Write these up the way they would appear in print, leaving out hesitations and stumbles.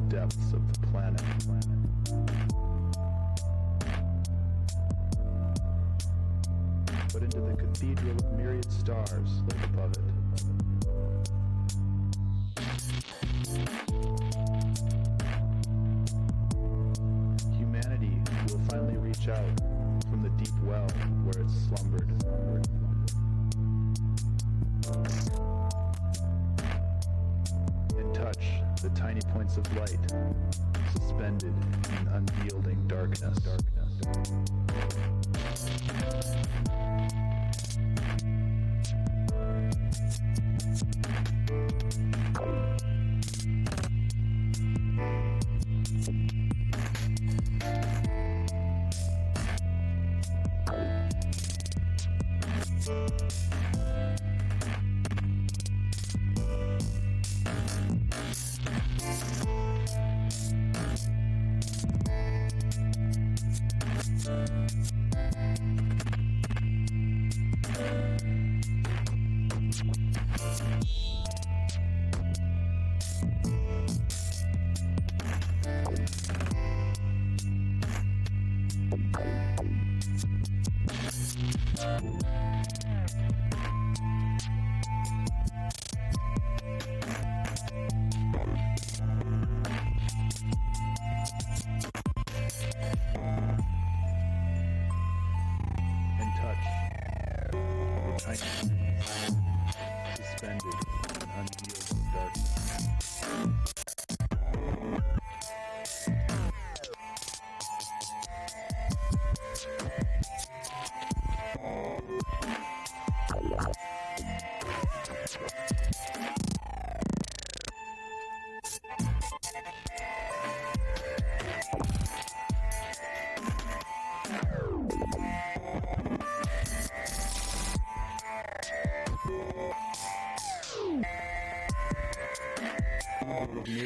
depths of the planet. But into the cathedral of myriad stars lit above it. Humanity will finally reach out from the deep well where it slumbered. And touch the tiny points of light suspended in unyielding darkness. Suspended in unyielding darkness. Of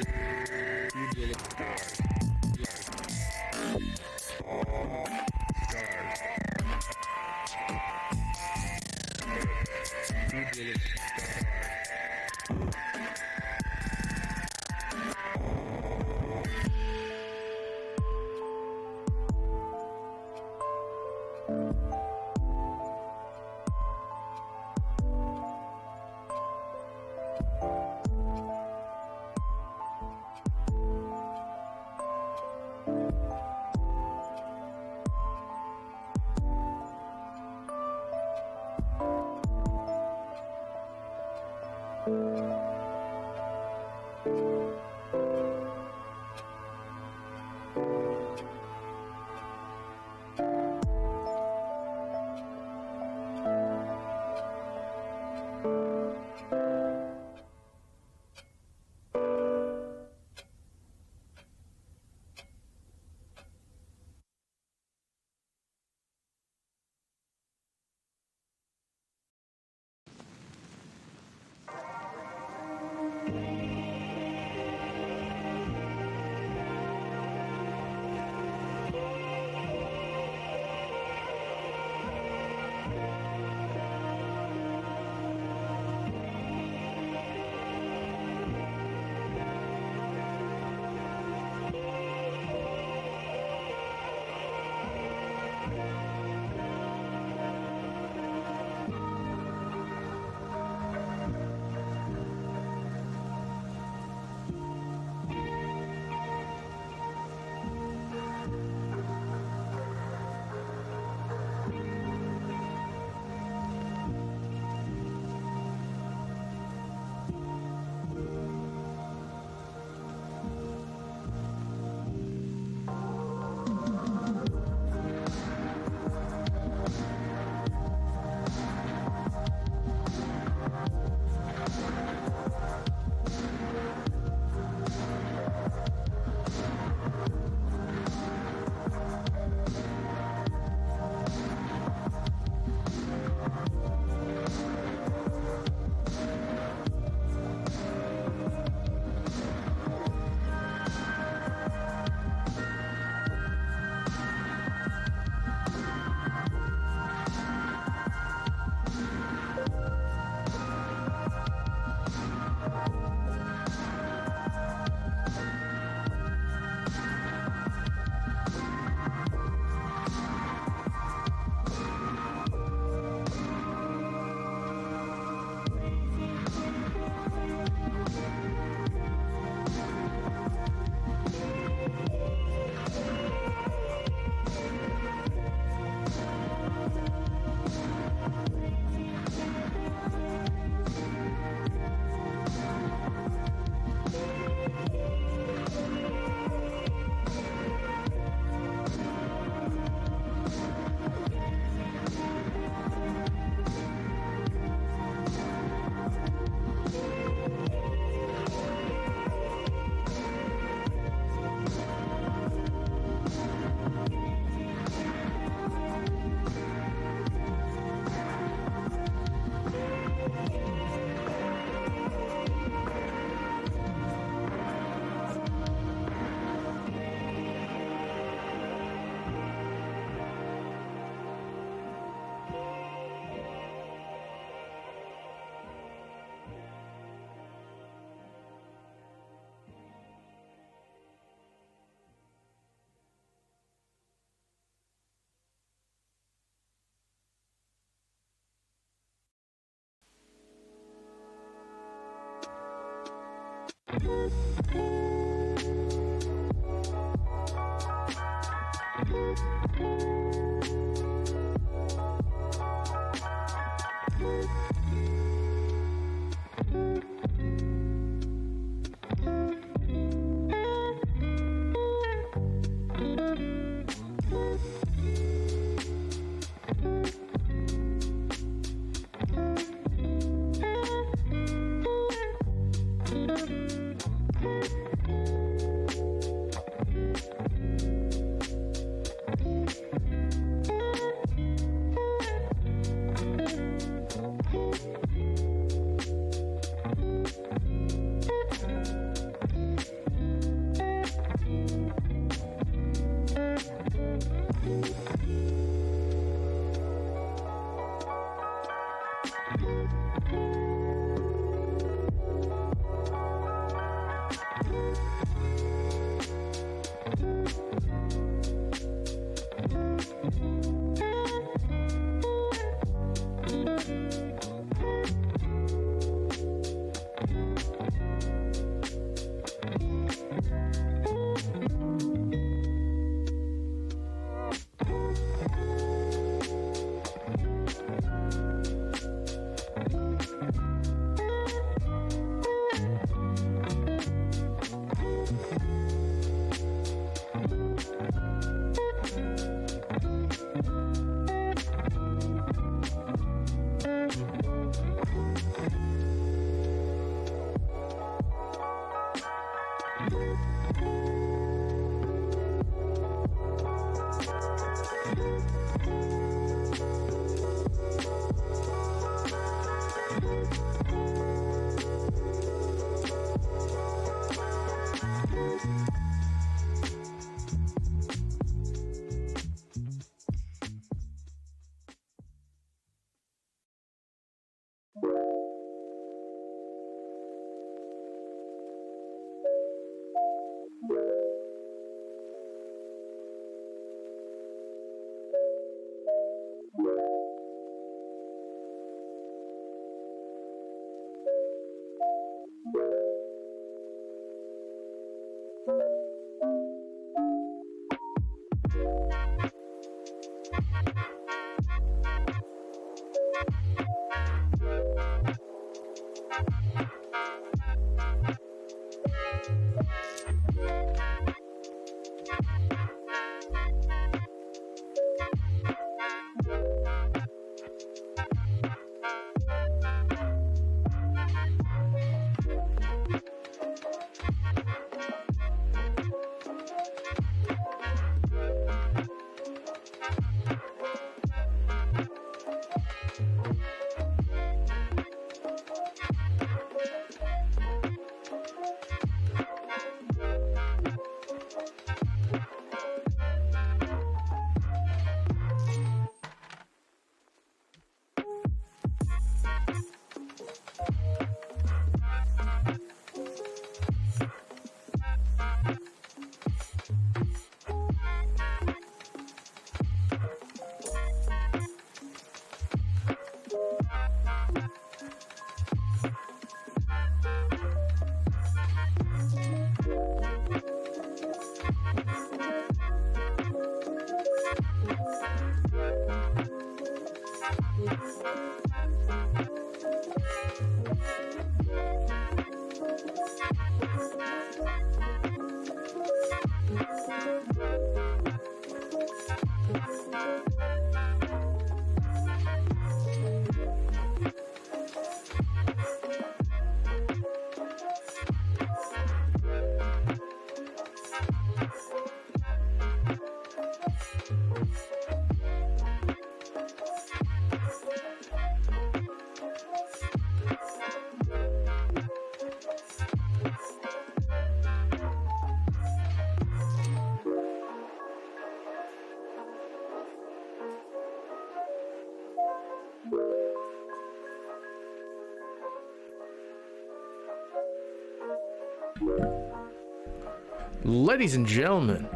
Ladies and gentlemen,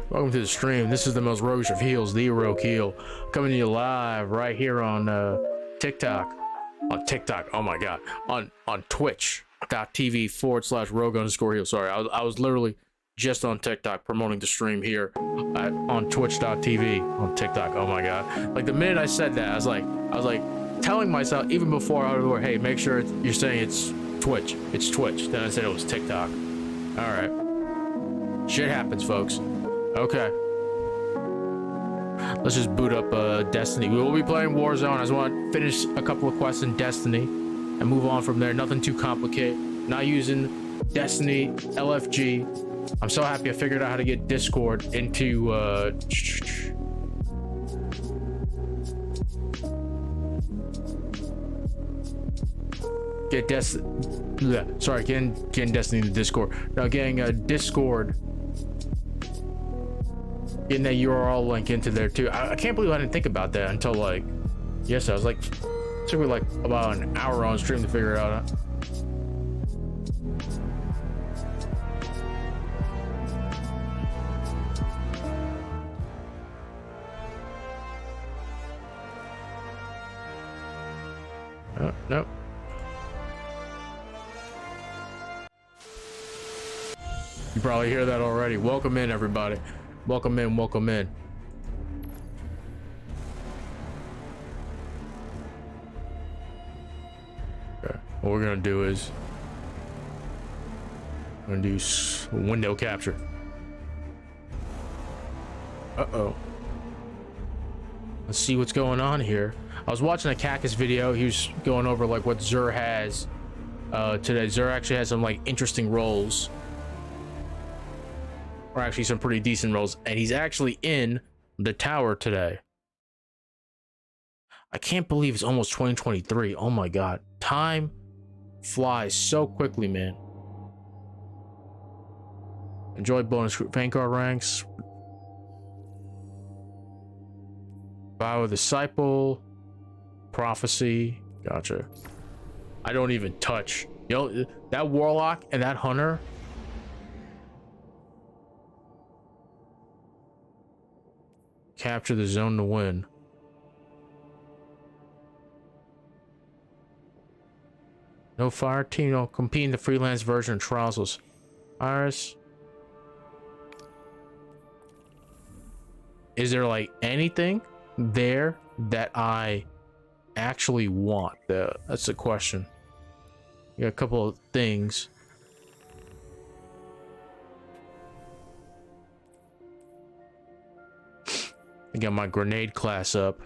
welcome to the stream. This is the most roguish of heels, the Rokeel, coming to you live right here on TikTok. On TikTok, oh my god. On Twitch. twitch.tv/rogue_heel. Sorry, I was literally just on TikTok promoting the stream here on twitch.tv on TikTok. Oh my god. Like the minute I said that, I was like telling myself even before I was, hey, make sure you're saying it's Twitch. It's Twitch. Then I said it was TikTok. All right. Shit happens, folks. Okay. Let's just boot up Destiny. We will be playing Warzone. I just want to finish a couple of quests in Destiny and move on from there. Nothing too complicated. Not using Destiny LFG. I'm so happy I figured out how to get Discord into getting Destiny into Discord. Now getting Discord, getting that URL link into there too. I can't believe I didn't think about that until like yesterday. I was like, it took me like about an hour on stream to figure it out. Nope. You probably hear that already. Welcome in, everybody. Welcome in, welcome in. Okay. What we're gonna do is we're gonna do window capture. Uh-oh. Let's see what's going on here. I was watching a Cactus video. He was going over like what Xur has today. Xur actually has some like interesting roles, or actually some pretty decent roles, and he's actually in the tower today. I can't believe it's almost 2023. Oh my god, time flies so quickly, man. Enjoy bonus Vanguard ranks. Vow of the Disciple. Prophecy. Gotcha. I don't even touch. You know, that Warlock and that Hunter. Capture the zone to win. No fire team. No compete in the freelance version of Trials. Iris. Is there like anything there that I actually want? That's the question. You got a couple of things. I got my grenade class up.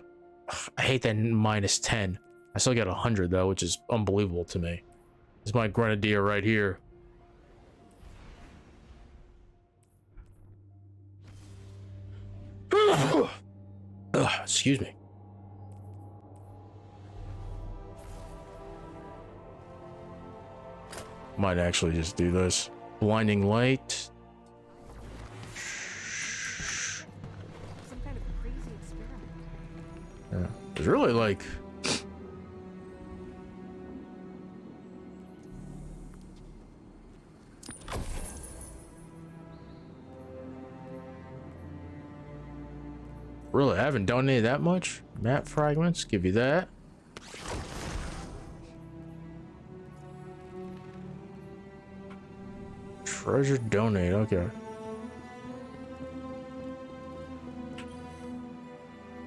I hate that -10. I still got 100 though, which is unbelievable to me. It's my grenadier right here. Excuse me. Might actually just do this. Blinding light. Some kind of crazy experiment. Yeah. It's really like really, I haven't donated that much. Map fragments, give you that. Treasure donate, okay.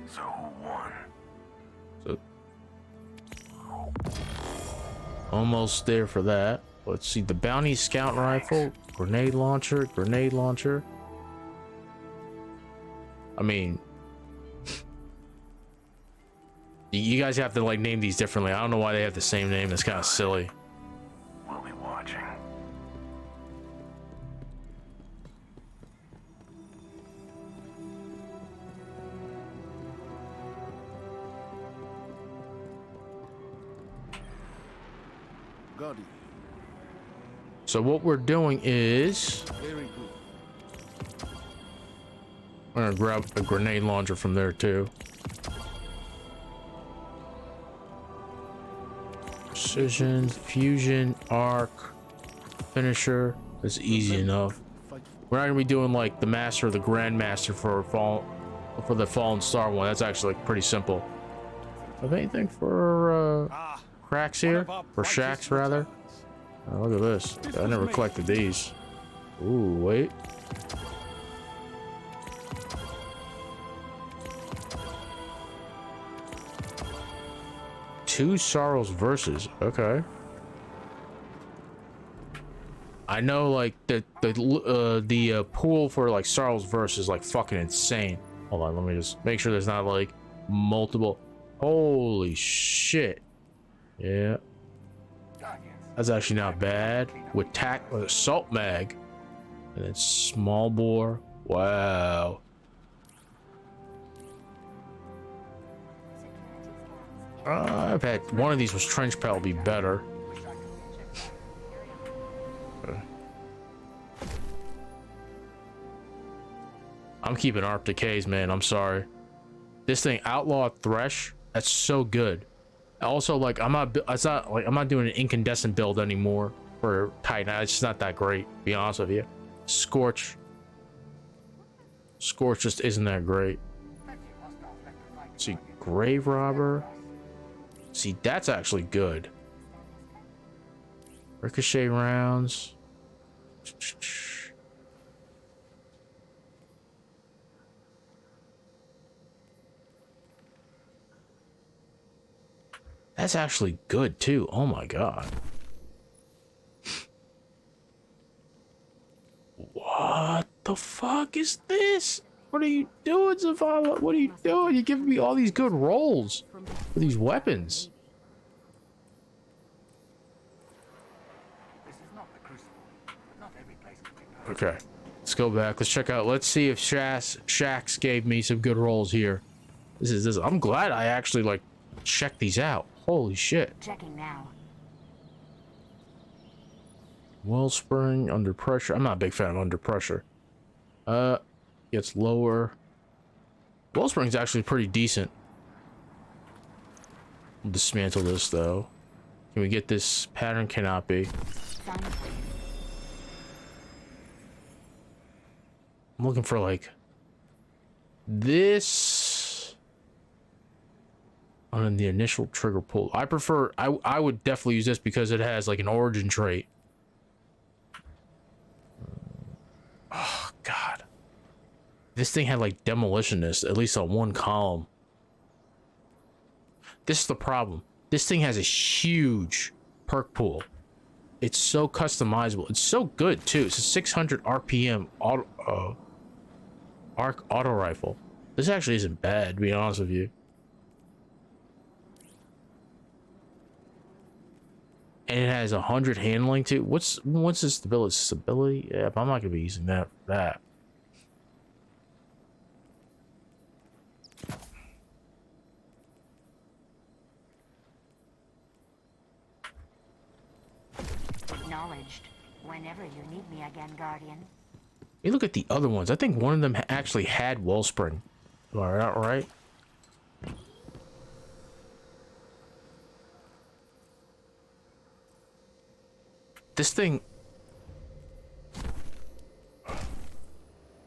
So one. So almost there for that. Let's see, the bounty scout rifle, grenade launcher. I mean, you guys have to like name these differently. I don't know why they have the same name. It's kind of silly. We'll be watching. Got it. So what we're doing is Very good. I'm gonna grab a grenade launcher from there too. Precision, fusion, arc, finisher. That's easy enough. We're not gonna be doing like the master or the grandmaster for the Fallen Star one. That's actually like pretty simple. Have anything for cracks here? For shacks rather? Oh, look at this. I never collected these. Ooh, wait. Two Sorrows verses. Okay. I know, like the pool for like Sorrows verse is like fucking insane. Hold on, let me just make sure there's not like multiple. Holy shit! Yeah, that's actually not bad. With assault mag, and then small bore. Wow. I've had one of these was trench pal be better. I'm keeping ARP decays, man. I'm sorry. This thing, Outlaw Thresh, that's so good. Also, like, I'm not doing an incandescent build anymore for Titan. It's just not that great, to be honest with you. Scorch just isn't that great. See, Grave Robber. See, that's actually good. Ricochet rounds. That's actually good too. Oh my god. What the fuck is this? What are you doing, Zavala? What are you doing? You're giving me all these good rolls for these weapons. Okay, let's go back. Let's check out. Let's see if Shax gave me some good rolls here. This. I'm glad I actually like checked these out. Holy shit. Checking now. Wellspring, Under Pressure. I'm not a big fan of Under Pressure. Gets lower. Wellspring's actually pretty decent. We'll dismantle this though. Can we get this pattern? Cannot be. I'm looking for like this on the initial trigger pull. I would definitely use this because it has like an origin trait. Oh god, this thing had like demolitionist at least on one column. This is the problem. This thing has a huge perk pool. It's so customizable. It's so good too. It's a 600 RPM arc auto rifle. This actually isn't bad, to be honest with you. And it has 100 handling too. What's the stability? Stability? Yeah, but I'm not gonna be using that for that. Acknowledged. Whenever you need me again, Guardian. You look at the other ones. I think one of them actually had Wellspring. Am I not right? This thing,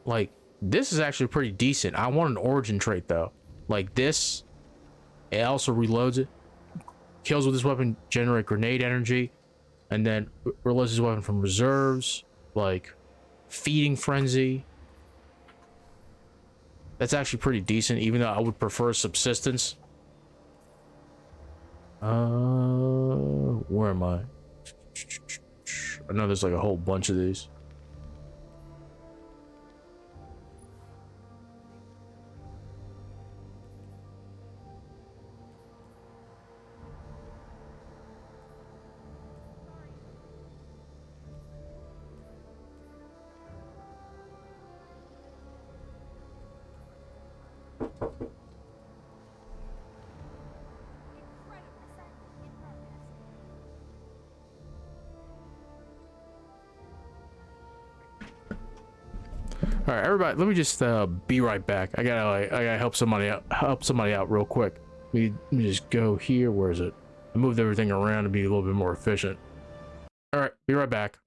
like, this is actually pretty decent. I want an origin trait though. Like this, it also reloads it. Kills with this weapon generate grenade energy, and then reloads this weapon from reserves. Like feeding frenzy. That's actually pretty decent, even though I would prefer subsistence. Where am I? I know there's like a whole bunch of these. All right, everybody, let me just be right back. I gotta help somebody out real quick. Let me just go here. Where is it? I moved everything around to be a little bit more efficient. All right, be right back.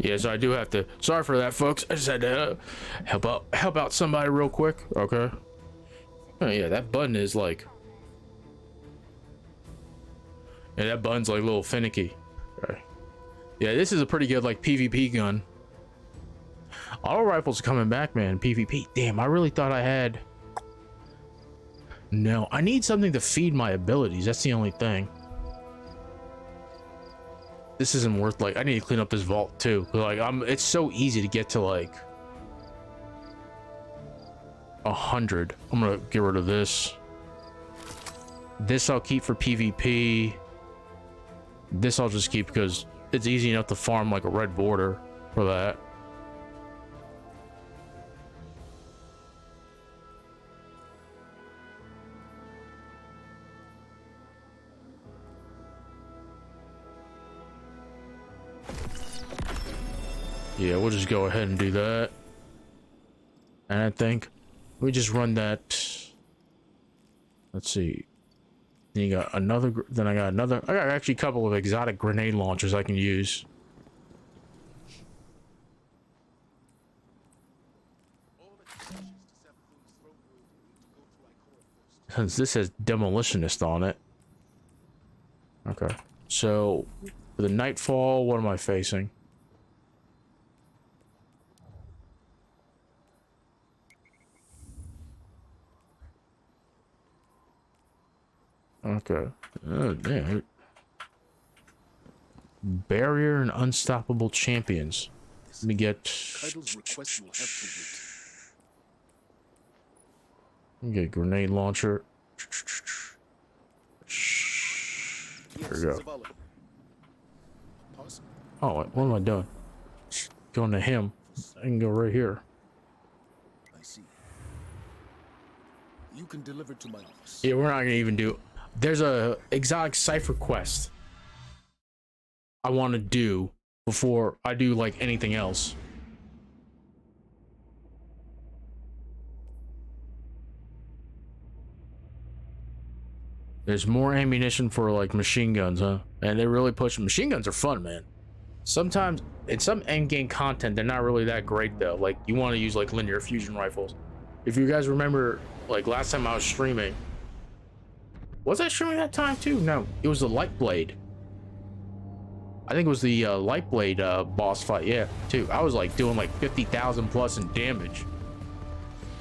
Yeah, so I do have to. Sorry for that, folks. I just had to help out somebody real quick. Okay. Oh yeah, that button is like. Yeah, that button's like a little finicky. Okay. Yeah, this is a pretty good like PvP gun. Auto rifles are coming back, man. PvP. Damn, I really thought I had. No, I need something to feed my abilities. That's the only thing. This isn't worth like. I need to clean up this vault too. Like it's so easy to get to like 100. I'm gonna get rid of this. This I'll keep for PvP. This I'll just keep because it's easy enough to farm like a red border for that. Yeah, we'll just go ahead and do that. And I think we just run that. Let's see. Then you got another. Then I got another. I got actually a couple of exotic grenade launchers I can use. Since this has demolitionist on it. Okay. So for the nightfall, what am I facing? Okay. Oh, damn. Barrier and unstoppable champions. Let me get. Titles request you will have to wait. Let me get grenade launcher. There we go. Oh, wait, what am I doing? Going to him. I can go right here. I see. You can deliver to my office. Yeah, we're not gonna even do. There's a exotic cipher quest I want to do before I do like anything else. There's more ammunition for like machine guns, huh? And they really push. Machine guns are fun, man. Sometimes in some end game content, they're not really that great though. Like you want to use like linear fusion rifles. If you guys remember, like last time I was streaming. Was I streaming that time too? No, it was the Lightblade. I think it was the Lightblade boss fight. Yeah, too. I was like doing like 50,000 plus in damage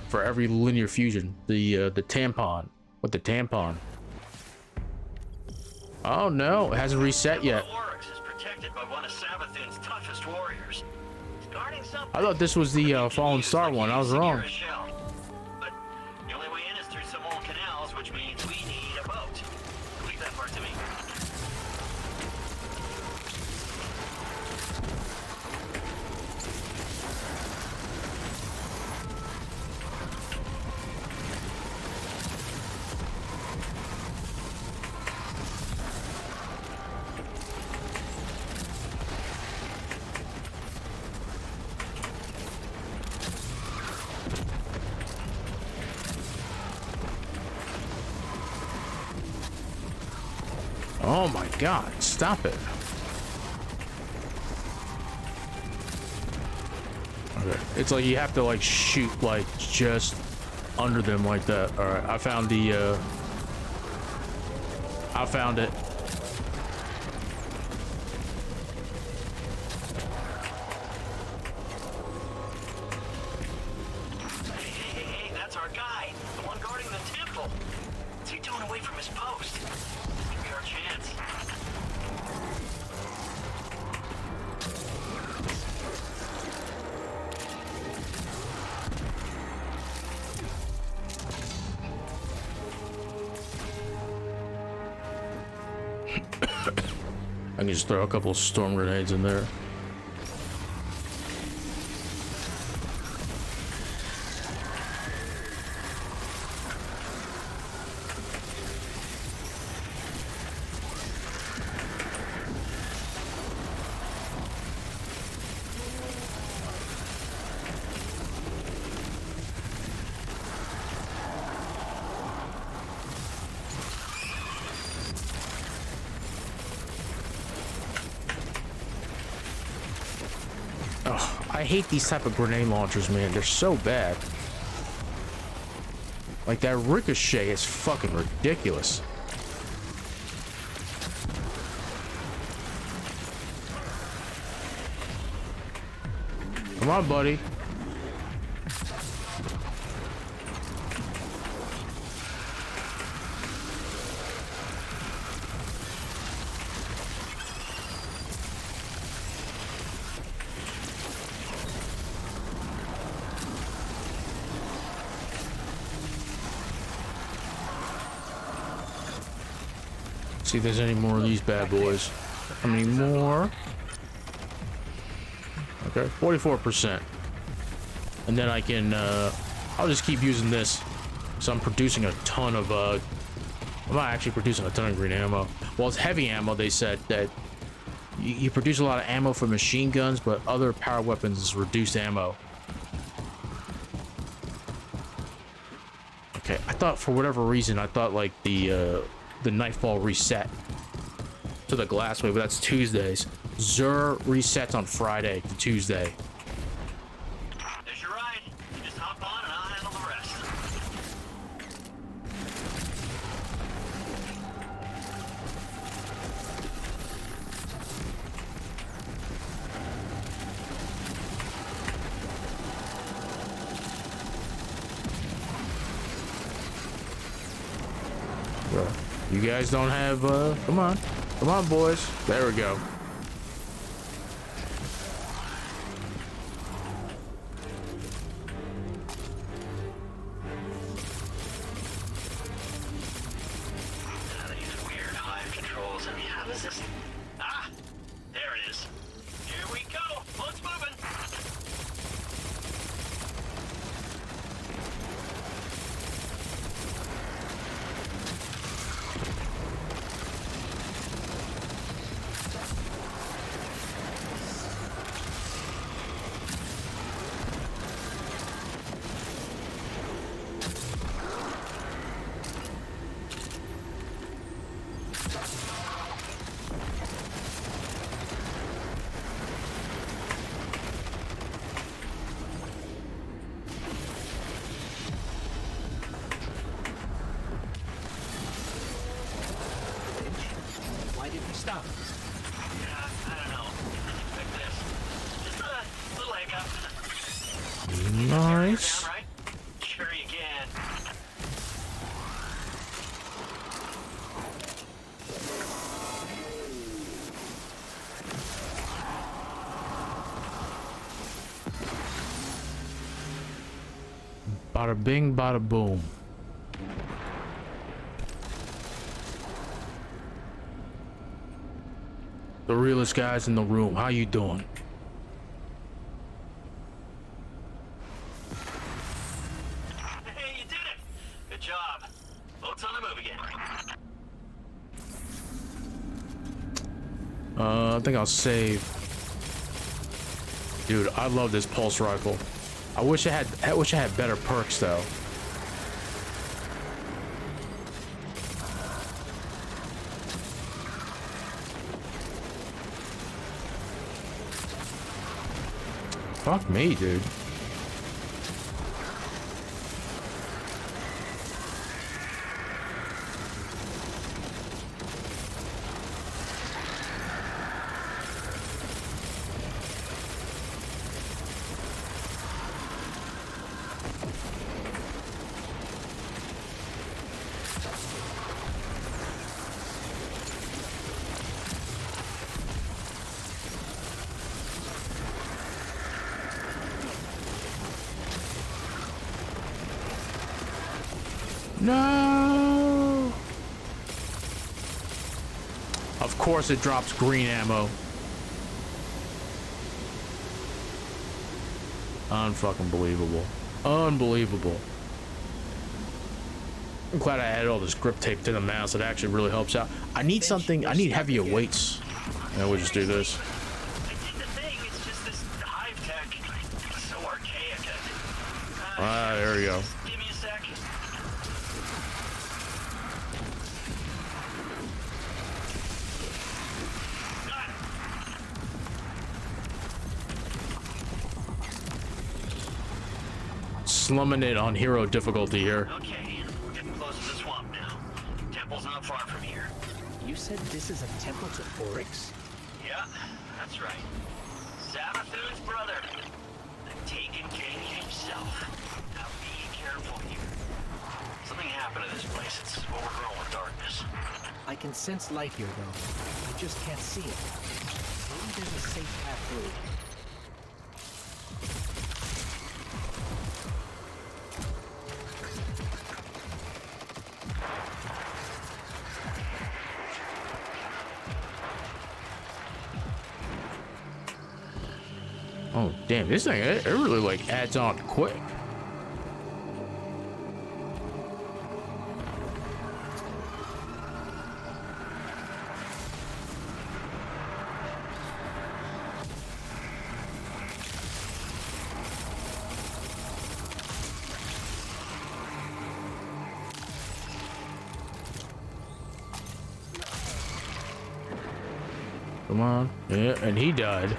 for every linear fusion. The tampon with the tampon. Oh no, it hasn't reset yet. Is protected by one of Savathun's toughest warriors. Guarding something. I thought this was the Fallen Star one. I was wrong. But the only way in is through some old canals, which means we need a boat. Leave that part to me. Oh my god, stop it. Okay. It's like you have to like shoot like just under them like that. Alright, I found the I found it. Hey, that's our guy. The one guarding the temple. What's he doing away from his post? Give me our chance. I can just throw a couple of storm grenades in there. I hate these type of grenade launchers, man. They're so bad. Like that ricochet is fucking ridiculous. Come on, buddy. See if there's any more of these bad boys. How many more? Okay, 44%. And then I can, I'll just keep using this. So I'm producing a ton of, I'm not actually producing a ton of green ammo. Well, it's heavy ammo. They said that you produce a lot of ammo for machine guns, but other power weapons is reduced ammo. Okay, I thought for whatever reason, I thought like the Nightfall reset to the glass wave, but that's Tuesdays. Xur resets on Friday to Tuesday. There's your ride. You just hop on and I'll handle the rest. You guys don't have, come on, boys. There we go. These weird hive controls. I mean, how is this? Ah, there it is. Here we go. Boat's moving. Why did we stop? I don't know. Like this. Just a little hiccup. Nice. Down, right? Sure you can. Bada bing, bada boom. The realest guys in the room. How you doing? Hey, you did it. Good job. Boat's on the move again. I think I'll save. Dude, I love this pulse rifle. I wish I had better perks though. Fuck me, dude. No. Of course it drops green ammo. Unfucking believable. Unbelievable. I'm glad I added all this grip tape to the mouse. It actually really helps out. I need something. I need heavier weights. Yeah, we'll just do this. I did the thing. It's just this hive tech. It's so archaic. Ah, there we go. Give me a sec. Got it. slumming it on hero difficulty here. Okay, we're getting close to the swamp now. Temple's not far from here. You said this is a temple to Oryx? Yeah, that's right. Savathun's brother. The Taken King himself. Now be careful here. Something happened to this place. It's overgrown with darkness. I can sense light here, though. I just can't see it. Maybe there's a safe path through. Oh damn, this thing it really like adds on quick. Come on. Yeah, and he died.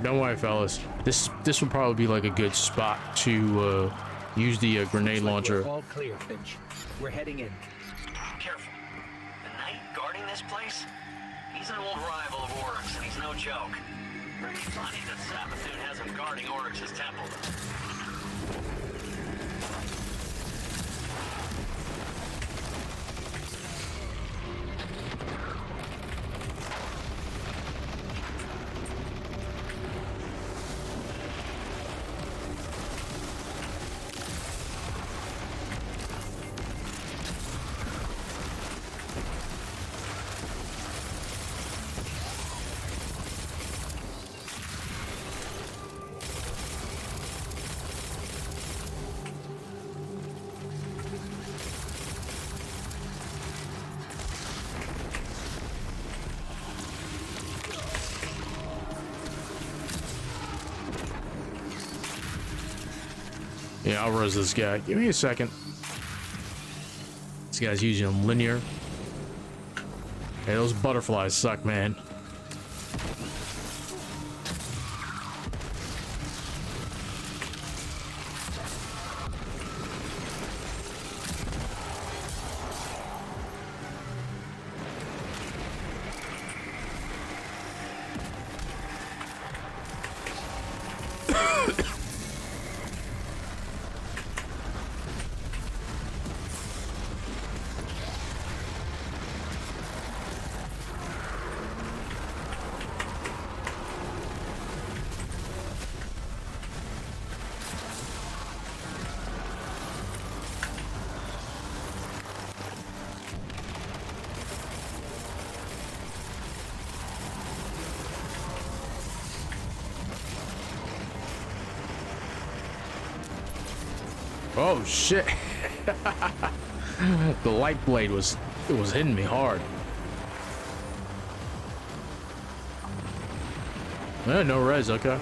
Don't worry, fellas. This will probably be like a good spot to use the grenade launcher. We're all clear, Finch. We're heading in. Careful. The knight guarding this place? He's an old rival of Oryx, and he's no joke. Pretty funny that Savathun has him guarding Oryx's temple. Yeah, I'll res this guy. Give me a second. This guy's using linear. Hey, those butterflies suck, man. Oh shit. The light blade was hitting me hard. No res, okay.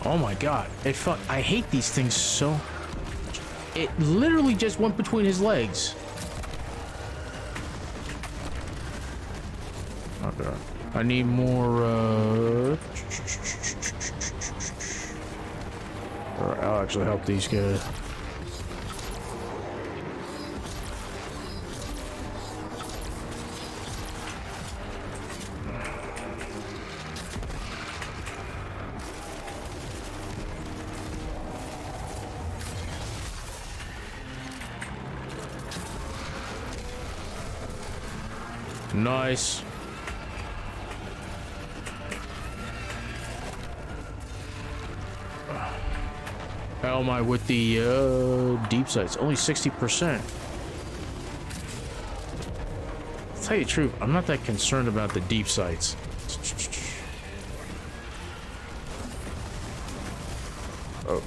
Oh my god. I hate these things so. It literally just went between his legs. Okay. I need more, Or I'll actually help these guys. Nice. How am I with the deep sights? Only 60%. I'll tell you the truth, I'm not that concerned about the deep sights. Oh.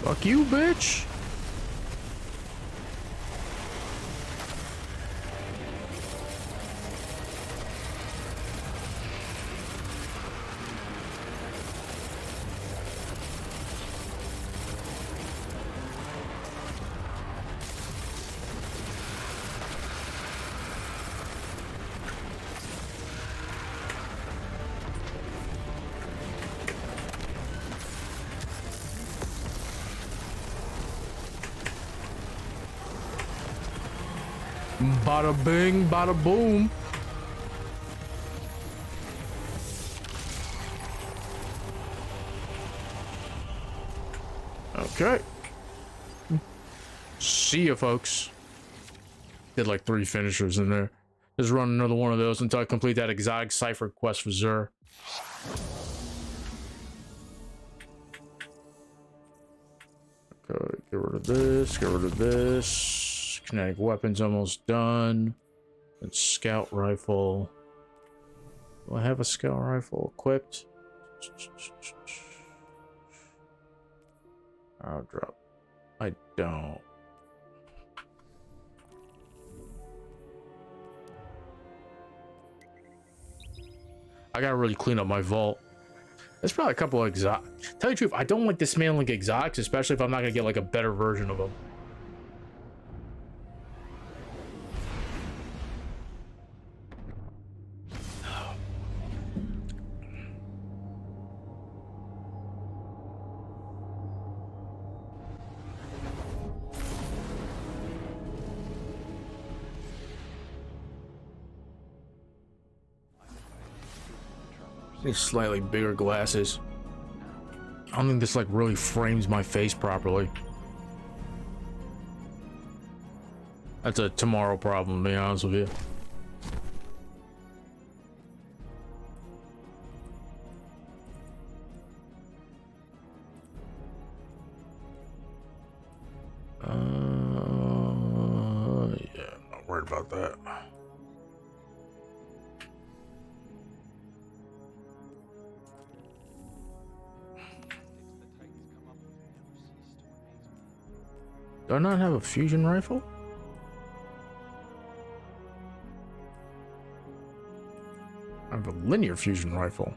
Fuck you, bitch. Bada bing, bada boom. Okay. See ya, folks. Did like 3 finishers in there. Just run another one of those until I complete that exotic cipher quest for Xur. Okay, get rid of this, get rid of this. Kinetic weapons almost done. And scout rifle. Do I have a scout rifle equipped? I'll drop. I don't. I gotta really clean up my vault. There's probably a couple of exotic. Tell you the truth, I don't like dismantling exotics, especially if I'm not gonna get like a better version of them. These slightly bigger glasses. I don't think this like really frames my face properly. That's a tomorrow problem, to be honest with you. Yeah, I'm not worried about that. Do I not have a fusion rifle? I have a linear fusion rifle.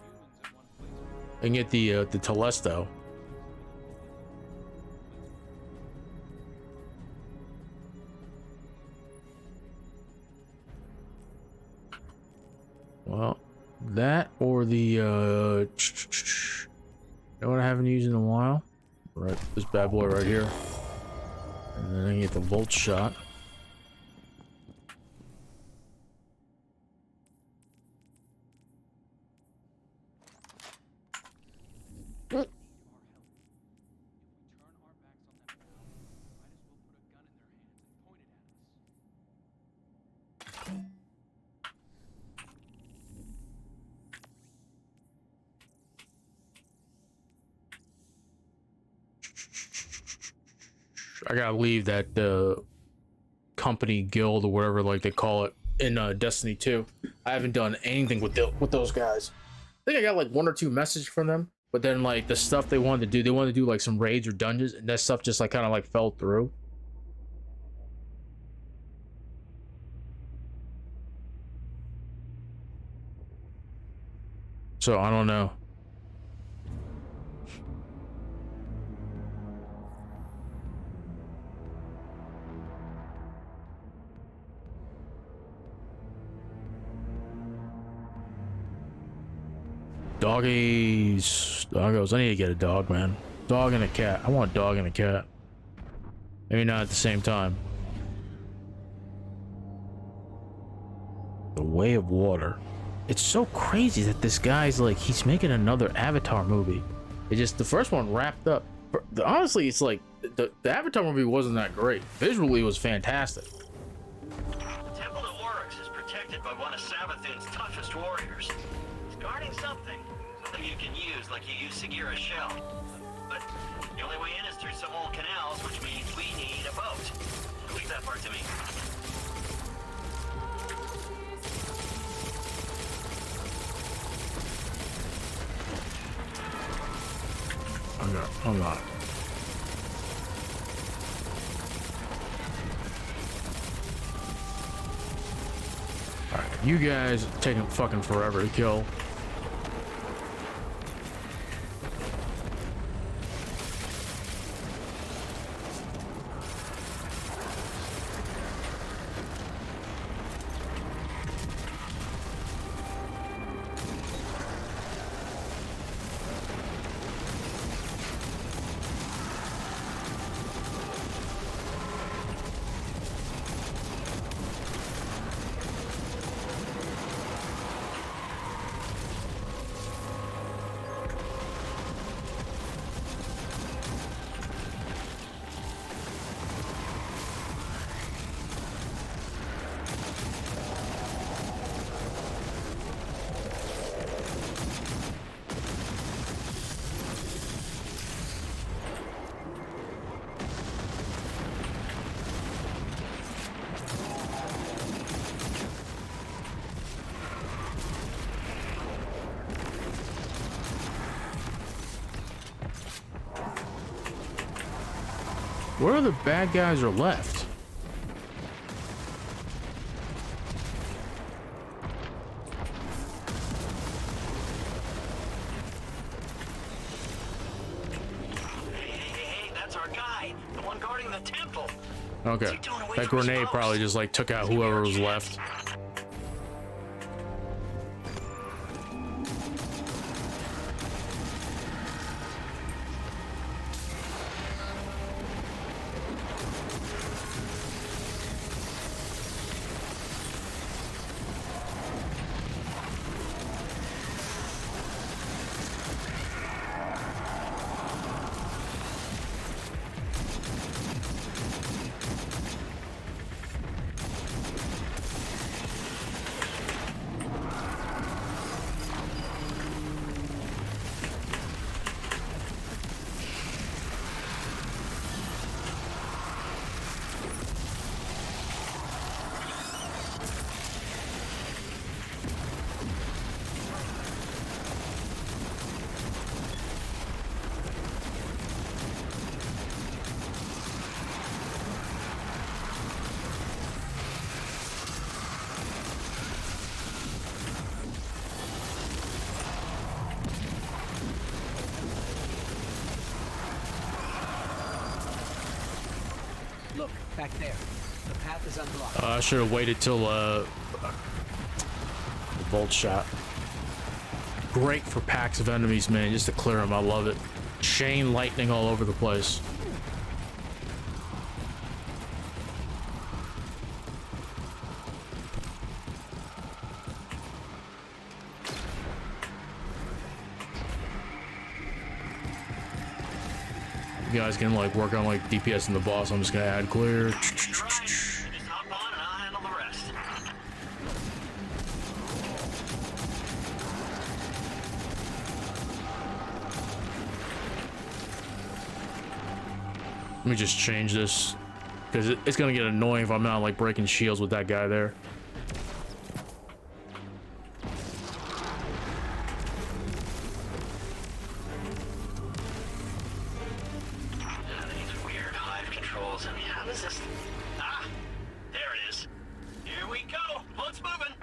I can get the Telesto. Well, that or the you know what I haven't used in a while? Right, this bad boy right here. And then I can get the Volt Shot. I gotta leave that company guild or whatever like they call it in Destiny 2. I haven't done anything with those guys. I think I got like 1 or 2 messages from them, but then like the stuff they wanted to do, they wanted to do like some raids or dungeons, and that stuff just like kind of like fell through. So I don't know. Doggies. Doggos. I need to get a dog, man. Dog and a cat. I want a dog and a cat. Maybe not at the same time. The Way of Water. It's so crazy that this guy's like, he's making another Avatar movie. It just, the first one wrapped up. Honestly, it's like, the Avatar movie wasn't that great. Visually, it was fantastic. The Temple of Oryx is protected by one of Savathun's toughest warriors. He's guarding something you can use like you use Sagira's shell. But the only way in is through some old canals, which means we need a boat. Leave that part to me. I'm not. Alright, you guys are taking fucking forever to kill. Where are the bad guys are left? Hey, that's our guy, the one guarding the temple. Okay, that grenade probably just like took out whoever was left. Look, back there. The path is unblocked. I should have waited till the Volt Shot. Great for packs of enemies, man, just to clear them. I love it. Chain lightning all over the place. You guys can like work on like DPS and the boss. I'm just gonna add clear. You're right. Just hop on and I'll handle the rest. Let me just change this because it's gonna get annoying if I'm not like breaking shields with that guy there. These weird hive controls. I mean, how does this... Ah! There it is. Here we go. Boat's moving.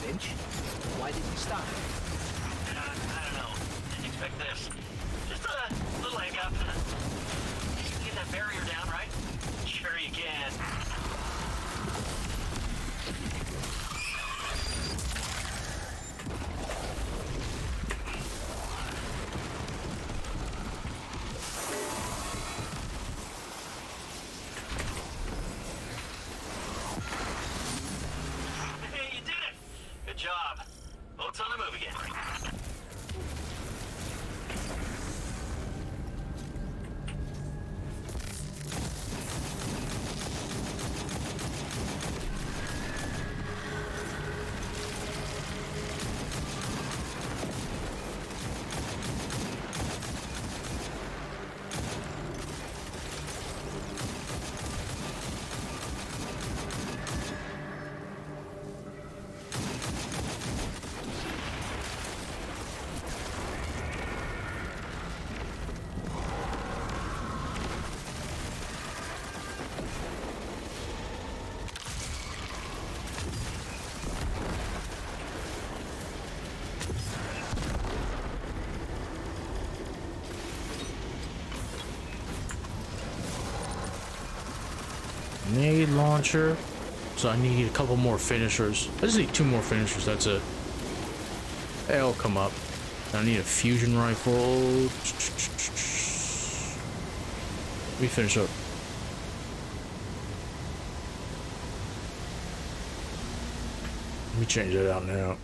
Finch, why did you stop? I don't know. Didn't expect this. Just a little hiccup. You can get that barrier down, right? Sure you can. Hey, you did it! Good job. Boat's on the move again. Grenade launcher. So I need a couple more finishers. I just need 2 more finishers. That's it. They'll come up. I need a fusion rifle. Let me finish up. Let me change it out now.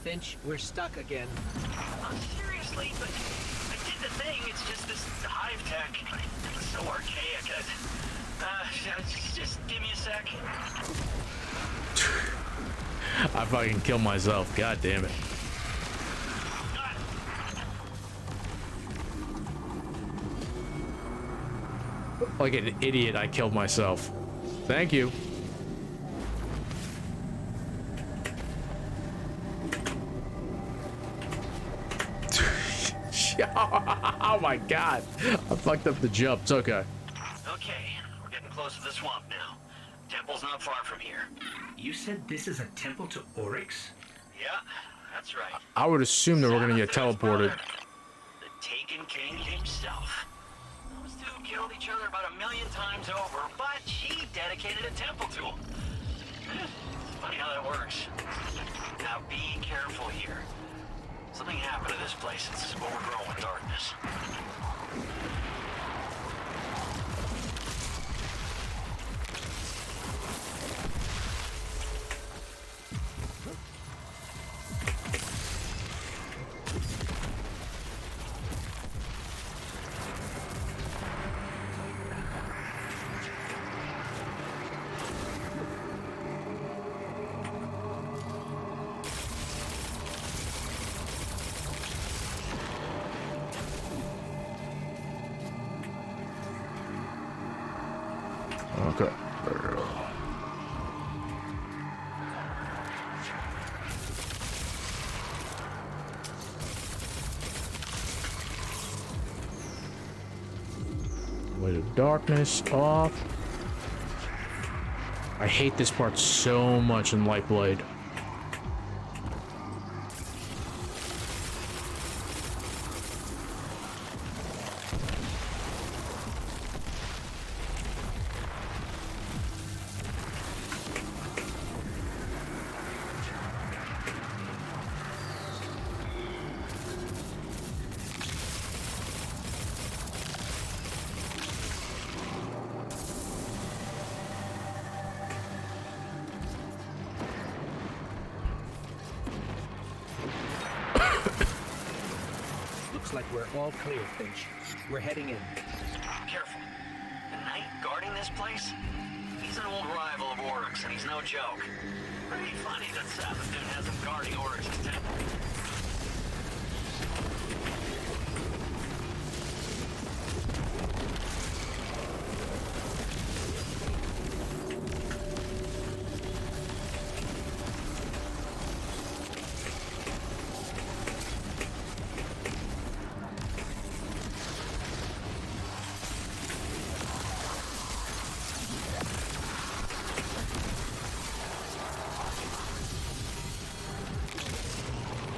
Finch, we're stuck again. Seriously, but I did the thing. It's just this hive tech. It's so archaic. Just give me a sec. I fucking killed myself. God damn it. Like an idiot, I killed myself. Thank you. Oh my god. I fucked up the jump. It's okay. Okay, we're getting close to the swamp now. Temple's not far from here. You said this is a temple to Oryx? Yeah, that's right. I would assume that we're gonna get Zamathun's teleported. brother, the Taken King himself. Those two killed each other about 1,000,000 times over, but she dedicated a temple to him. Funny how that works. Now be careful here. Something happened to this place. It's overgrown with darkness. Okay. Weight of darkness off. I hate this part so much in Lightblade. Looks like we're all clear, Finch. We're heading in. Careful. The knight guarding this place? He's an old rival of Oryx, and he's no joke. Pretty funny that Savathun has him guarding Oryx's temple.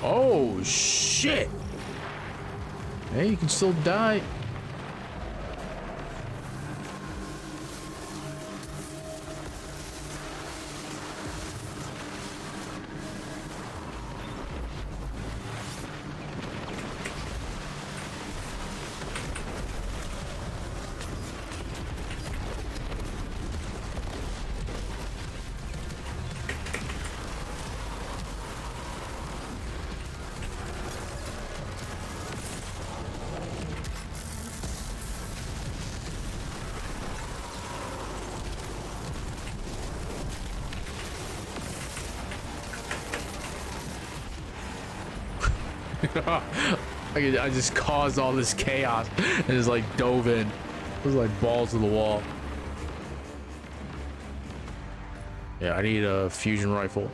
Oh, shit. Hey, you can still die. I just caused all this chaos and just like dove in. It was like balls to the wall. Yeah, I need a fusion rifle.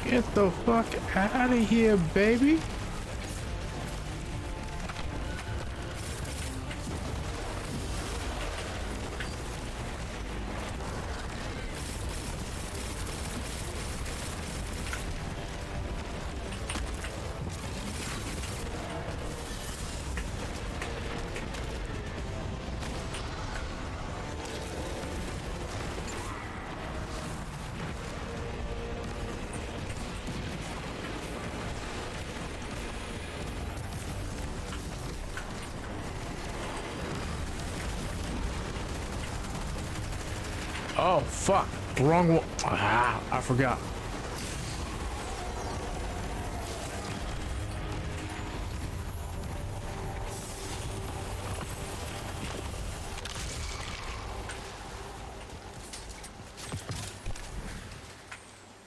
Get the fuck out of here, baby. Oh, fuck. Wrong one. Ah, I forgot.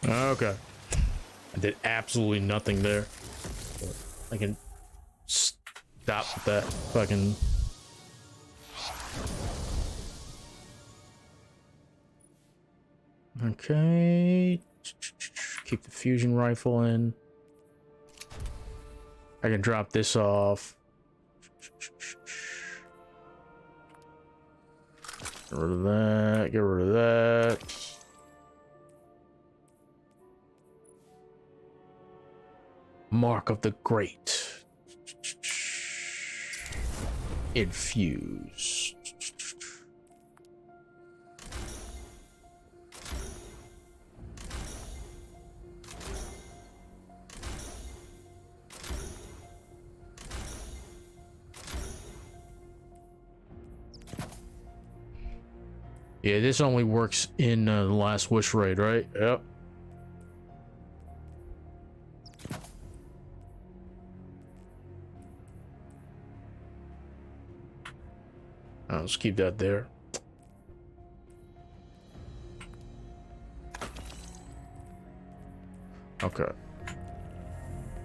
Okay. I did absolutely nothing there. I can stop with that fucking... Okay. Keep the fusion rifle in. I can drop this off. Get rid of that. Get rid of that. Mark of the Great. Infuse. Yeah, this only works in the Last Wish raid, right? Yep. Let's keep that there. Okay.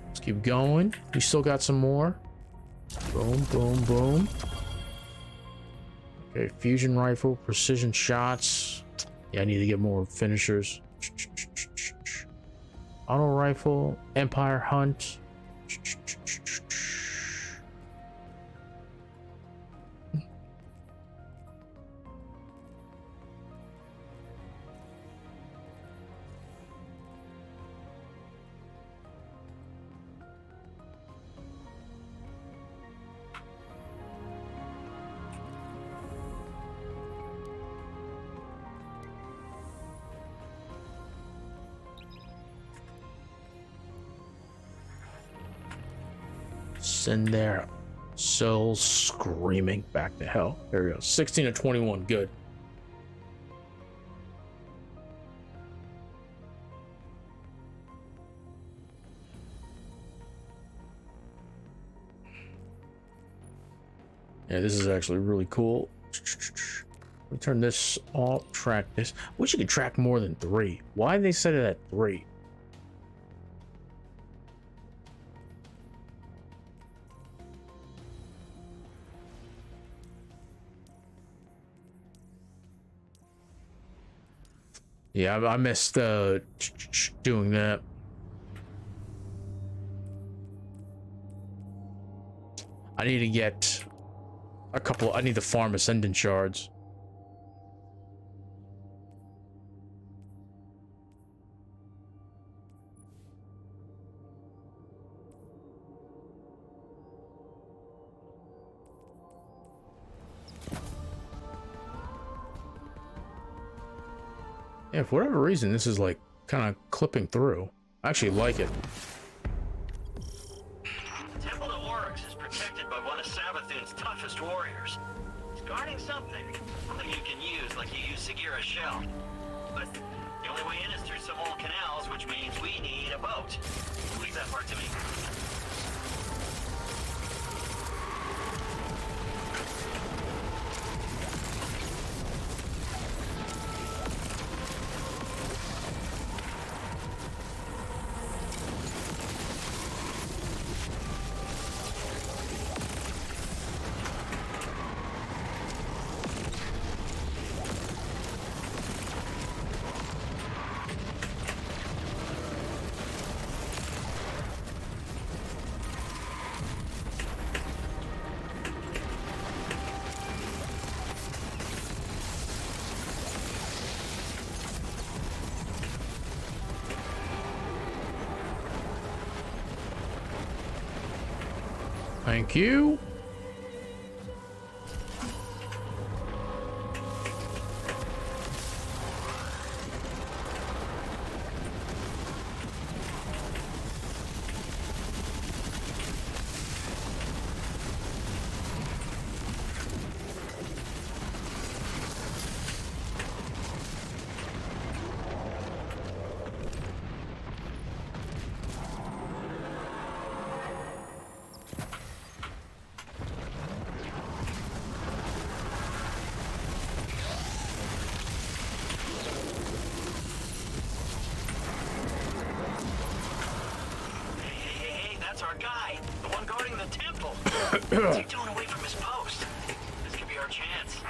Let's keep going. We still got some more. Boom, boom, boom. Okay, fusion rifle, precision shots. Yeah, I need to get more finishers. Auto rifle, Empire Hunt. Send their souls screaming back to hell. There we go. 16 to 21. Good. Yeah, this is actually really cool. We turn this off. Track this. I wish you could track more than 3. Why did they set it at 3? Yeah, I missed doing that. I need to get a couple. I need to farm Ascendant shards. Yeah, for whatever reason, this is like kind of clipping through. I actually like it. Temple to Oryx is protected by one of Savathun's toughest warriors. He's guarding something you can use like you use Sagira's shell. But the only way in is through some old canals, which means we need a boat. Leave that part to me. Thank you. That's our guy, the one guarding the temple. What's he doing away from his post? This could be our chance.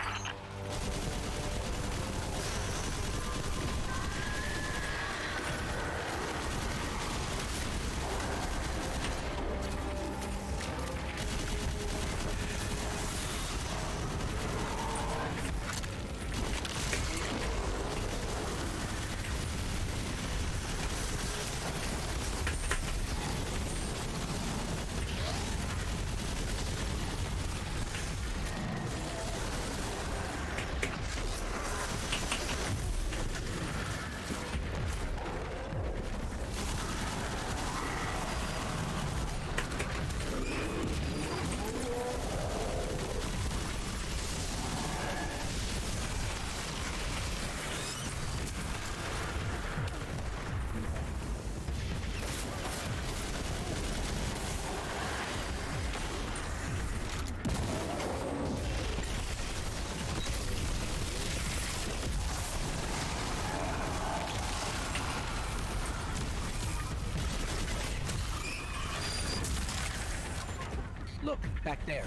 Look, back there.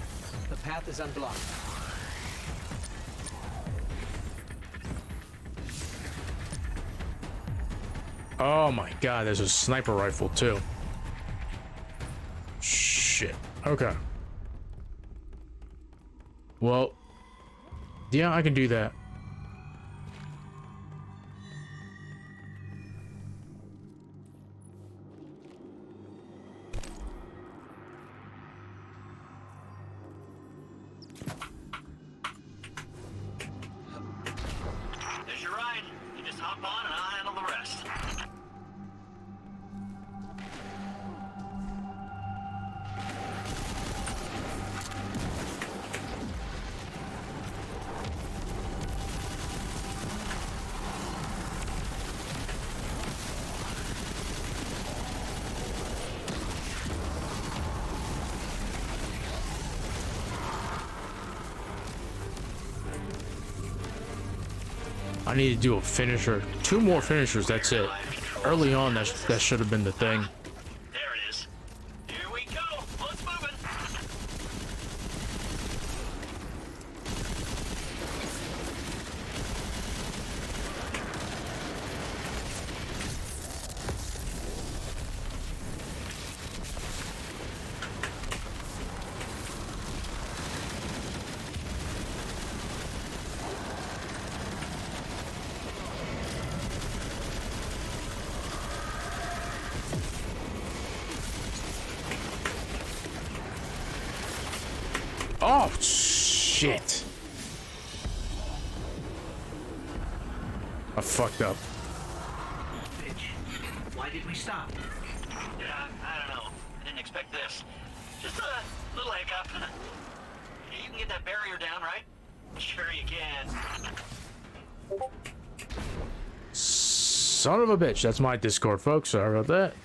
The path is unblocked. Oh my god, there's a sniper rifle too. Shit. Okay. Well, yeah, I can do that. There's your ride. You just hop on and I'll handle the rest. I need to do a finisher. 2 more finishers, that's it. Early on, that should have been the thing. There it is. Here we go. Let's move it. Oh, shit. I fucked up. Bitch. Why did we stop? Yeah, I don't know. I didn't expect this. Just a little hiccup. You can get that barrier down, right? Sure you can. Son of a bitch. That's my Discord, folks. Sorry about that.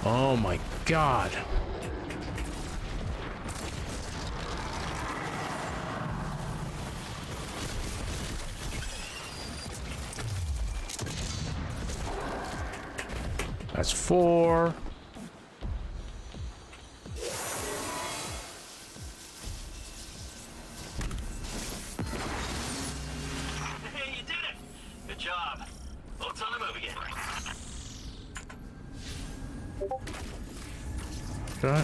Oh my god. That's 4. Hey, you did it! Good job. Boat's on the move again. Okay.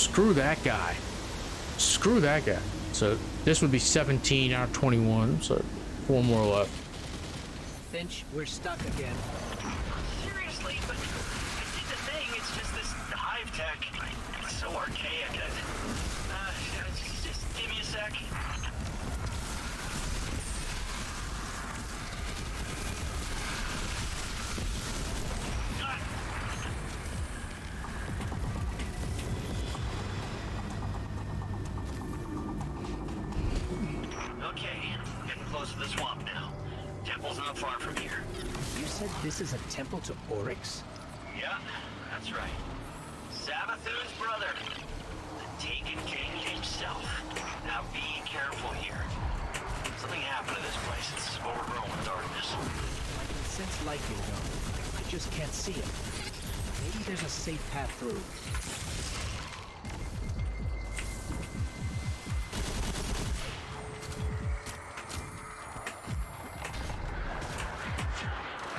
screw that guy. Screw that guy. So this would be 17 out of 21. So 4 more left. Finch, we're stuck again. Seriously, but I did the thing. It's just this hive tech. It's so archaic. Just give me a sec. Okay, getting close to the swamp now. Temple's not far from here. You said this is a temple to Oryx? Yeah, that's right. Savathun's brother. The Taken King himself. Now be careful here. Something happened to this place. It's overgrown with darkness. I can sense light here, though. I just can't see it. Maybe there's a safe path through.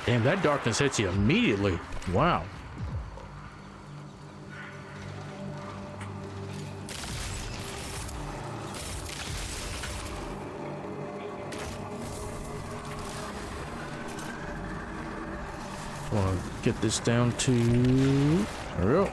Damn, that darkness hits you immediately. Wow. Want to get this down to... There we go.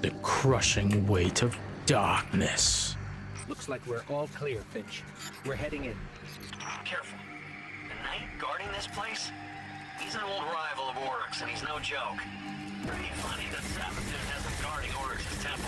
The crushing weight of darkness. Looks like we're all clear, Finch. We're heading in. Careful. The knight guarding this place? He's an old rival of Oryx, and he's no joke. Pretty funny that Savathun has him guarding Oryx's temple.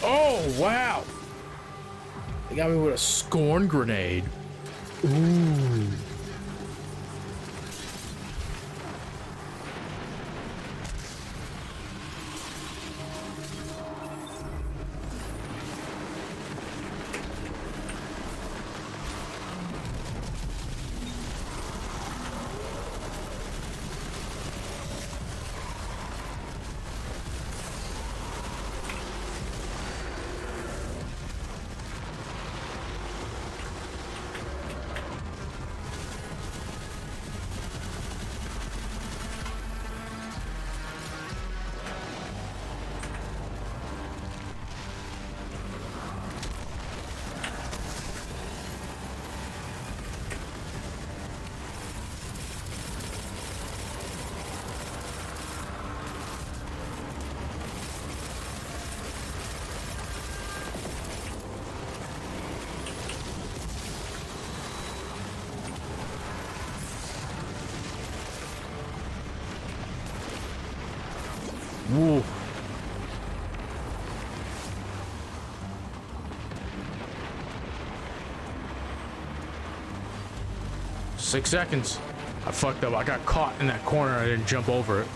Oh, wow. They got me with a scorn grenade. Ooh. Woo. Six seconds. I fucked up. I got caught in that corner. I didn't jump over it.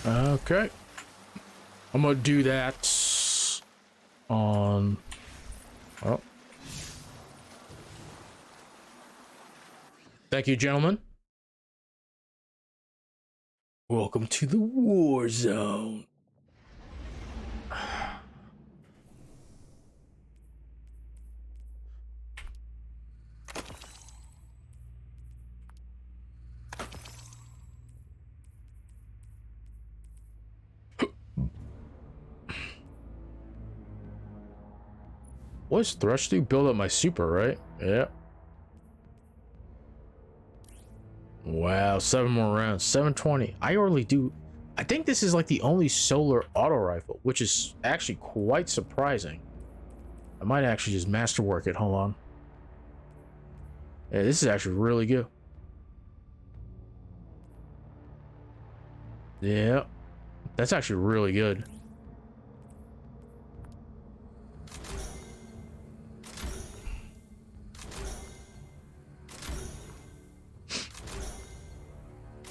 Okay. I'm gonna do that on... Oh. Thank you, gentlemen. Welcome to the war zone. What's Thrush do? Build up my super, right? Yeah. Wow, 7 more rounds. 720. I already do. I think this is like the only solar auto rifle, which is actually quite surprising. I might actually just masterwork it. Hold on. Yeah, this is actually really good. Yeah, that's actually really good.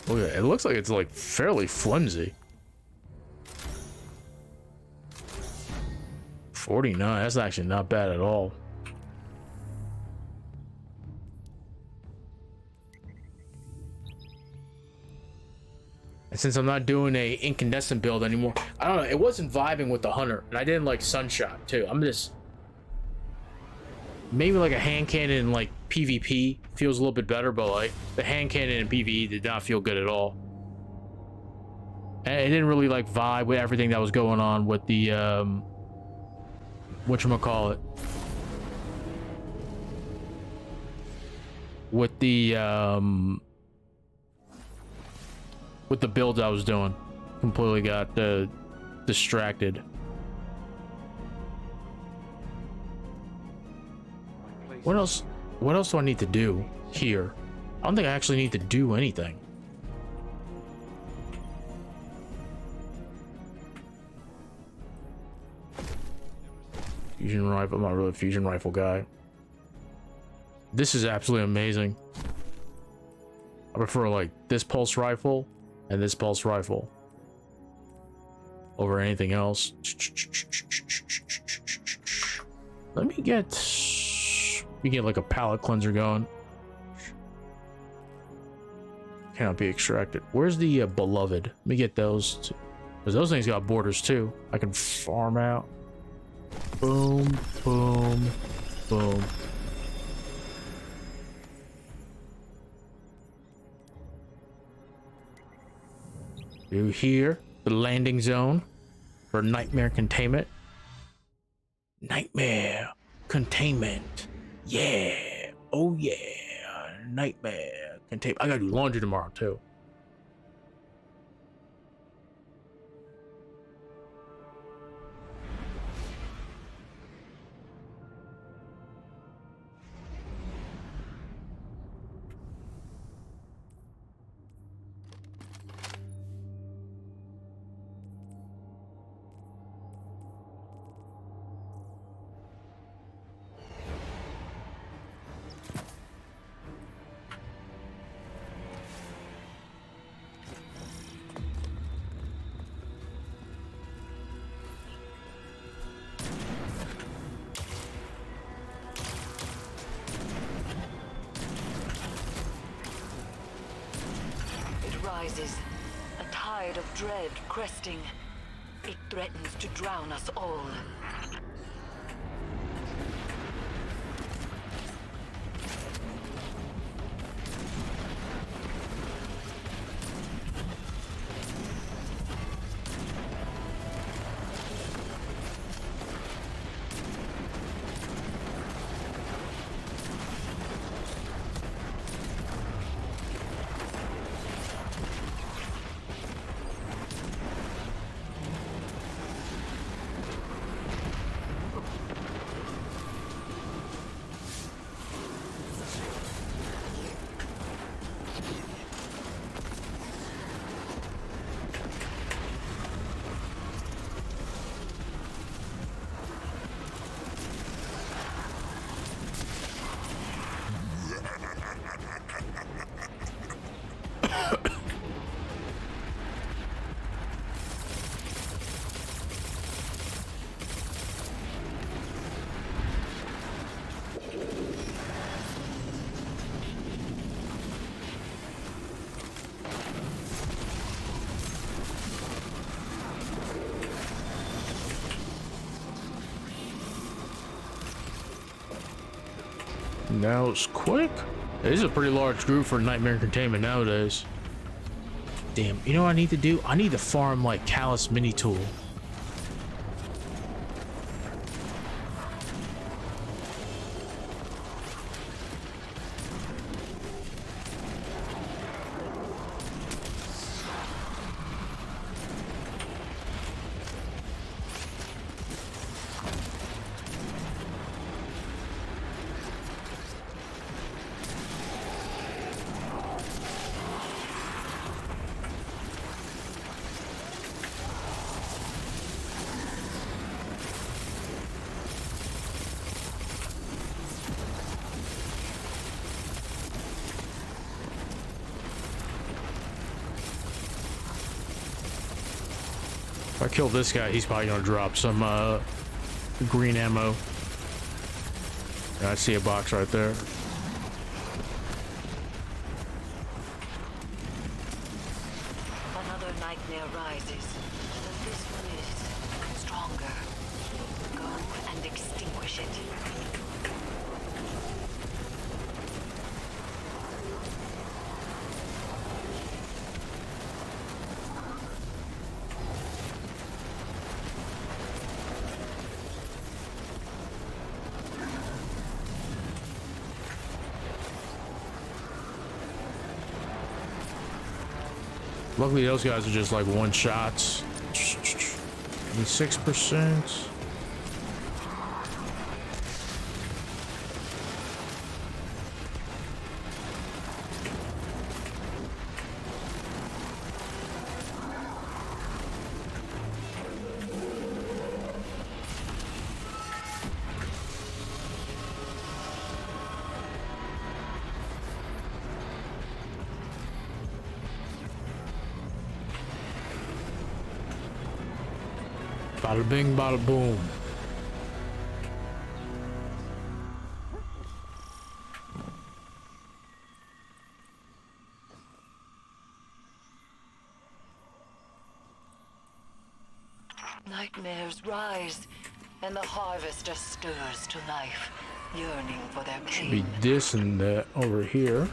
Oh yeah, it looks like it's like fairly flimsy. 49, that's actually not bad at all. And since I'm not doing a incandescent build anymore, I don't know, it wasn't vibing with the Hunter, and I didn't like Sunshot too. I'm just maybe like a hand cannon in like PvP feels a little bit better, but like the hand cannon in PvE did not feel good at all. And it didn't really like vibe with everything that was going on with the whatchamacallit, with the builds I was doing. Completely got distracted. What else do I need to do here? I don't think I actually need to do anything. Fusion rifle. I'm not really a fusion rifle guy. This is absolutely amazing. I prefer like this pulse rifle and this pulse rifle over anything else. Let me get like a palate cleanser going. Cannot be extracted. Where's the beloved? Let me get those, because those things got borders too. I can farm out. Boom, boom, boom. Do here the landing zone for nightmare containment. Nightmare containment. Yeah. Oh yeah. Nightmare containment. I gotta do laundry tomorrow too. Rises, a tide of dread cresting. It threatens to drown us all. And that was quick. This is a pretty large group for Nightmare Containment nowadays. Damn, you know what I need to do? I need to farm like Callus Mini Tool. If I kill this guy, he's probably gonna drop some green ammo. Yeah, I see a box right there. Another nightmare rises, but this one is stronger. Go and extinguish it. Luckily, those guys are just like one shots. 6%. Bada bing, bada boom. Nightmares rise, and the harvester stirs to life, yearning for their Should be pain. this and that over here.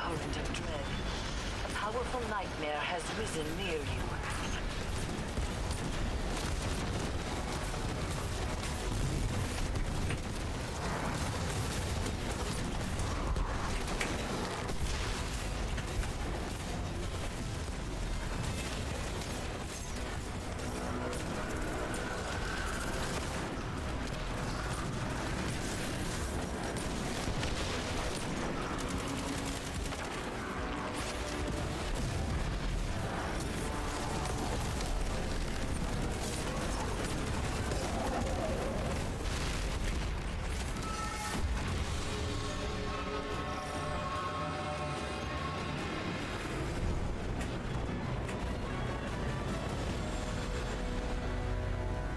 current of dread. A powerful nightmare has risen near you.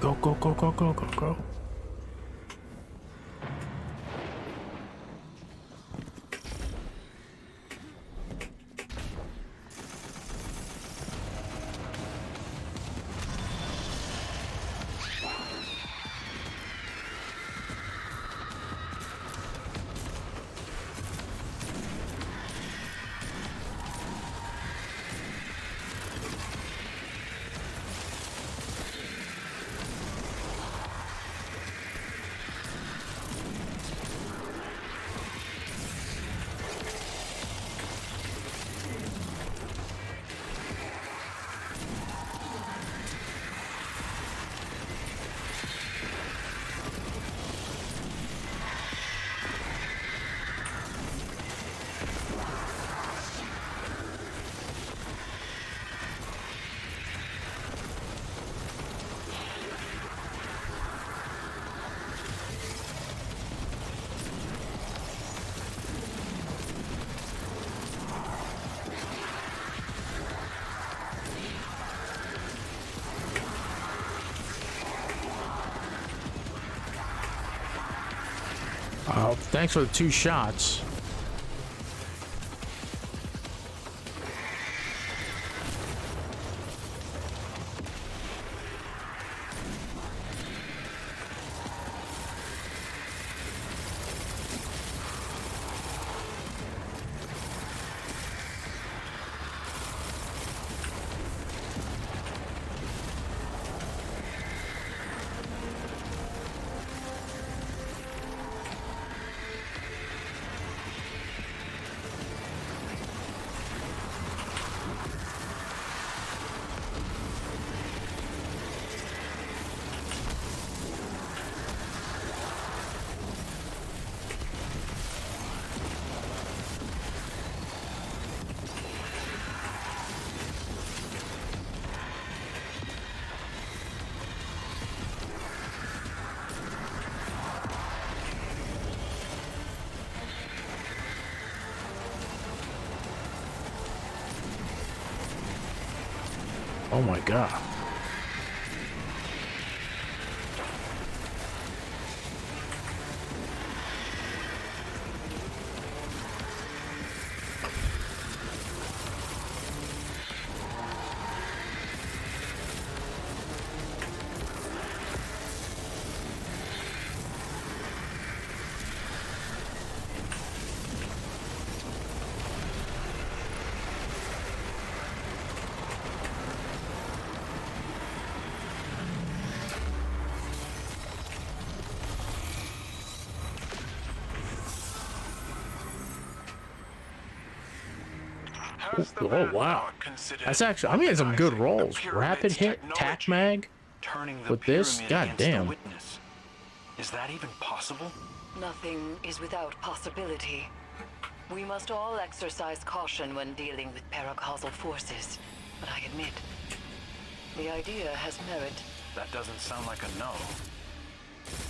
Go, go, go, go, go, go, go. Thanks for the 2 shots. Oh my god. Oh wow, that's actually, I'm getting some good rolls. Rapid hit, tac mag with this, god damn. Is that even possible? Nothing is without possibility. We must all exercise caution when dealing with paracausal forces. But I admit, the idea has merit. That doesn't sound like a no.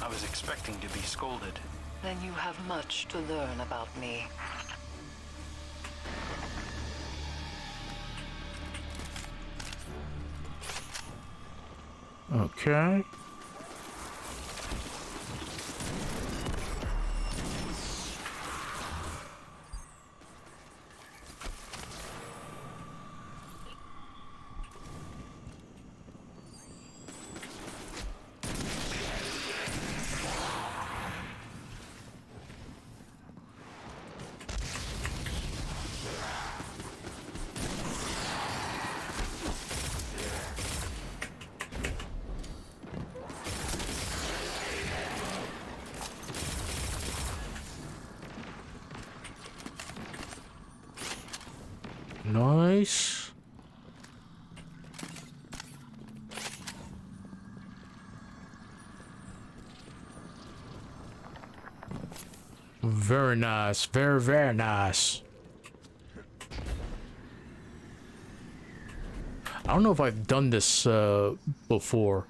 I was expecting to be scolded. Then you have much to learn about me. Okay. Nice. Very nice. Very, very nice. I don't know if I've done this before.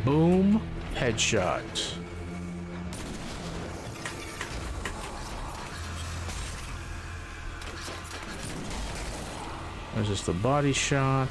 Boom. Headshot. There's just the body shot.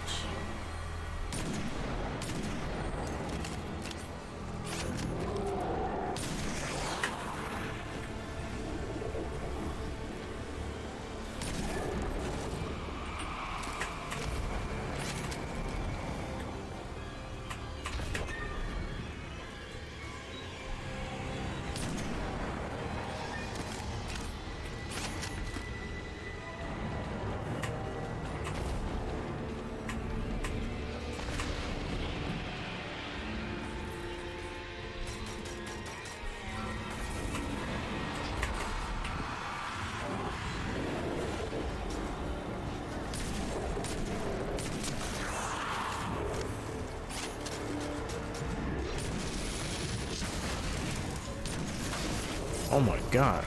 Oh my god.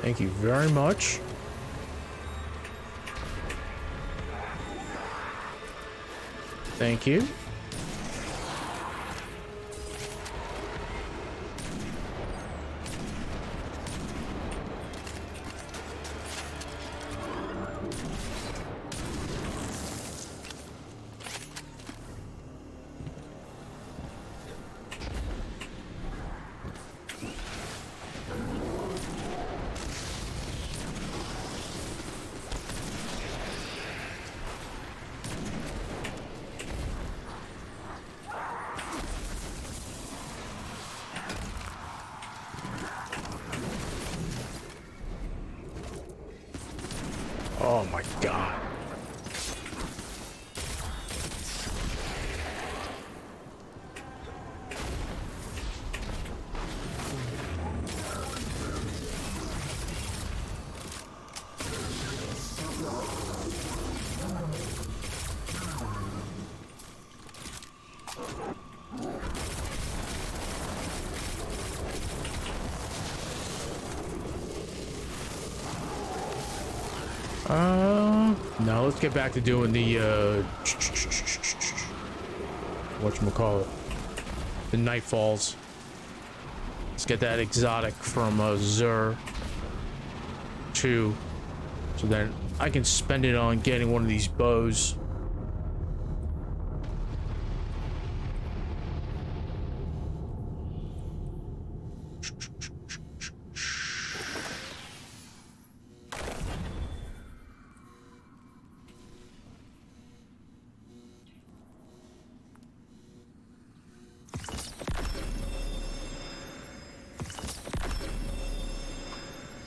Thank you very much. Thank you. Oh my god. Now let's get back to doing the whatchamacallit, the Nightfalls. Let's get that exotic from Xur 2, so then I can spend it on getting one of these bows.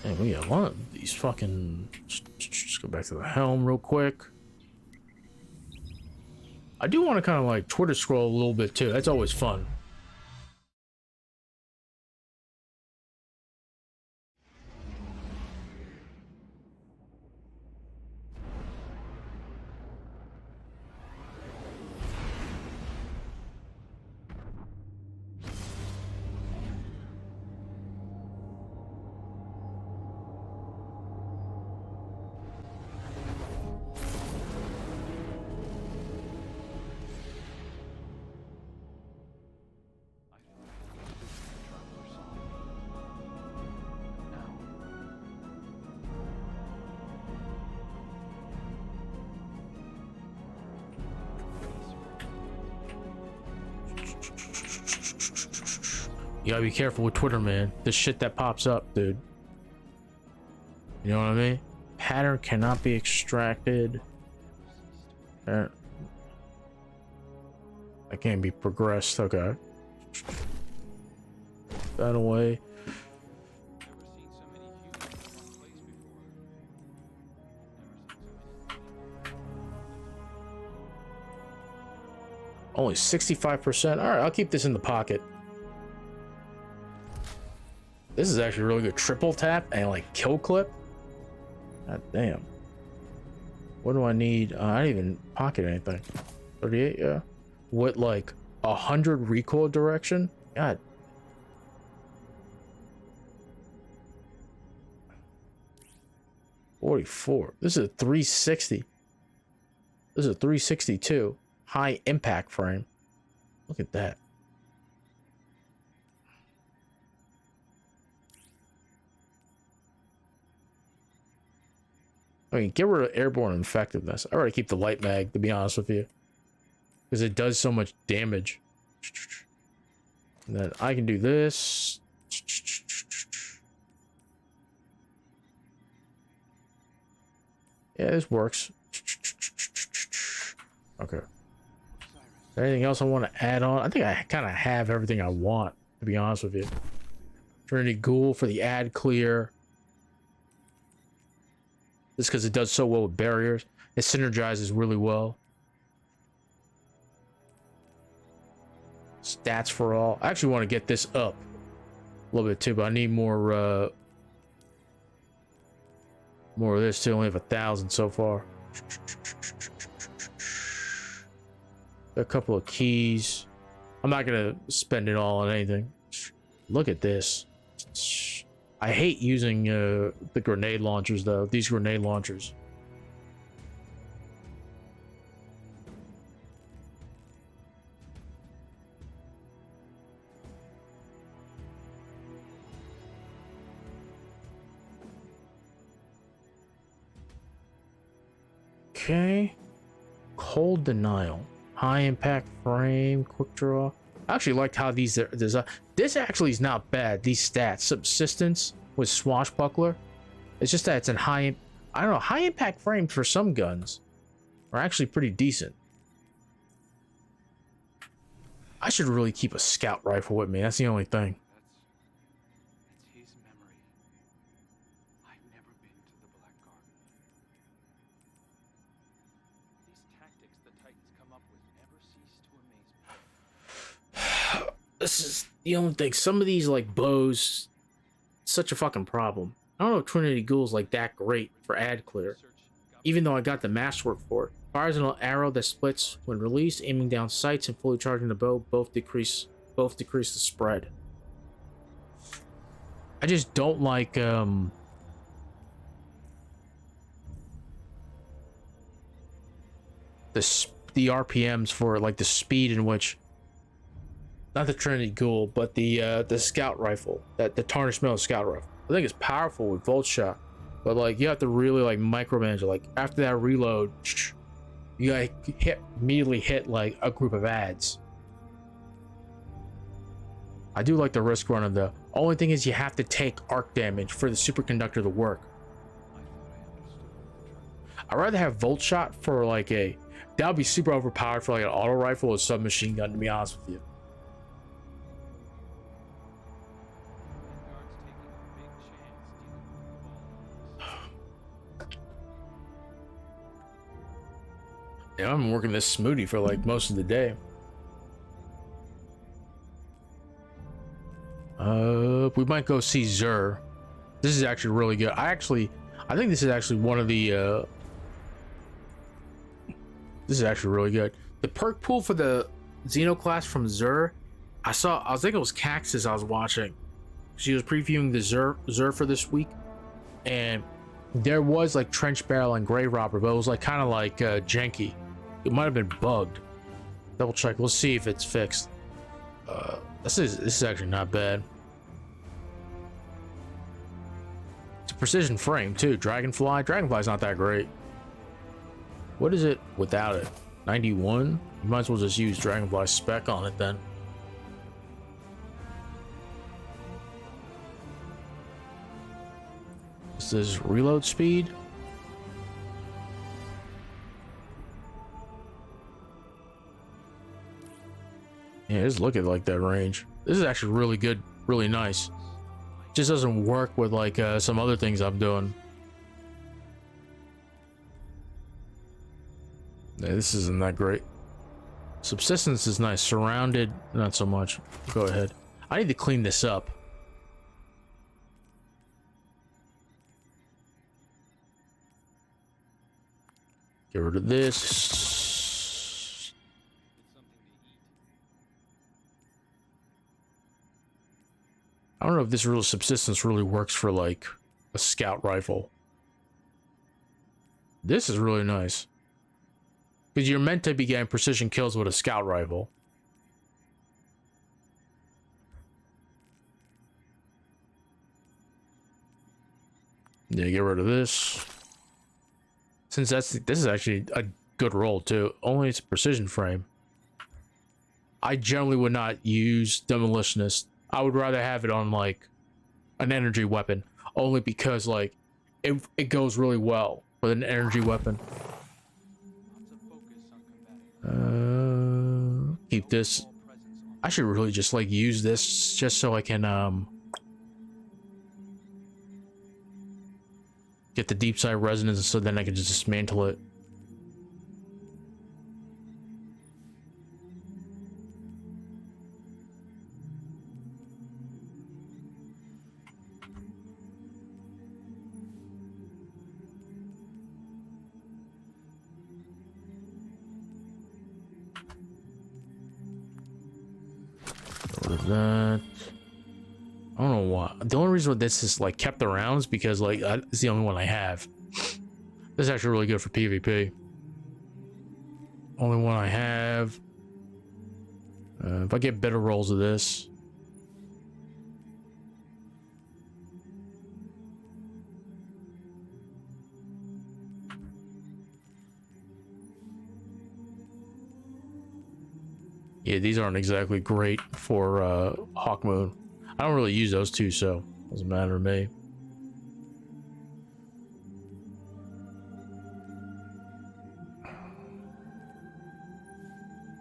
Man, we got one of these fucking go back to the helm real quick. I do want to kind of like Twitter scroll a little bit too. That's always fun. You gotta be careful with Twitter, man. The shit that pops up, dude. You know what I mean? Pattern cannot be extracted. That can't be progressed. Okay. That away. Only 65%. All right, I'll keep this in the pocket. This is actually really good. Triple tap and like kill clip. God damn. What do I need? I didn't even pocket anything. 38, yeah. With like 100 recoil direction. God. $44. This is a 360. This is a 362. High impact frame. Look at that. I mean, get rid of airborne effectiveness. I already keep the light mag, to be honest with you, because it does so much damage. And then I can do this. Yeah, this works. Okay. Anything else I want to add on? I think I kind of have everything I want, to be honest with you. Trinity Ghoul for the ad clear. Just because it does so well with barriers. It synergizes really well. Stats for all. I actually want to get this up a little bit too, but I need more of this too. Only have 1,000 so far. A couple of keys. I'm not gonna spend it all on anything. Look at this. I hate using the grenade launchers though. These grenade launchers. Okay. Cold denial. High impact frame. Quick draw. I actually liked how these are designed. This actually is not bad. These stats. Subsistence with swashbuckler. It's just that it's in high... I don't know. High impact frames for some guns are actually pretty decent. I should really keep a scout rifle with me. That's the only thing. That's his memory. I've never been to the Black Garden. These tactics the Titans come up with never cease to amaze me. This is the only thing. Some of these like bows, such a fucking problem. I don't know if Trinity Ghoul's like that great for ad clear, even though I got the masterwork for it. Fires an arrow that splits when released, aiming down sights and fully charging the bow both decrease the spread. I just don't like the RPMs for like the speed in which, not the Trinity Ghoul, but the scout rifle, that the tarnished metal scout rifle. I think it's powerful with Volt Shot, but like you have to really like micromanage it. Like after that reload, you gotta immediately hit like a group of ads. I do like the risk runner though. Only thing is you have to take arc damage for the superconductor to work. I'd rather have Volt Shot for like that would be super overpowered for like an auto rifle or submachine gun, to be honest with you. Yeah, I'm working this smoothie for like most of the day. We might go see Zur. This is actually really good. I think this is actually one of the this is actually really good. The perk pool for the Xenoclast from Zur, I think it was Caxus I was watching. She was previewing the Zur for this week, and there was like Trench Barrel and Grave Robber, but it was like kind of like janky. It might have been bugged. Double check. Let's see if it's fixed. This is actually not bad. It's a precision frame too. Dragonfly's not that great. What is it without it? 91? You might as well just use Dragonfly spec on it then. This is reload speed. Yeah, just look at like that range. This is actually really good, really nice. Just doesn't work with like some other things I'm doing. Yeah, this isn't that great. Subsistence is nice. Surrounded, not so much. Go ahead. I need to clean this up. Get rid of this. I don't know if this real subsistence really works for like a scout rifle. This is really nice. Because you're meant to be getting precision kills with a scout rifle. Yeah, get rid of this. Since this is actually a good roll too. Only it's a precision frame. I generally would not use Demolitionist. I would rather have it on like an energy weapon. Only because like it goes really well with an energy weapon. Keep this. I should really just like use this just so I can get the deep side resonance, so then I can just dismantle it. That I don't know why. The only reason this is like kept around is because like it's the only one I have. This is actually really good for PvP. Only one I have. If I get better rolls of this. Yeah, these aren't exactly great for Hawkmoon. I don't really use those two, so it doesn't matter to me.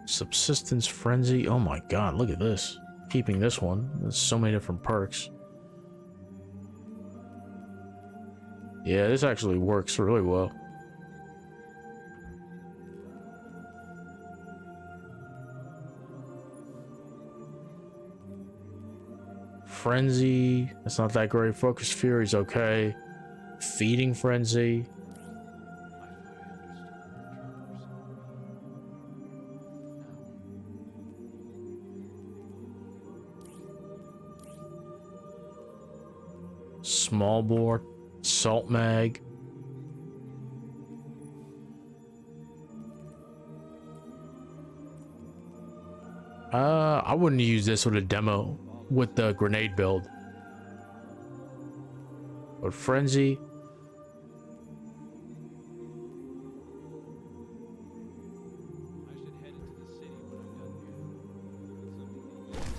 Subsistence Frenzy. Oh my god, look at this. Keeping this one. There's so many different perks. Yeah, this actually works really well. Frenzy, that's not that great. Focus Fury's okay. Feeding Frenzy. Small bore, Salt Mag. I wouldn't use this with a demo with the grenade build. But Frenzy. I should head into the city when I'm done here.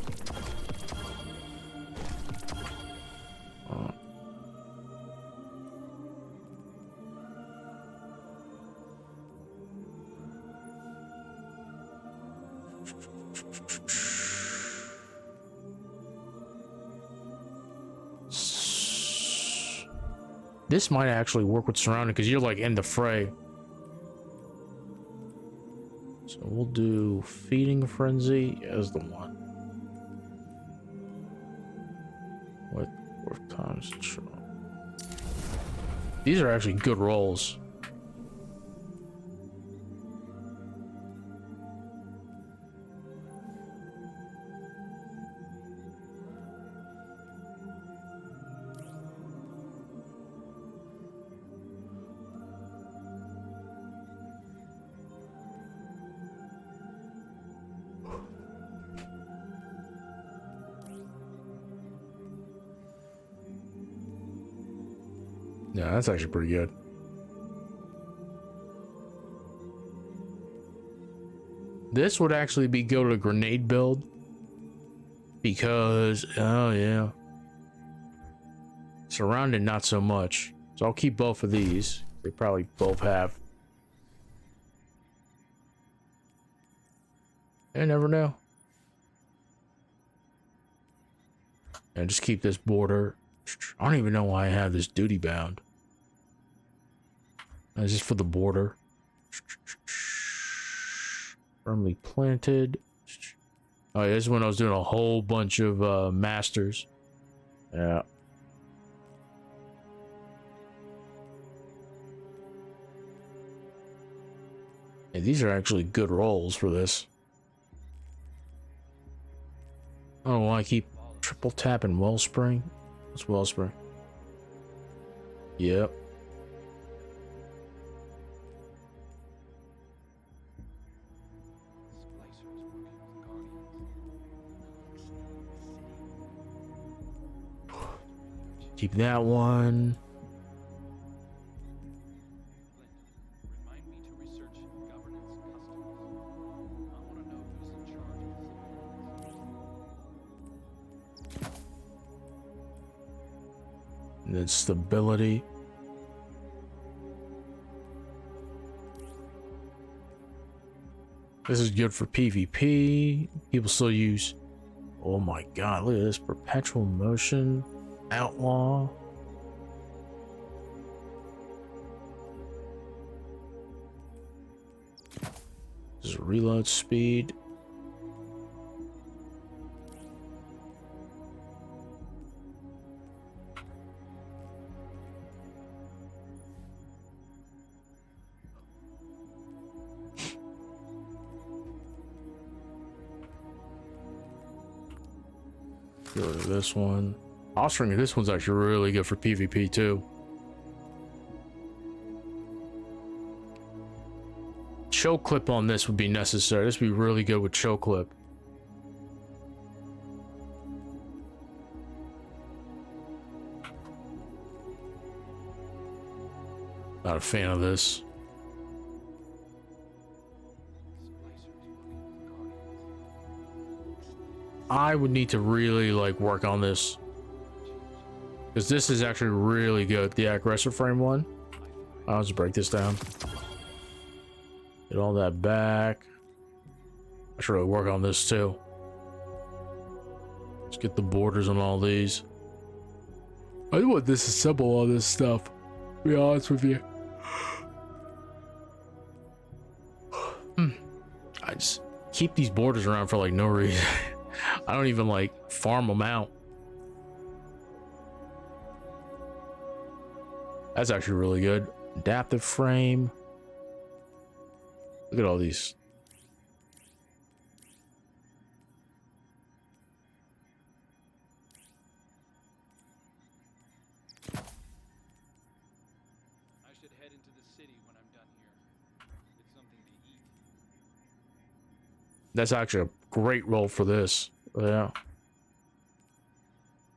Get something to eat. This might actually work with surrounding because you're like in the fray. We'll do Feeding Frenzy as the one. With 4 times. These are actually good rolls. Yeah, that's actually pretty good. This would actually be go to grenade build because, oh yeah, surrounded not so much. So I'll keep both of these. They probably both have. I never know. And just keep this border. I don't even know why I have this duty bound. It's just for the border. Firmly planted. Oh, yeah, this is when I was doing a whole bunch of masters. Yeah. Yeah, these are actually good rolls for this. I don't know why I keep triple tapping Wellspring. What's Wellspring? Yep. Keep that one. Remind me to research governance customs. I want to know who's in charge of civilians. And then stability. This is good for PvP. People still use. Oh my god, look at this. Perpetual motion. Outlaw. This is reload speed. Go to this one. Offspring, this one's actually really good for PvP too. Choke clip on this would be necessary. This would be really good with choke clip. Not a fan of this. I would need to really like work on this. Because this is actually really good. The aggressor frame one. I'll just break this down. Get all that back. I should really work on this too. Let's get the borders on all these. I don't want to disassemble all this stuff, to be honest with you. I just keep these borders around for like no reason. I don't even like farm them out. That's actually really good. Adaptive frame. Look at all these. I should head into the city when I'm done here. Get something to eat. That's actually a great roll for this. Yeah.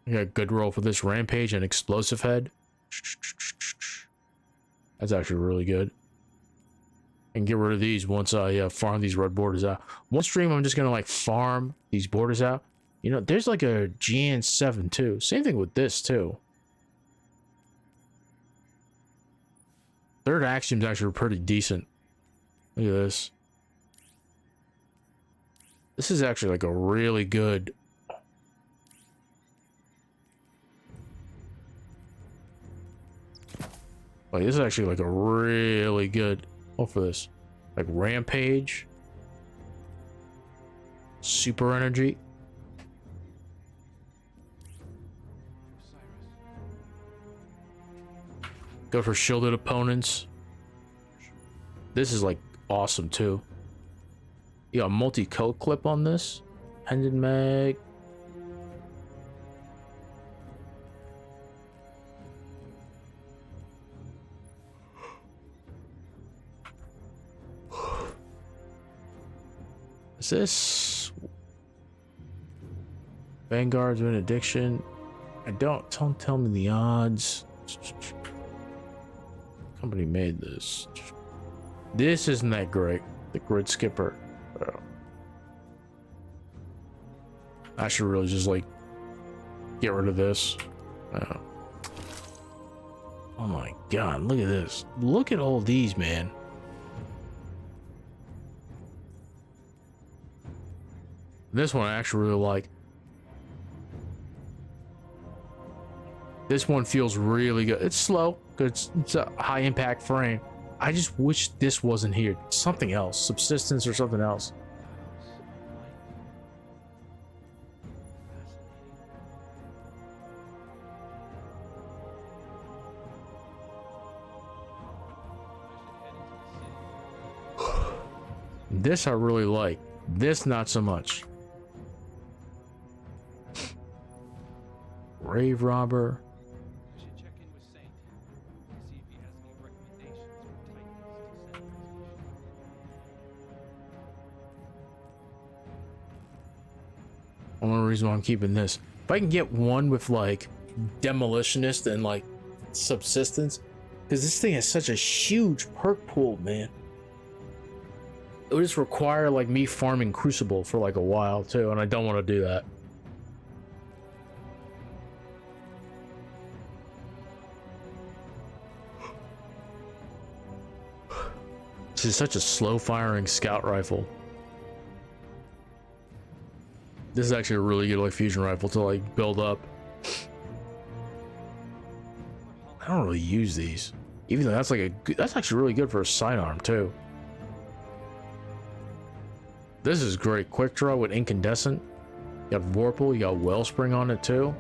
You got a good roll for this. Rampage and Explosive Head. That's actually really good. And get rid of these once I farm these red borders out. One stream I'm just gonna like farm these borders out. You know, there's like a GN7 too. Same thing with this too. Third Axiom's actually pretty decent. Look at this. This is actually like a really good. Like this is actually like a really good. Oh, for this, like Rampage. super energy. Go for shielded opponents. This is like awesome too. You got a multi-coat clip on this. Pendant mag. Is this Vanguard's Benediction? Don't tell me the odds. Company made this. This isn't that great. The Grid Skipper. I should really just like get rid of this. Oh my god, look at this. Look at all these, man. This one I actually really like. This one feels really good. It's slow, because it's a high impact frame. I just wish this wasn't here. Something else, subsistence or something else. This I really like. This not so much. Grave Robber. I should check in with Saint. See if he has any recommendations for Titans to send to the station. Only reason why I'm keeping this. If I can get one with like demolitionist and like subsistence, because this thing has such a huge perk pool, man. It would just require like me farming Crucible for like a while too, and I don't want to do that. This is such a slow firing scout rifle. This is actually a really good like fusion rifle to like build up. I don't really use these, even though that's like that's actually really good for a sidearm too. This is great. Quick draw with incandescent. You got Vorpal, you got Wellspring on it too.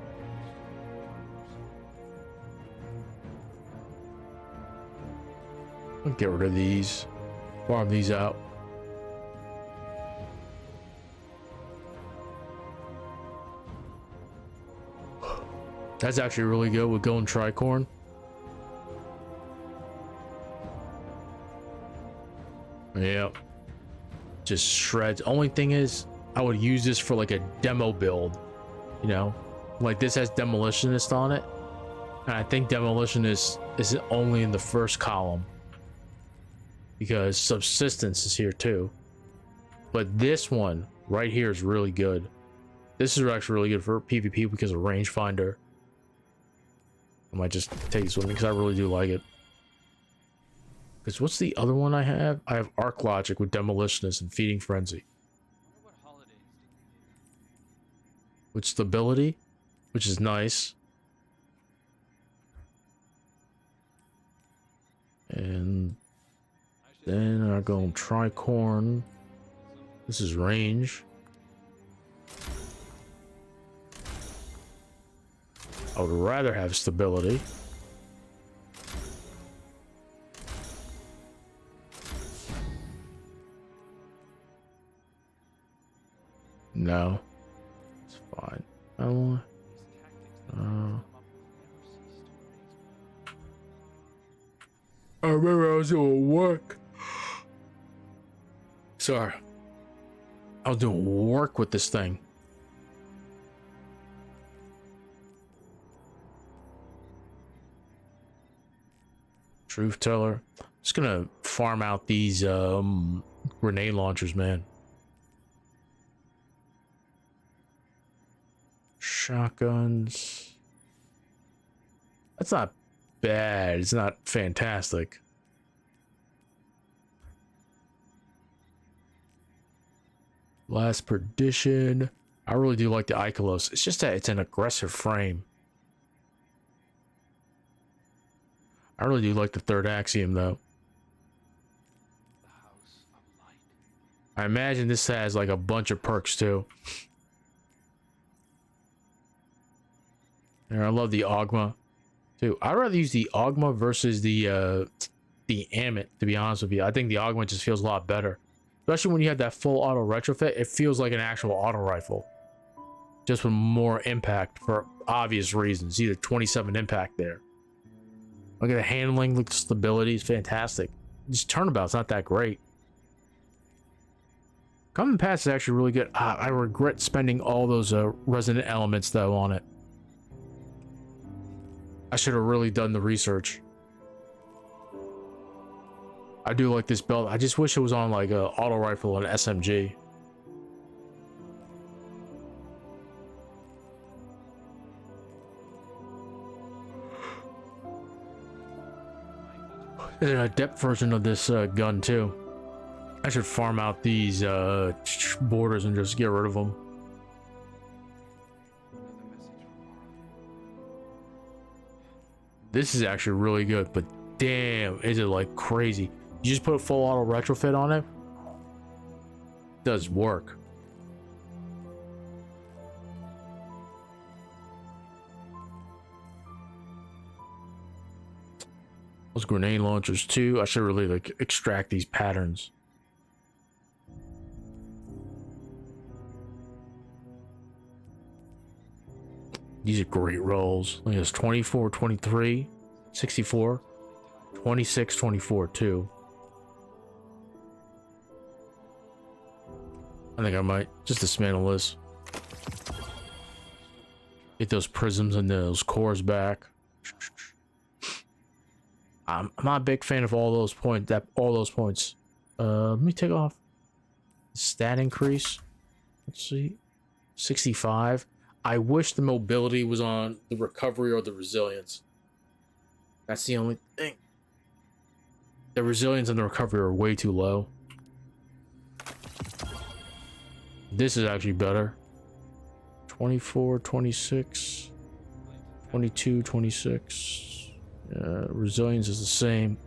I'll get rid of these. Farm these out. That's actually really good with going Tricorn. Yep. Just shreds. Only thing is, I would use this for like a demo build. You know? Like this has Demolitionist on it. And I think Demolitionist is only in the first column. Because Subsistence is here too. But this one right here is really good. This is actually really good for PvP because of rangefinder. I might just take this with me because I really do like it. Because what's the other one I have? I have Arc Logic with Demolitionist and Feeding Frenzy. What holidays did you With stability, which is nice. And then I go Tricorn. This is range. I would rather have stability. No, it's fine. I want. I remember I was doing work. Sorry. I was doing work with this thing. Truth Teller. Just gonna farm out these grenade launchers, man. Shotguns. That's not bad. It's not fantastic. Last Perdition. I really do like the Ikelos. It's just that it's an aggressive frame. I really do like the third Axiom though. The House of Light. I imagine this has like a bunch of perks too. And I love the Ogma too. I'd rather use the Ogma versus the Amit, to be honest with you. I think the Ogma just feels a lot better. Especially when you have that full auto retrofit, it feels like an actual auto rifle. Just with more impact for obvious reasons. See the 27 impact there. Look at the handling, look at the stability, it's fantastic. Just turnabout's not that great. Common Pass is actually really good. I regret spending all those resonant elements though on it. I should have really done the research. I do like this belt. I just wish it was on like a auto rifle and SMG. There's a depth version of this gun too. I should farm out these borders and just get rid of them. This is actually really good, but damn, is it like crazy. You just put a full auto retrofit on it. Does work. Those grenade launchers too. I should really like extract these patterns. These are great rolls. Look at this, 24, 23, 64, 26, 24 too. I think I might just dismantle this. Get those prisms and those cores back. I'm not a big fan of all those points. Let me take off stat increase. Let's see, 65. I wish the mobility was on the recovery or the resilience. That's the only thing. The resilience and the recovery are way too low. This is actually better. 24, 26, 22, 26. Resilience is the same.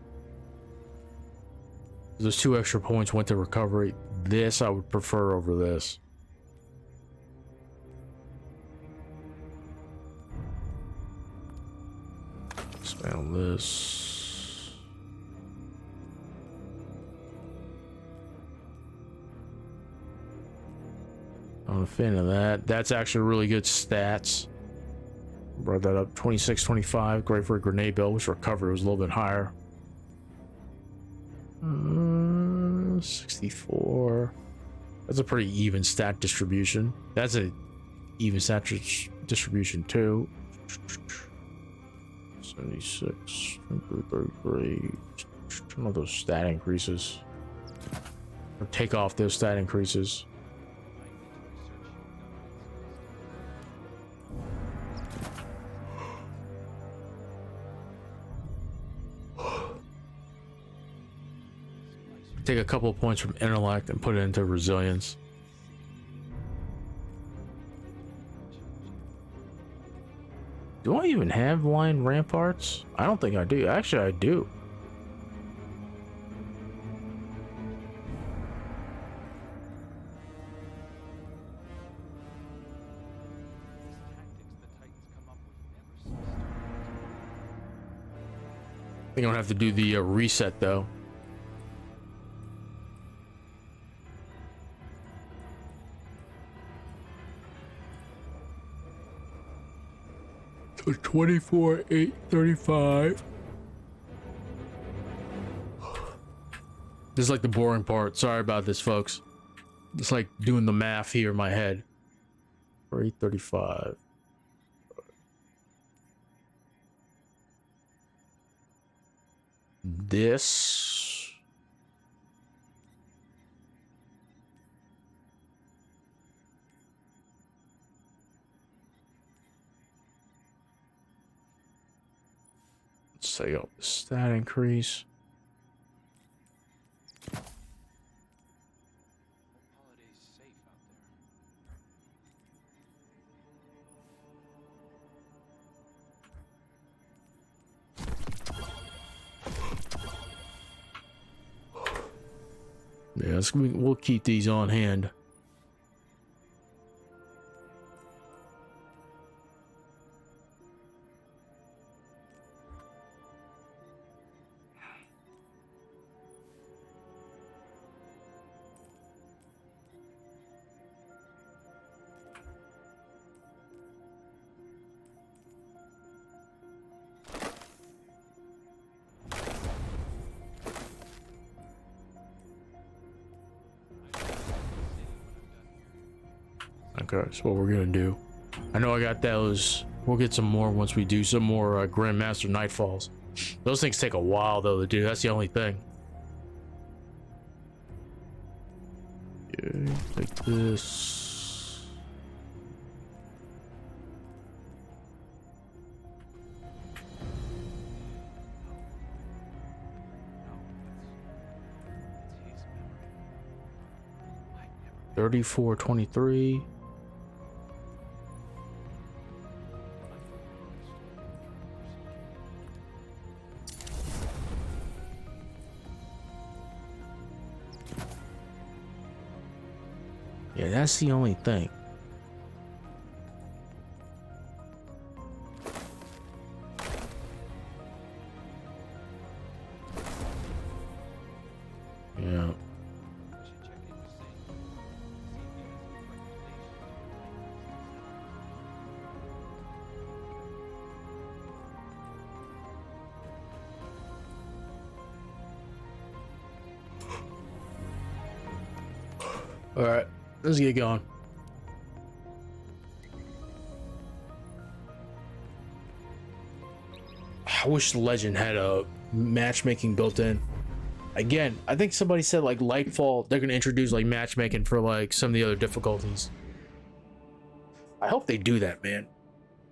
Those 2 extra points went to recovery. This I would prefer over this. Expand this. I'm a fan of that. That's actually really good stats. Brought that up. 26, 25. Great for a grenade belt, which recovery was a little bit higher. 64. That's a pretty even stat distribution. That's a even stat distribution too. 76, 33. Some of those stat increases. Or take off those stat increases. Take a couple of points from intellect and put it into resilience. Do I even have line ramparts? I don't think I do. Actually, I do. I think I'm gonna have to do the reset though. So 24, 8, 35. This is like the boring part. Sorry about this, folks. It's like doing the math here in my head. 835. This. Let's say up the stat increase. Holiday's safe out there. Yeah, we'll keep these on hand. Okay, so what we're gonna do, I know I got those. We'll get some more once we do some more Grandmaster Nightfalls. Those things take a while though to do. That's the only thing. Okay, take this. It's his memory. I never 3423. Yeah, that's the only thing. Yeah. I should check in with Zane. See if he has any recommendations. All right, let's get going. I wish Legend had a matchmaking built in. Again, I think somebody said like Lightfall, they're gonna introduce like matchmaking for like some of the other difficulties. I hope they do that, man.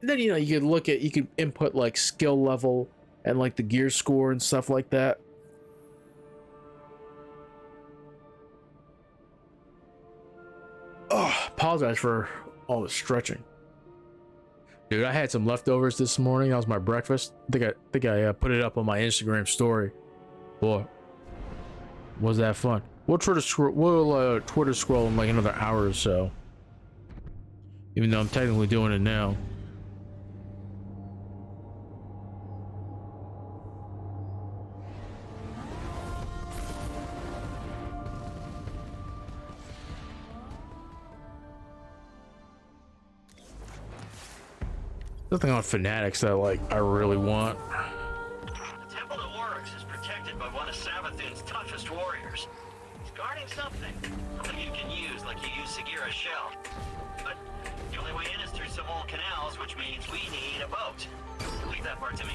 And then, you know, you could look at, you could input like skill level and like the gear score and stuff like that. Oh, apologize for all the stretching. Dude, I had some leftovers this morning. That was my breakfast. I think I put it up on my Instagram story. Boy, was that fun. We'll Twitter scroll in like another hour or so. Even though I'm technically doing it now. Nothing on Fanatics that like I really want. The Temple of Oryx is protected by one of Savathun's toughest warriors. He's guarding something you can use like you use Sagira's shell. But the only way in is through some old canals, which means we need a boat. Leave that part to me.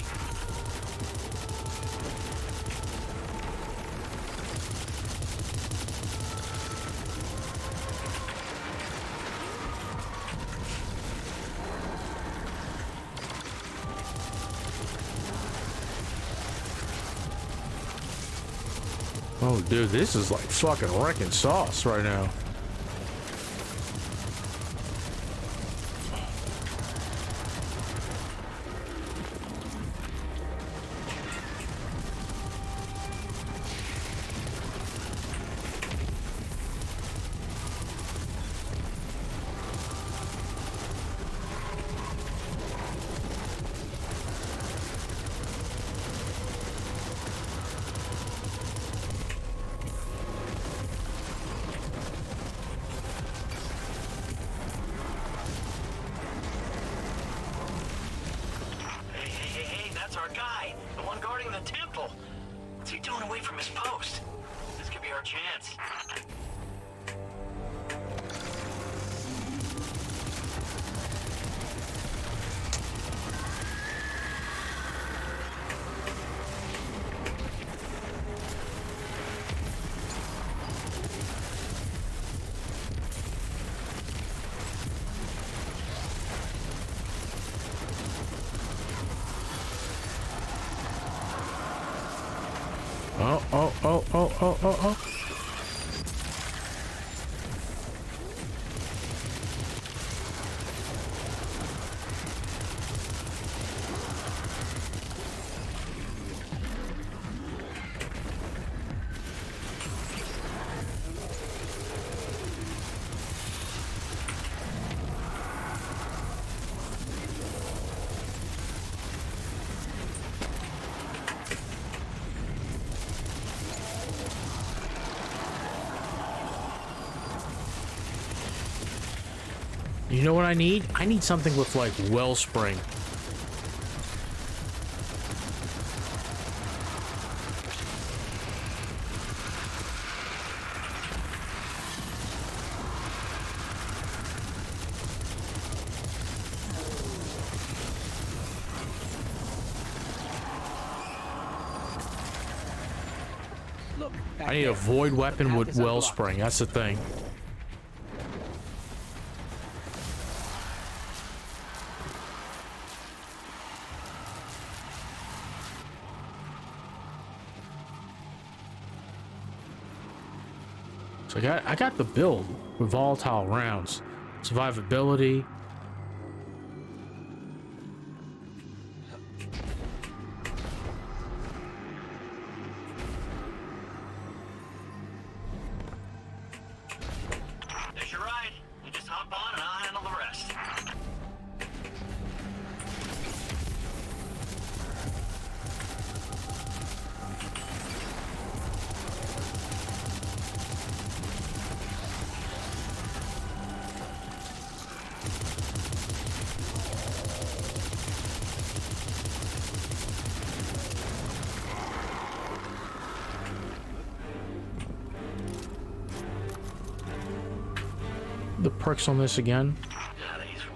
Oh, dude, this is like fucking wrecking sauce right now. Oh. You know what I need? I need something with like wellspring. Look, back I need a there. void weapon path with is unblocked. wellspring. That's the thing. So I got the build with volatile rounds, survivability. There's your ride. You just hop on and I'll handle the rest. The perks on this again.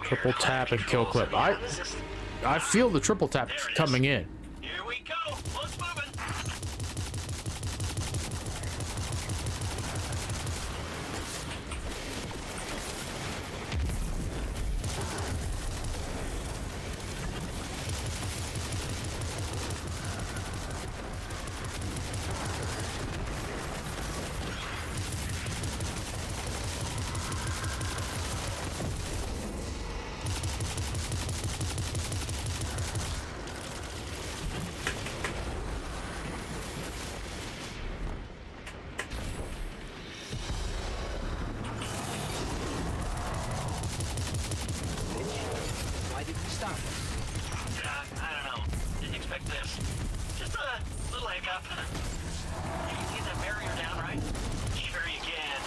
Triple tap and kill clip. I feel the triple tap coming in. Here we go. Let's move it. Why did we stop? I don't know. Didn't expect this. Just a little hiccup. You can get that barrier down, right? Sure you can.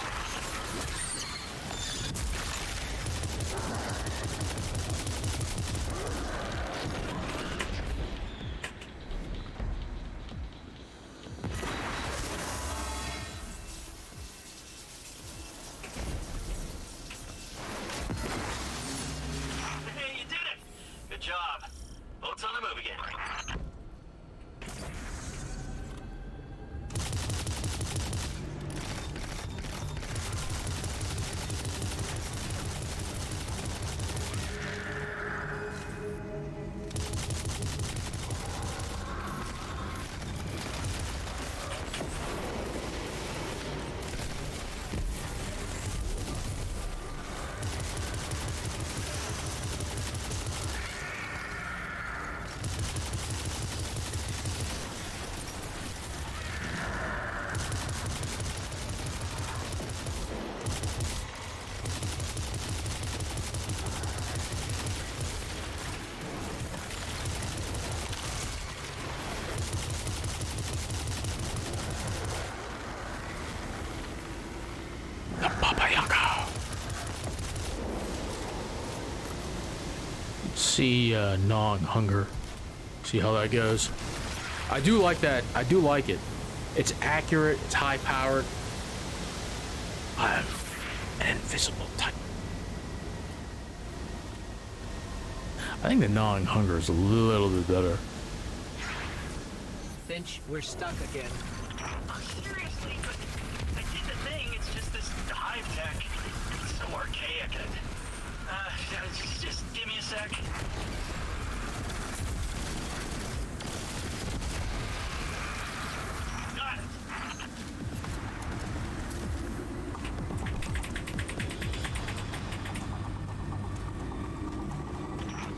Hey, you did it! Good job. Boat's on the move again. The Baba Yaga. See gnawing hunger. See how that goes. I do like that. I do like it. It's accurate. It's high powered. I'm an invisible type. I think the gnawing hunger is a little bit better. Finch, we're stuck again. Seriously, but I did the thing. It's just this hive tech. It's so archaic. Just give me a sec. Got it.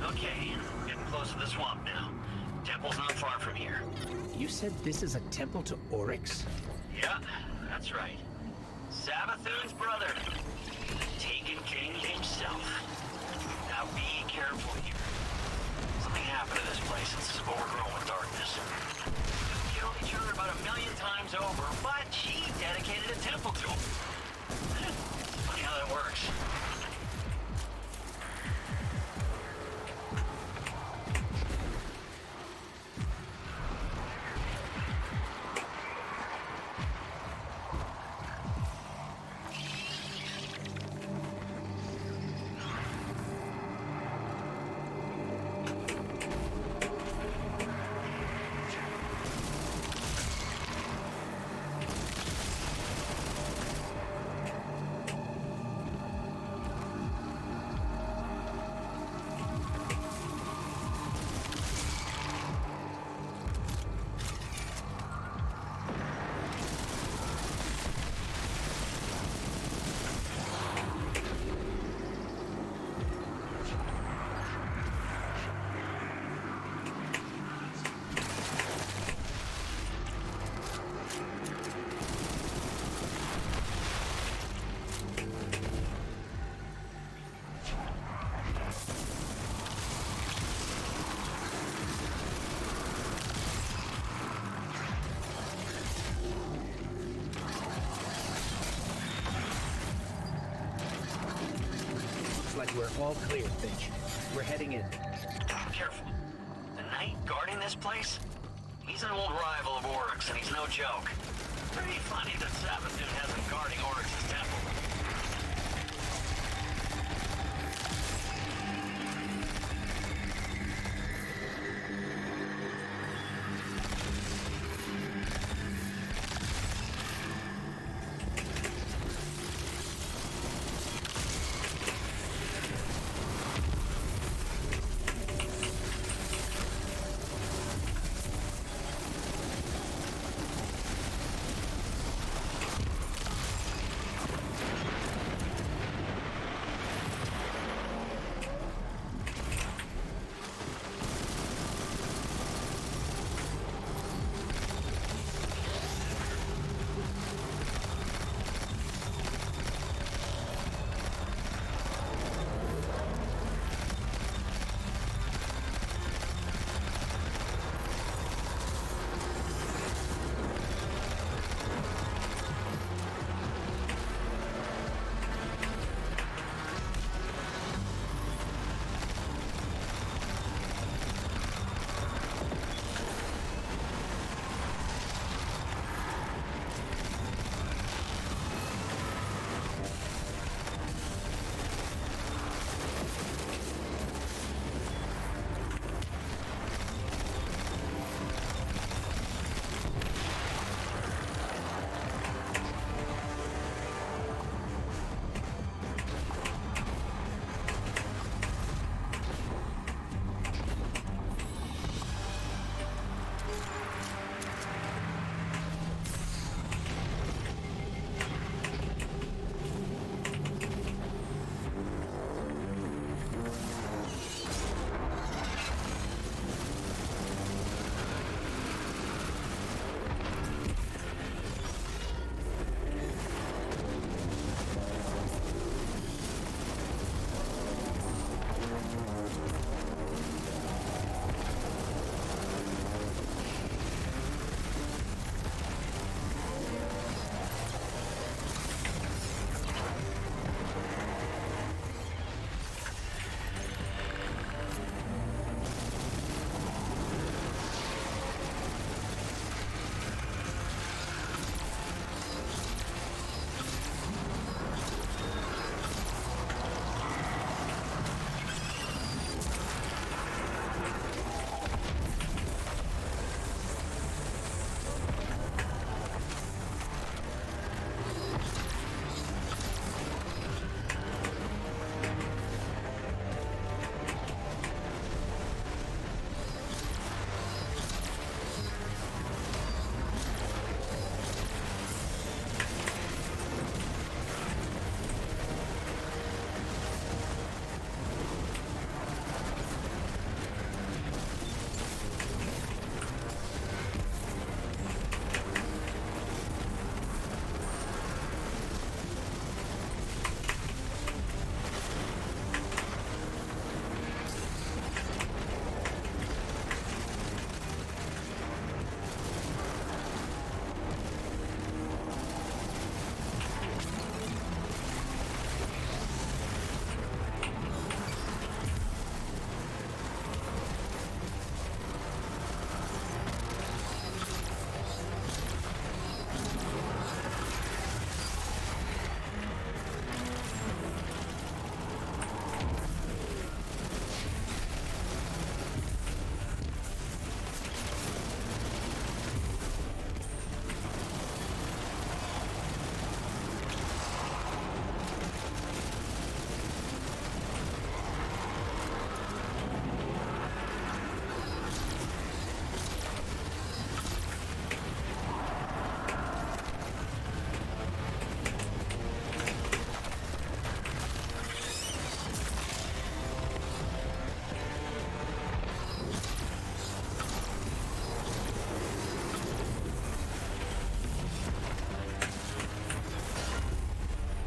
Okay, getting close to the swamp now. Temple's not far from here. You said this is a temple to Oryx? Yeah, that's right. Savathun's brother. The Taken King himself. Now be careful here. Something happened to this place. It's overgrown with darkness. We killed each other about 1 million times over, but he dedicated a temple to him. Funny how that works. We're all clear, Finch. We're heading in. Careful. The knight guarding this place? He's an old rival of Oryx, and he's no joke. Pretty funny that Savathun has him guarding Oryx's temple.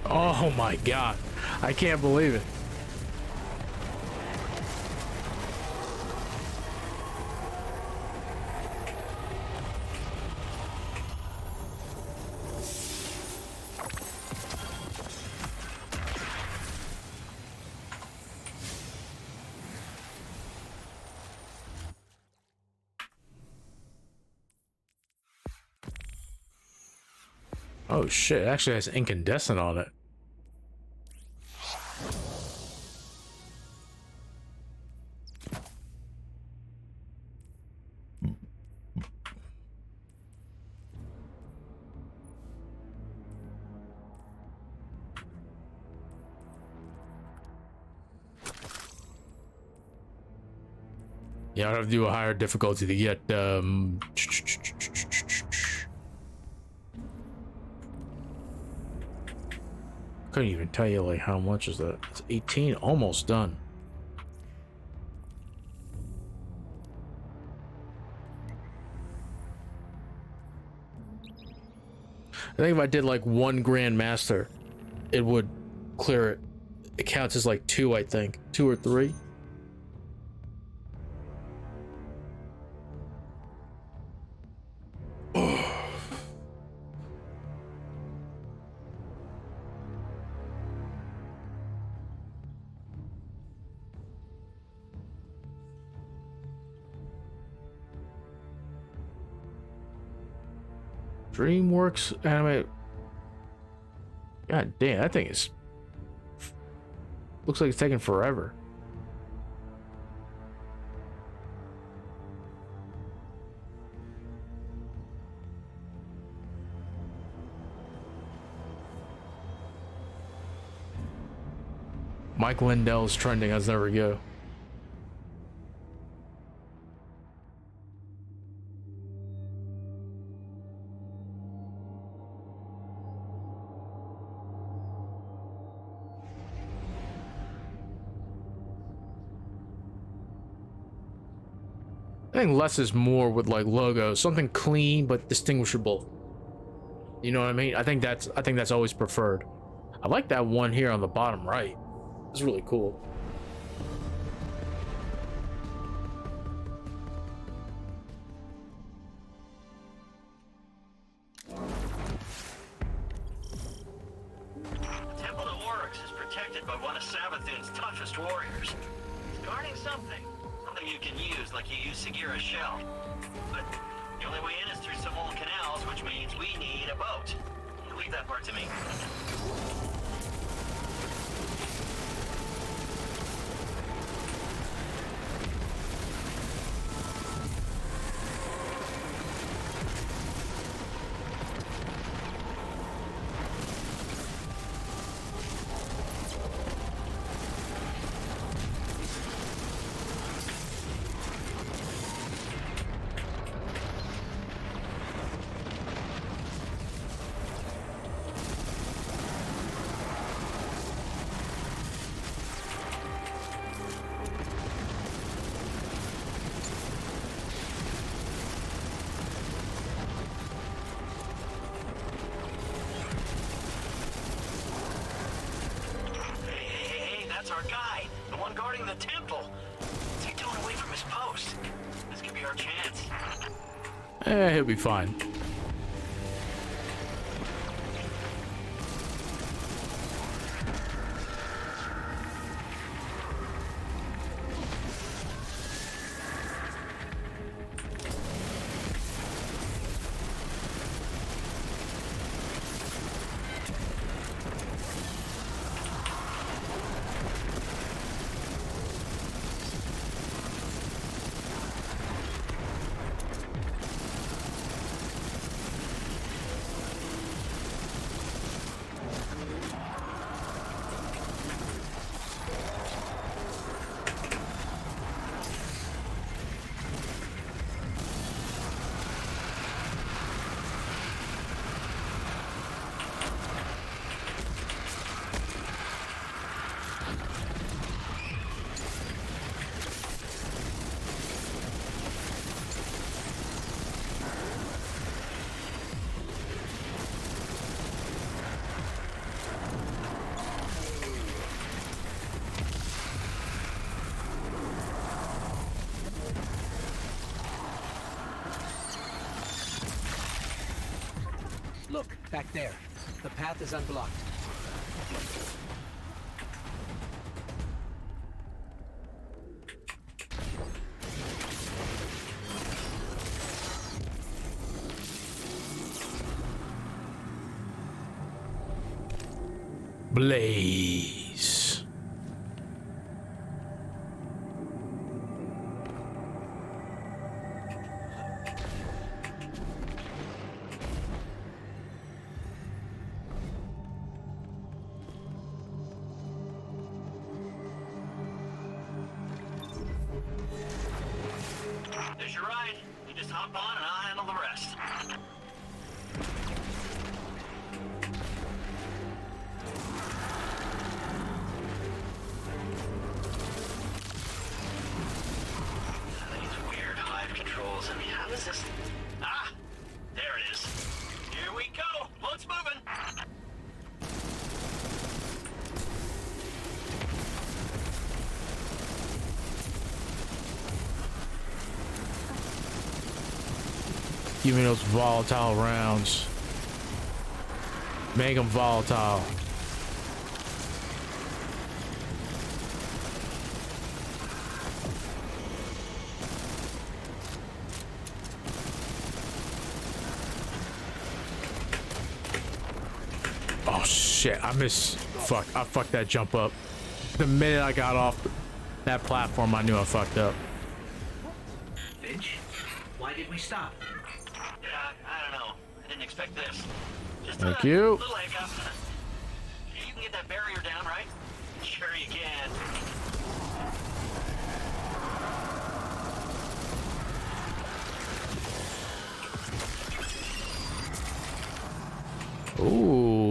Oh my god. I can't believe it. Oh shit, it actually has incandescent on it. Yeah, I'd have to do a higher difficulty to get couldn't even tell you like how much is that. It's 18, almost done. I think if I did like 1 Grandmaster, it would clear it. It counts as like 2, I think. 2 or 3. DreamWorks anime. God damn, that thing is. Looks like it's taking forever. Mike Lindell's trending as there we go. I think less is more with like logos, something clean but distinguishable. You know what I mean? I think that's always preferred. I like that one here on the bottom right. It's really cool. The Temple to Oryx is protected by one of Savathun's toughest warriors. He's guarding something. Something you can use like you use Sagira's shell. But the only way in is through some old canals, which means we need a boat. Leave that part to me. Our guy, the one guarding the temple. What's he doing away from his post? This could be our chance. He'll be fine. Look, back there. The path is unblocked. Blaze. There's your ride. You just hop on and I'll handle the rest. These weird hive controls. I mean, how is this? Ah! There it is. Here we go. Boat's moving. Give me those volatile rounds. Make them volatile. Oh shit, I fucked that jump up. The minute I got off that platform, I knew I fucked up. Finch, why did we stop? I don't know. I didn't expect this. Just Thank a you. little hiccup. You can get that barrier down, right? Sure you can. Ooh.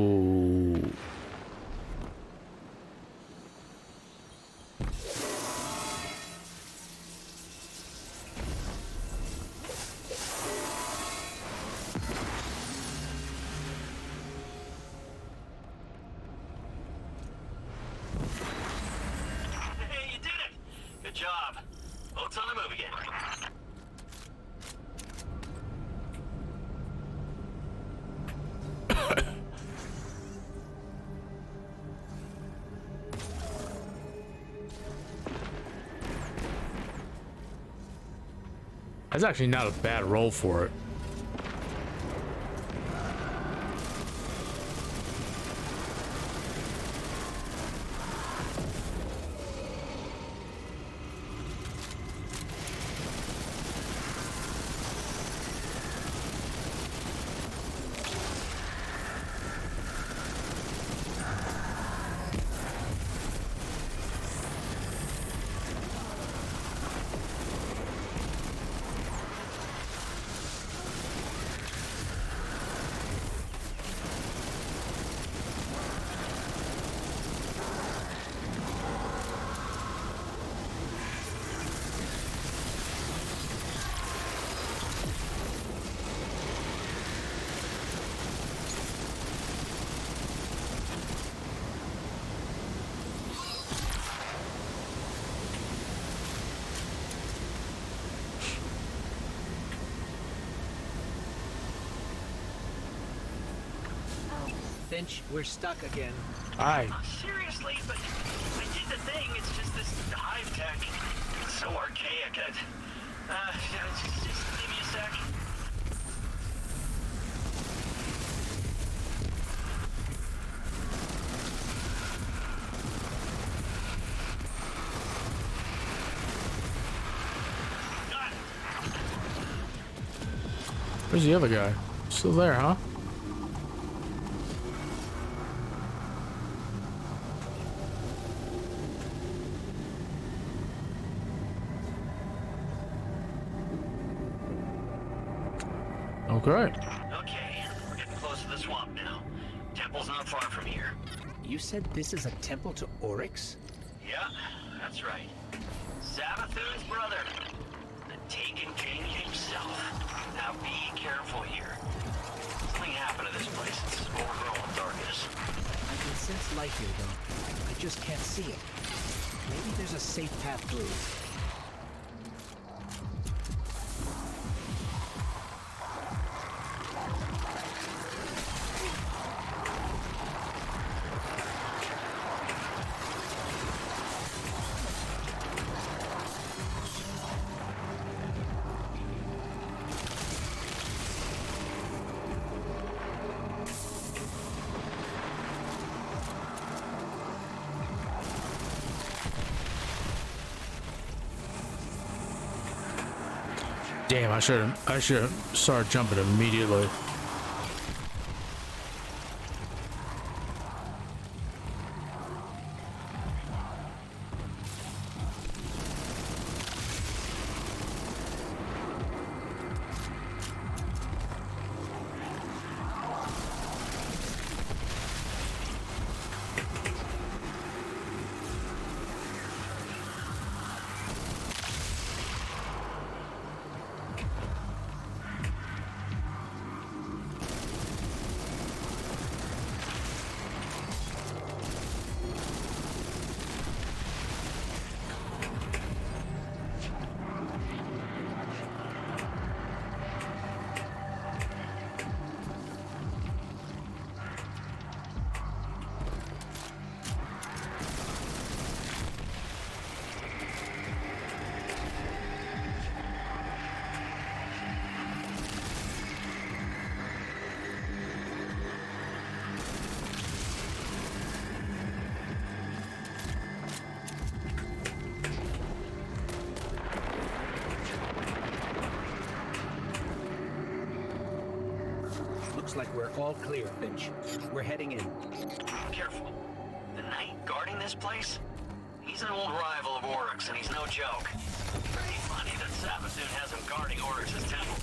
Hey, you did it! Good job. Boat's on the move again. That's actually not a bad roll for it. Finch, we're stuck again. Aye. Seriously, but I did the thing. It's just this hive tech. It's so archaic. Just give me a sec. Got it. Where's the other guy? Still there, huh? Okay. Okay, we're getting close to the swamp now. Temple's not far from here. You said this is a temple to Oryx? Yeah, that's right. Savathun's brother. The Taken King himself. Now be careful here. Something happened to this place. It's overgrown with darkness. I can sense light here, though. I just can't see it. Maybe there's a safe path through. Damn, I should have started jumping immediately. Looks like we're all clear, Finch. We're heading in. Careful. The knight guarding this place? He's an old rival of Oryx, and he's no joke. Pretty funny that Savathun has him guarding Oryx's temple.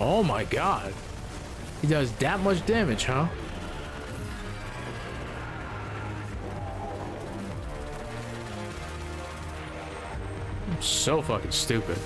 Oh my god. He does that much damage, huh? I'm so fucking stupid.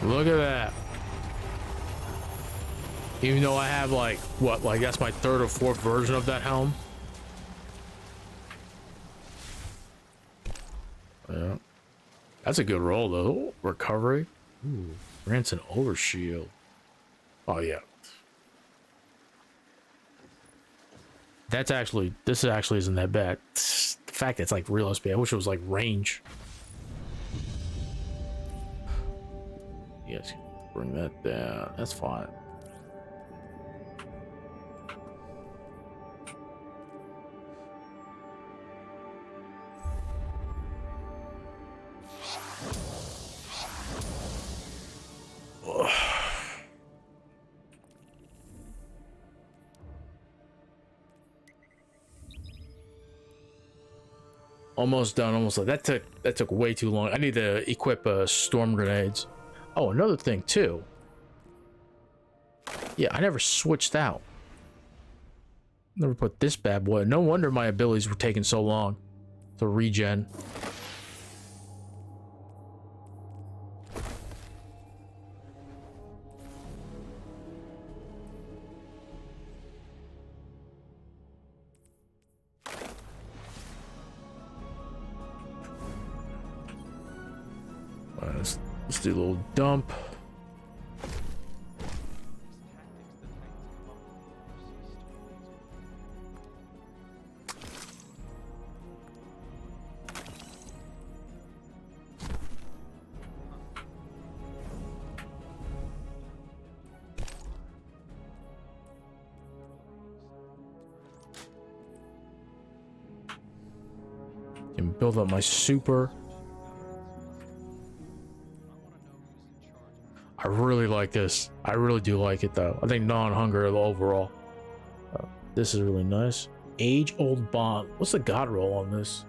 Look at that. Even though I have like, what, like that's my third or fourth version of that helm. Yeah. That's a good roll though. Recovery. Ooh. Grants an overshield. Oh yeah. That's actually, this actually isn't that bad. The fact that it's like real SP, I wish it was like range. Yes, bring that down. That's fine. Almost done. Almost like that took way too long. I need to equip storm grenades. Oh, another thing too. Yeah, I never switched out. Never put this bad boy. No wonder my abilities were taking so long to regen. Let's do a little dump. Can build up my super. I really like this. I really do like it though. I think non-hunger overall. This is really nice. Age-old bond. What's the god roll on this?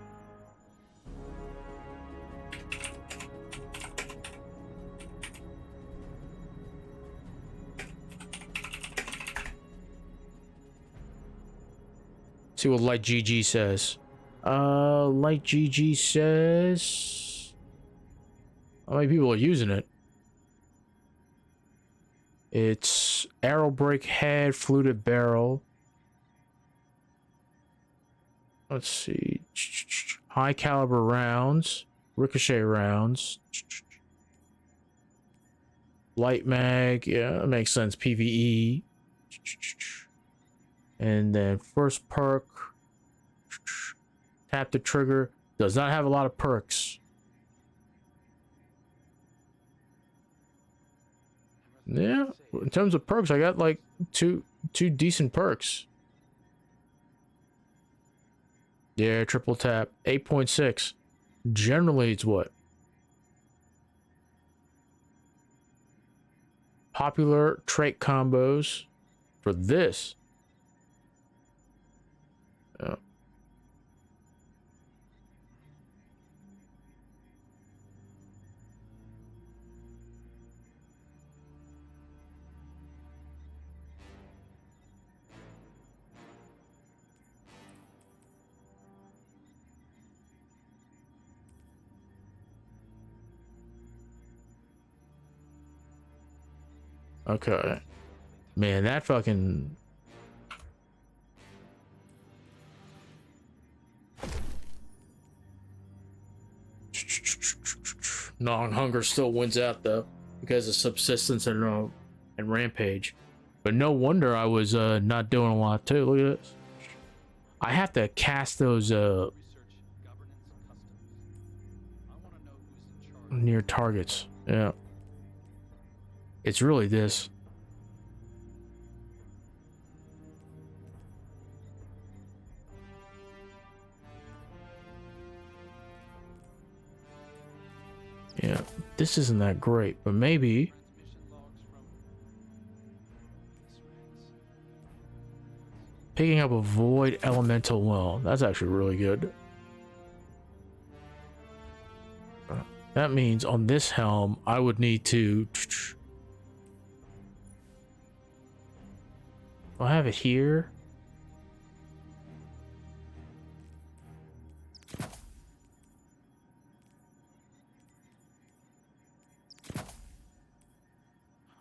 See what Light GG says. Light GG says how many people are using it? It's arrow break head, fluted barrel. Let's see. High caliber rounds, ricochet rounds. Light mag, yeah, that makes sense. PvE. And then first perk. Tap the trigger. Does not have a lot of perks. Yeah, in terms of perks, I got like two decent perks. Yeah, triple tap, 8.6. Generally, it's what? Popular trait combos for this. Yeah. Okay. Man, that fucking... Gnawing Hunger still wins out though, because of Subsistence and Rampage. But no wonder I was not doing a lot too. Look at this. I have to cast those Research governance customs. I want to know who's in charge. near targets. Yeah. It's really this. Yeah, this isn't that great, but maybe Transmission logs from this rings. picking up a Void Elemental Well. That's actually really good. That means on this helm, I would need to... Do I have it here?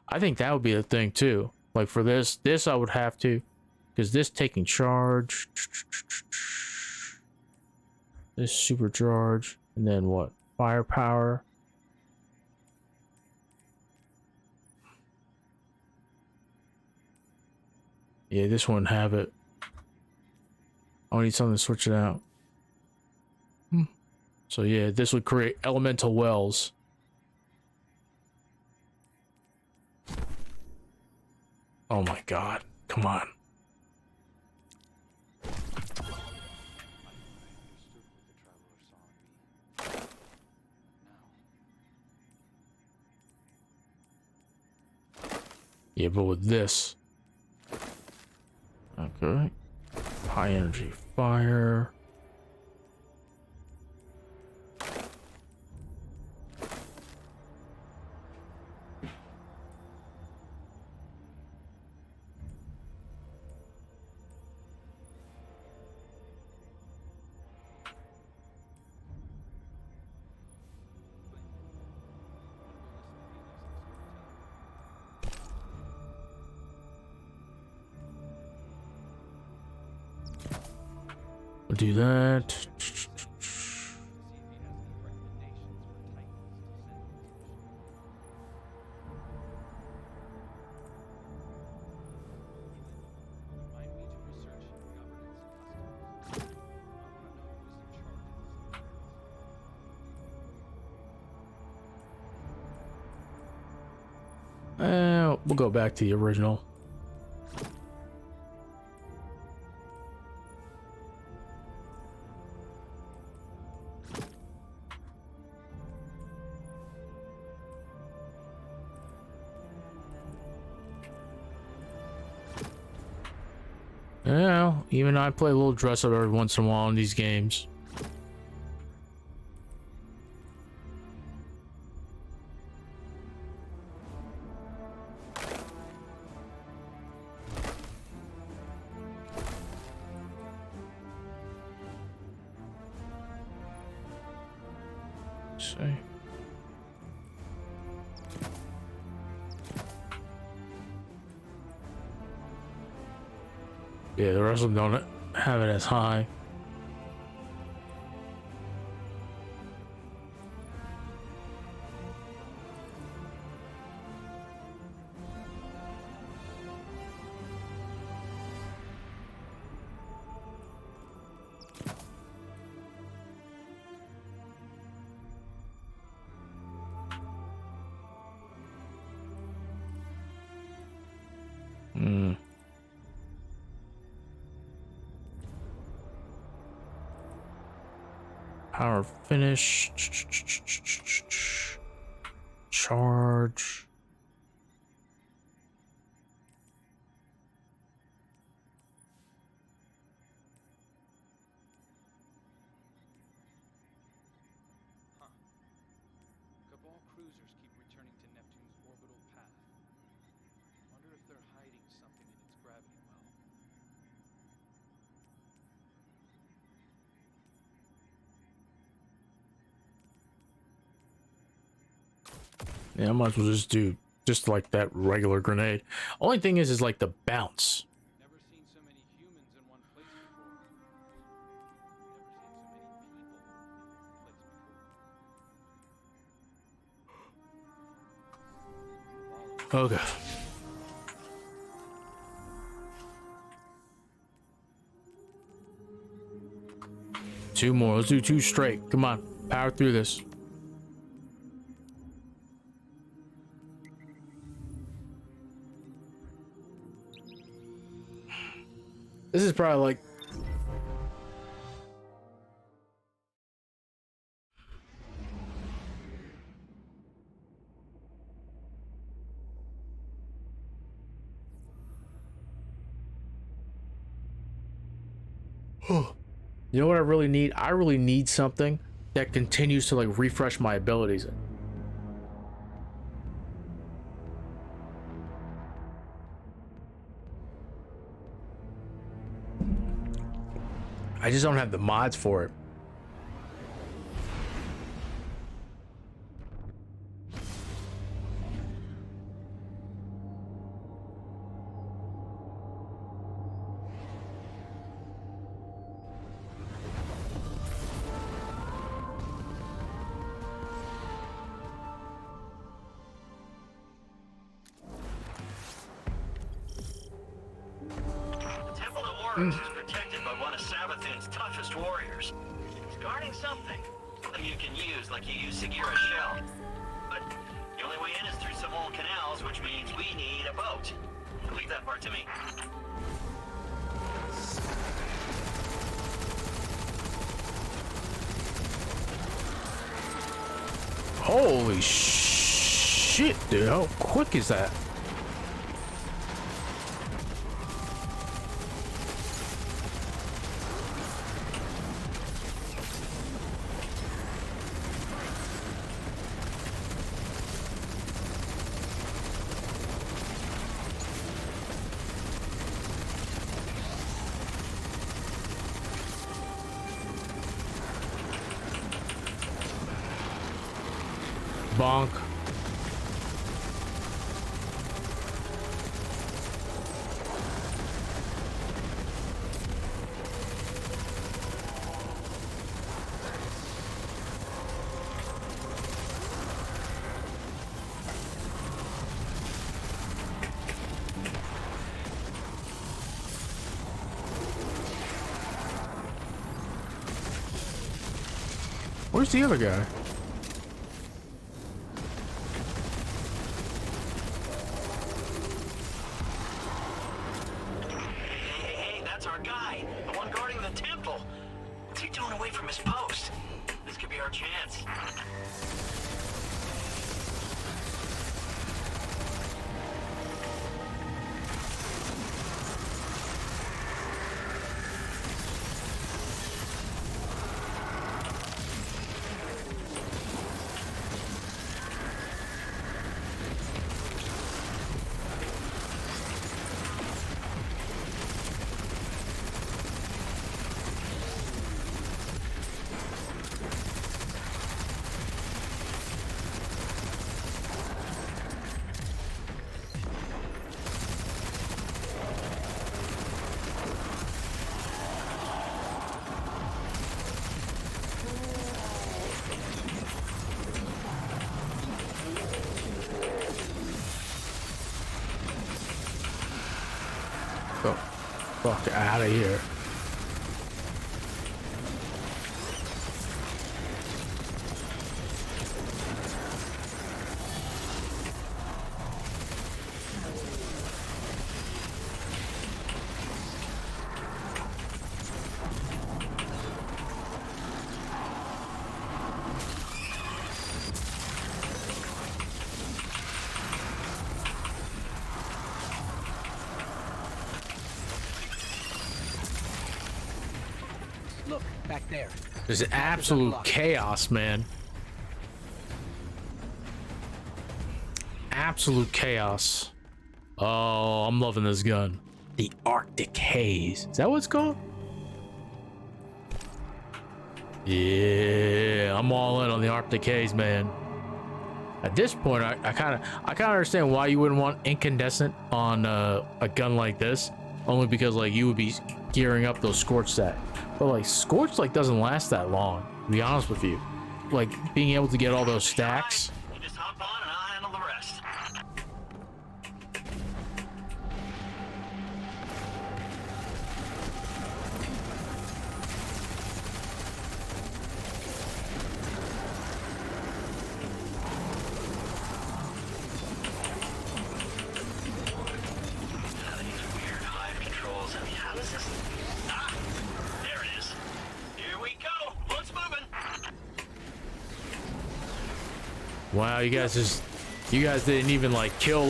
I think that would be the thing too. Like for this I would have to, because this taking charge, this supercharge, and then what? Firepower. Yeah, this one have it. I need something to switch it out. So yeah, this would create elemental wells. Oh my god, come on. Yeah, but with this. Okay. High energy fire. We'll do that. We'll go back to the original. Yeah, even I play a little dress up every once in a while in these games. Let's see. Yeah, the rest of them don't have it as high. Power finish. Charge. Cabal cruisers keep returning to Neptune's orbital path. Wonder if they're hiding something in its gravity well. Yeah, I might as well just do just like that regular grenade. Only thing is like the bounce. Never seen so many humans in one place before. Never seen so many people in one place before. Okay. Two more. Let's do two straight. Come on. Power through this. This is probably like... You know what I really need? I really need something that continues to like refresh my abilities. I just don't have the mods for it. The Temple of Oryx is protected by one of Savathun's toughest warriors. He's guarding something. Something you can use like you use Sagira's shell. But the only way in is through some old canals, which means we need a boat. Leave that part to me. Holy shit, dude. How quick is that? Bonk. Where's the other guy? Hey, that's our guy. The one guarding the temple. What's he doing away from his post? This could be our chance. Oh, fuck out of here. Look, back there. There's absolute chaos, man. Absolute chaos. Oh, I'm loving this gun. The Arctic Haze. Is that what it's called? Yeah, I'm all in on the Arctic Haze, man. At this point, I kind of understand why you wouldn't want incandescent on a gun like this, only because like you would be gearing up those scorch stacks. But like scorch like doesn't last that long, to be honest with you. Like being able to get all those stacks. You just hop on and I'll handle the rest. These weird hive controls. I mean, how does this? Ah, there it is. Here we go. Boat's moving. Wow, you guys didn't even like kill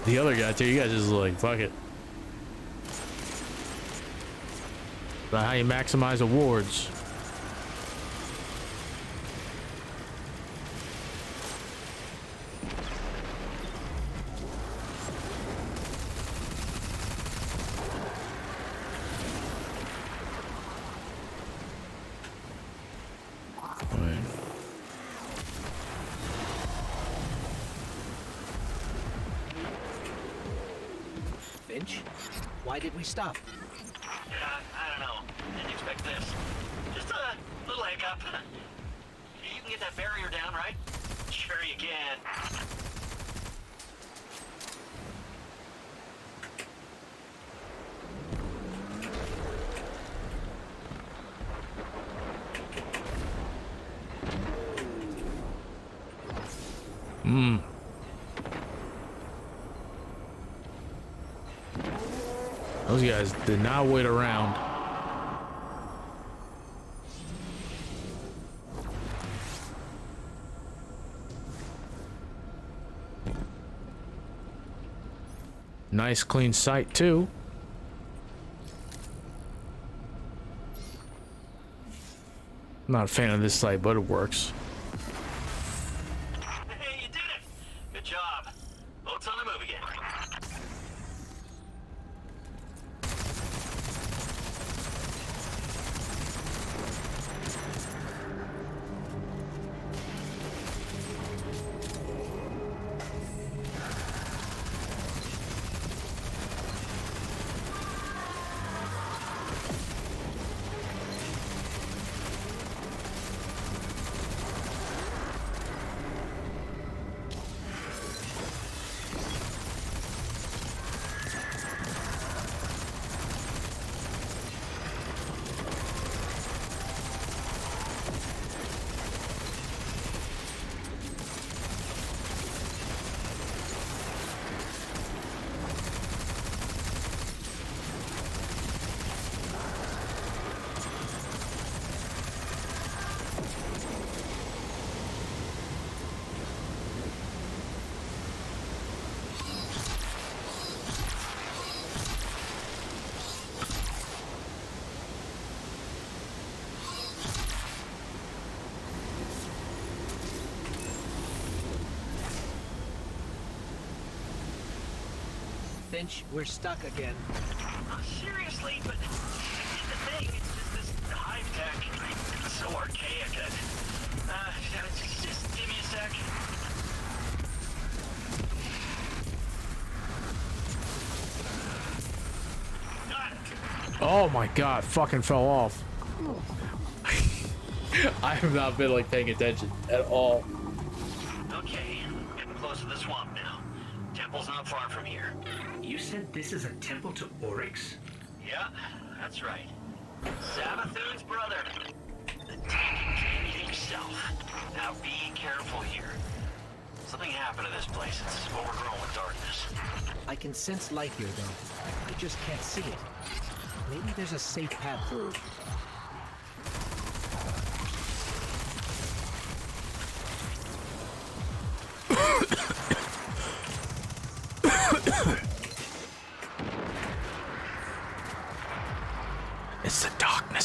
the other guy too. You guys just like fuck it. That's how you maximize awards. Finch, why did we stop? I don't know. Didn't expect this. Just a little hiccup. You can get that barrier down, right? Sure you can. Those guys did not wait around. Nice clean sight too. I'm not a fan of this site, but it works. Hey, you did it! Good job. Boat's on the move again. Finch, we're stuck again. Seriously, but here's the thing. It's just this hive tech. It's so archaic. Just give me a sec. Oh my god, fucking fell off. I have not been like paying attention at all. Okay, getting close to the swamp now. Temple's not far from here. You said this is a temple to Oryx? Yeah, that's right. Savathun's brother. The Taken King himself. Now be careful here. Something happened to this place. It's overgrown with darkness. I can sense light here, though. I just can't see it. Maybe there's a safe path through. It's the darkness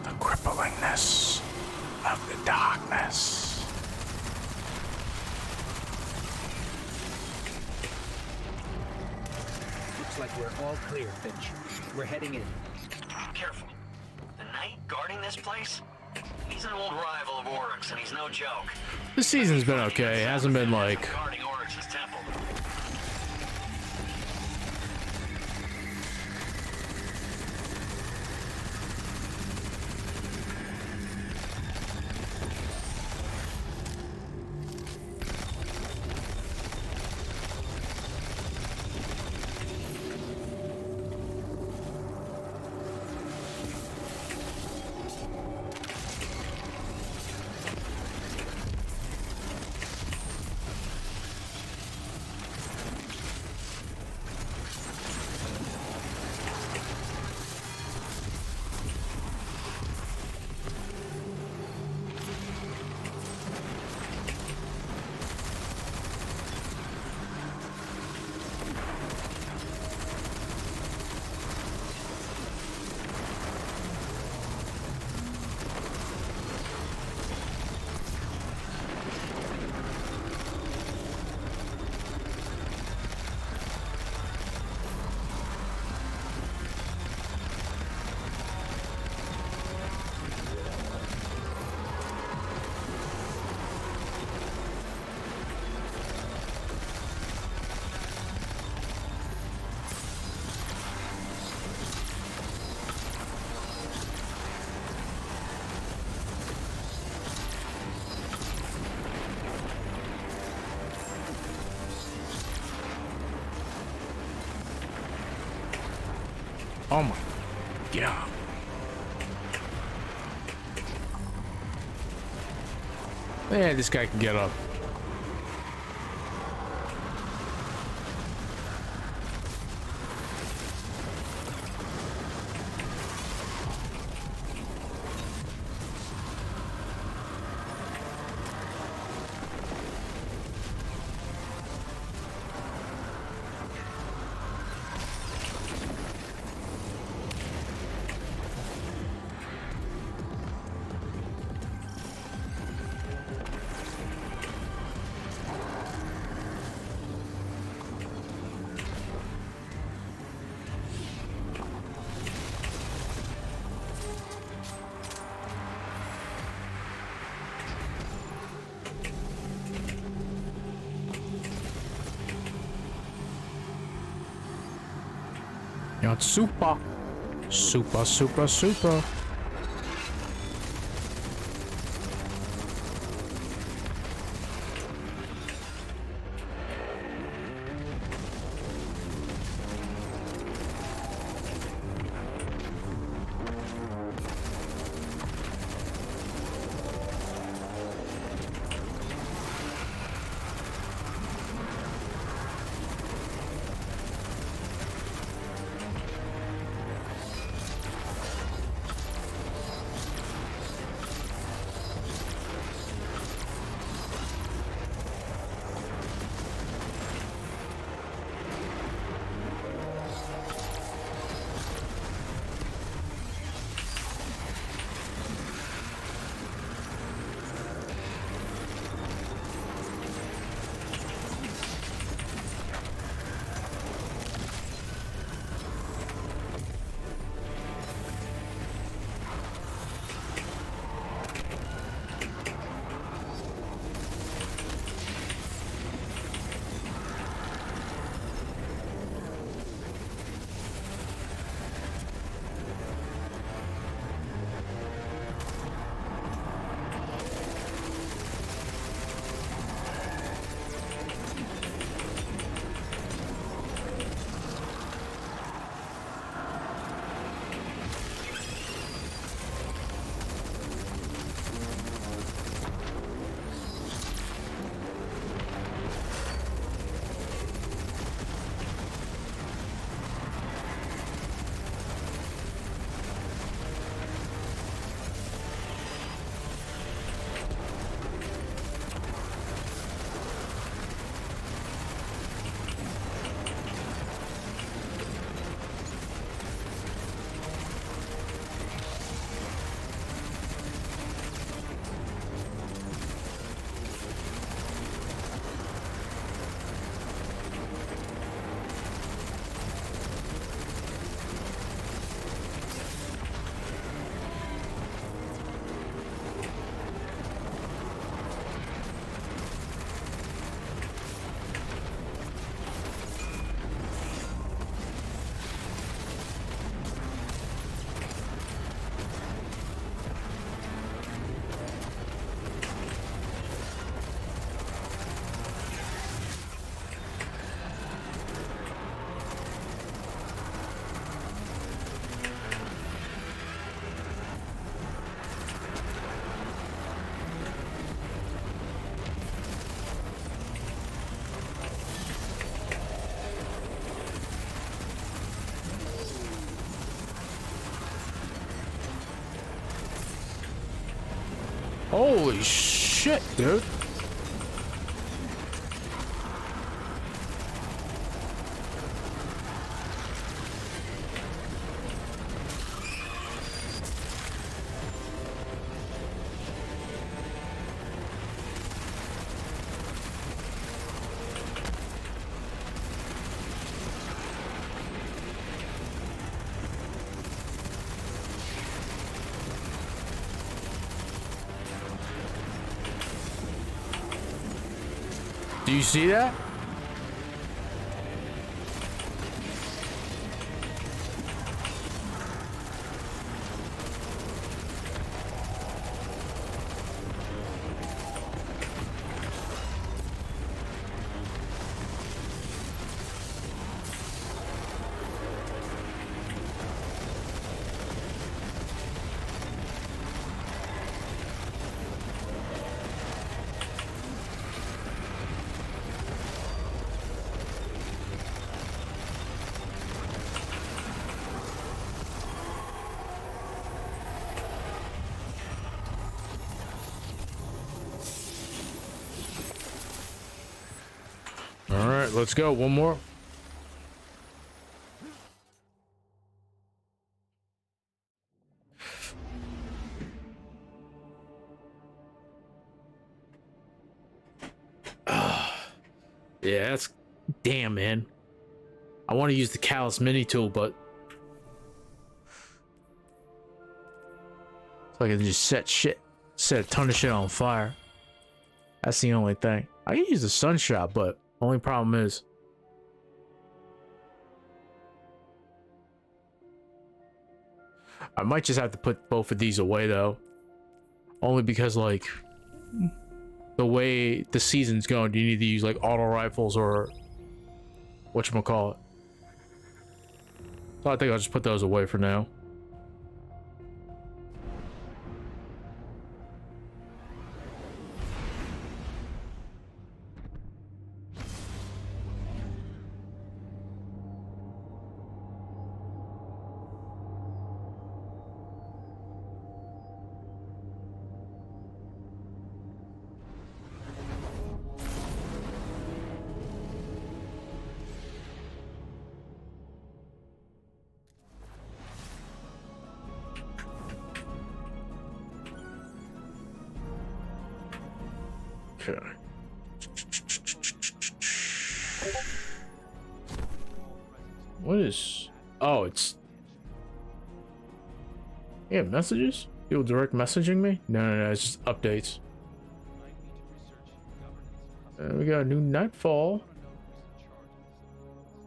The cripplingness of the darkness. Looks like we're all clear, Finch. We're heading in. Careful. The knight guarding this place? He's an old rival of Oryx, and he's no joke. This season's been okay. It hasn't been like Guarding Oryx's temple. oh my god. Yeah, this guy can get up. You know, it's super. Super, super, super. Holy shit, dude. Do you see that? All right, let's go. One more. Yeah, that's damn, man. I want to use the Callus mini tool, but so I can just set a ton of shit on fire. That's the only thing. I can use the sunshot, but only problem is I might just have to put both of these away though. Only because like the way the season's going, you need to use like auto rifles or whatchamacallit. So I think I'll just put those away for now. Okay. What is... Oh, it's... Yeah, messages? People direct messaging me? No, it's just updates. We got a new Nightfall.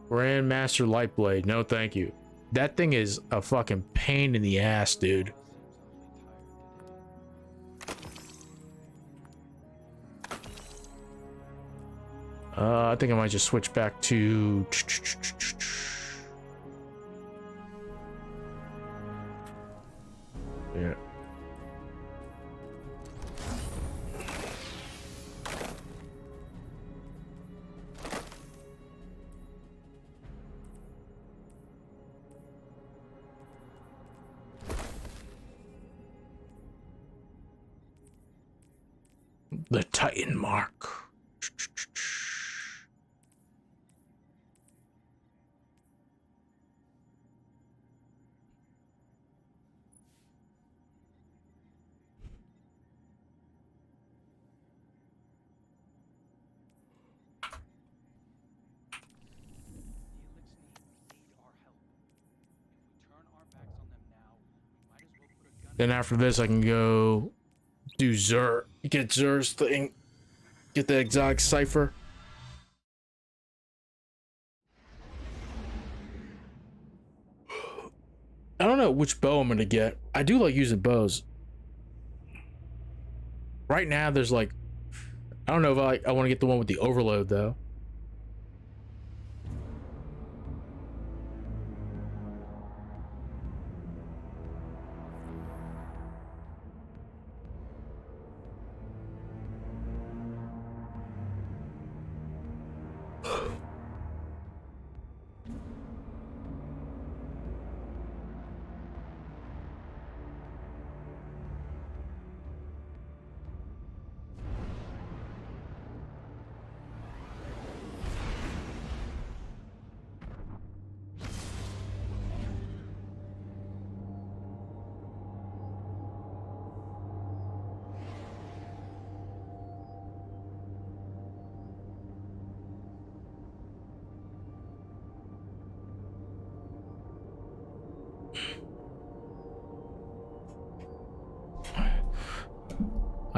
Grandmaster Lightblade. No, thank you. That thing is a fucking pain in the ass, dude. I think I might just switch back to... Yeah. The Titan Mark. Then after this, I can go do Xur. Get Xur's thing. Get the exotic cipher. I don't know which bow I'm gonna get. I do like using bows. Right now, there's like, I don't know if I want to get the one with the overload though.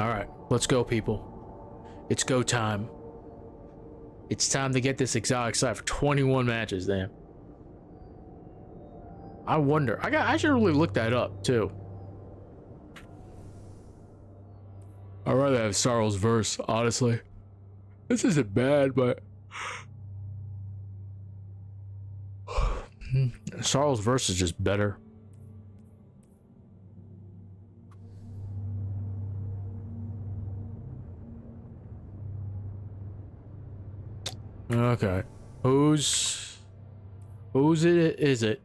All right, let's go, people. It's go time. It's time to get this exotic site for 21 matches, damn. I wonder. I should really look that up too. I'd rather have Sorrow's verse, honestly. This isn't bad, but Sorrow's verse is just better. Okay. Whose it is it?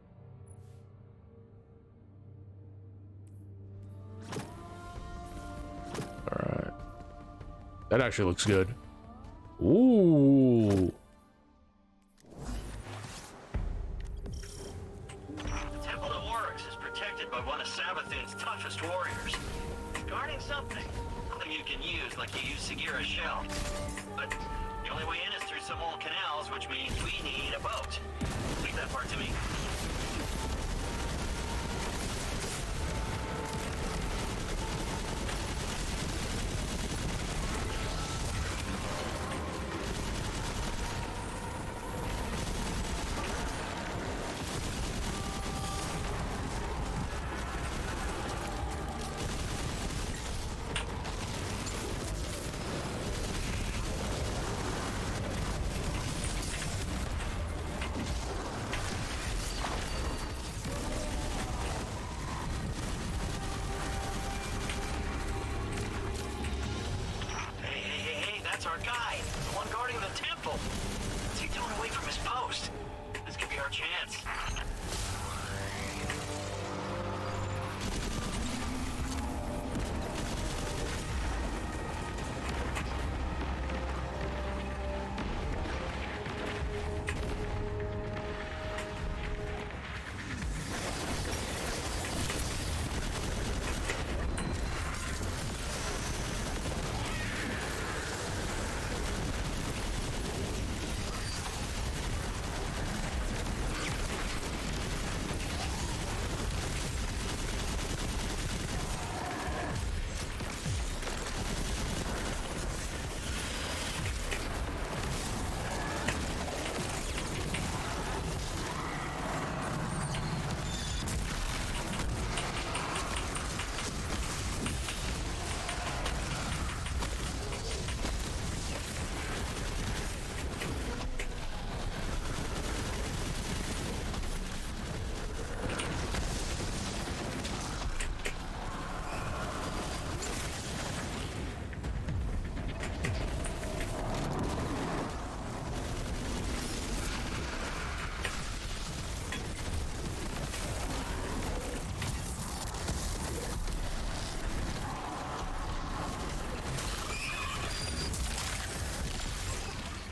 Alright. That actually looks good. Ooh. The Temple of Oryx is protected by one of Savathun's toughest warriors. Guarding something you can use like you use Sagira's shell. But the only way in is through some old canals, which means we need a boat. Leave that part to me. Our guy, the one guarding the temple. What's he doing away from his post? This could be our chance.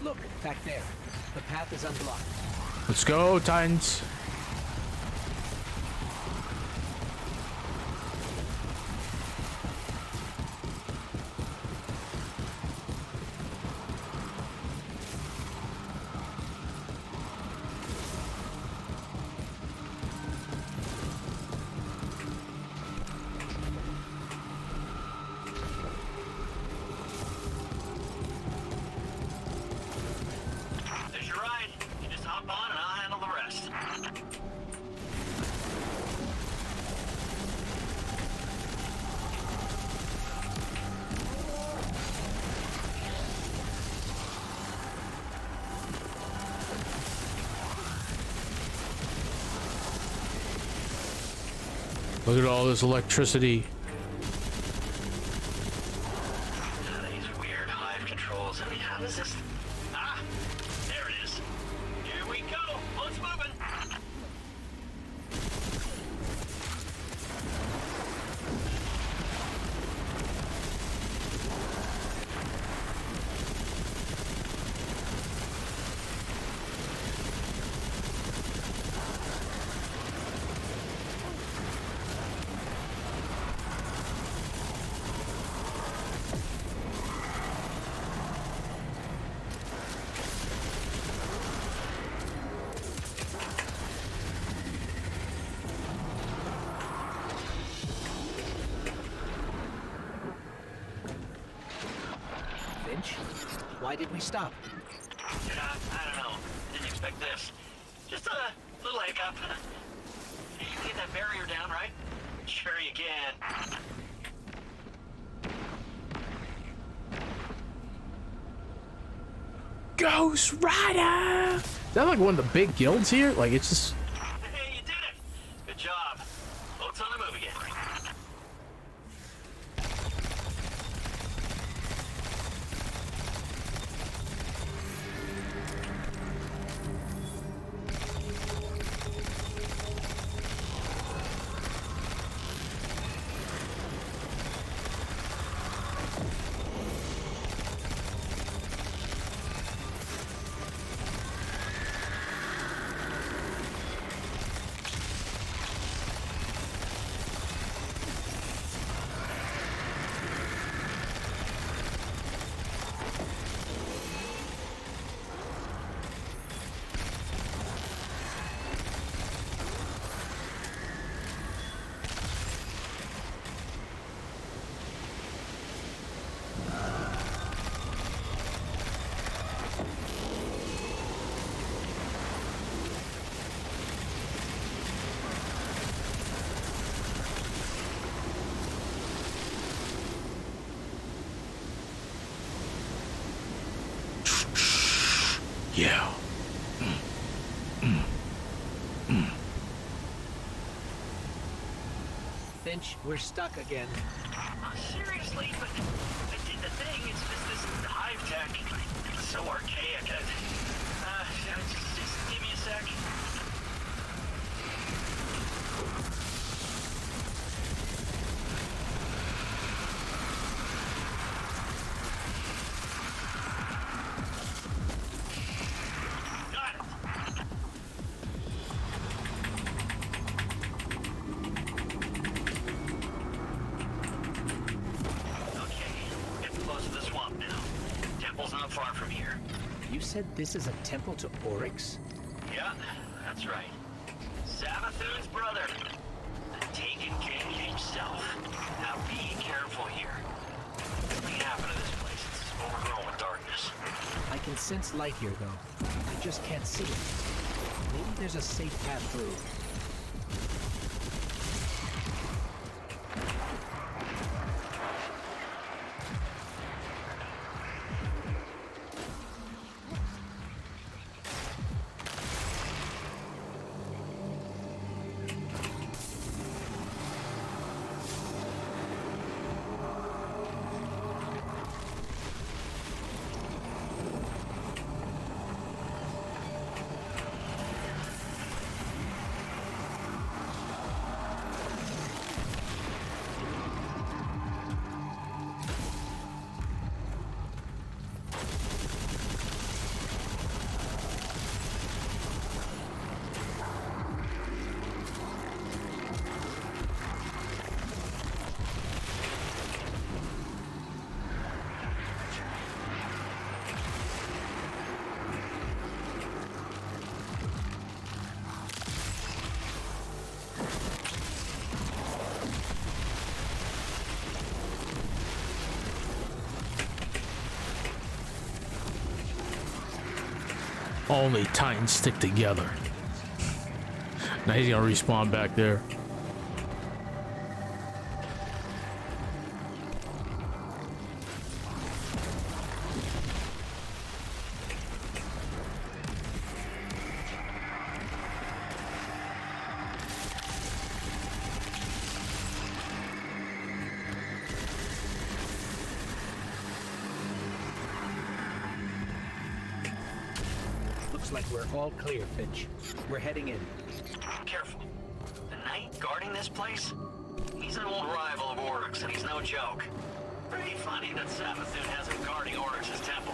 Look, back there. The path is unblocked. Let's go, Titans. There's your ride. You just hop on and I'll handle the rest. Look at all this electricity. These weird hive controls. I mean, how does this... Ah! There it is. Here we go. Boat's moving. Finch? Why did we stop? I don't know. Didn't expect this. Just a little hiccup. You can get that barrier down, right? Sure you can. Ghost Rider! Is that like one of the big guilds here? Like, it's just... Hey, you did it! Good job. Boat's on the move again. Yeah. Finch, we're stuck again. Seriously, but I did the thing. It's just this hive tech. It's so archaic. Just give me a sec. Got it. Okay, getting close to the swamp now. Temple's not far from here. You said this is a temple to Oryx? Yeah, that's right. Savathun's brother. The Taken King himself. Now be careful here. Something happened to this place. It's overgrown with darkness. I can sense light here, though. I just can't see it. Maybe there's a safe path through. Only Titans stick together. Now he's gonna respawn back there. Looks like we're all clear, Finch. We're heading in. Careful. The knight guarding this place? He's an old rival of Oryx, and he's no joke. Pretty funny that Savathun has him guarding Oryx's temple.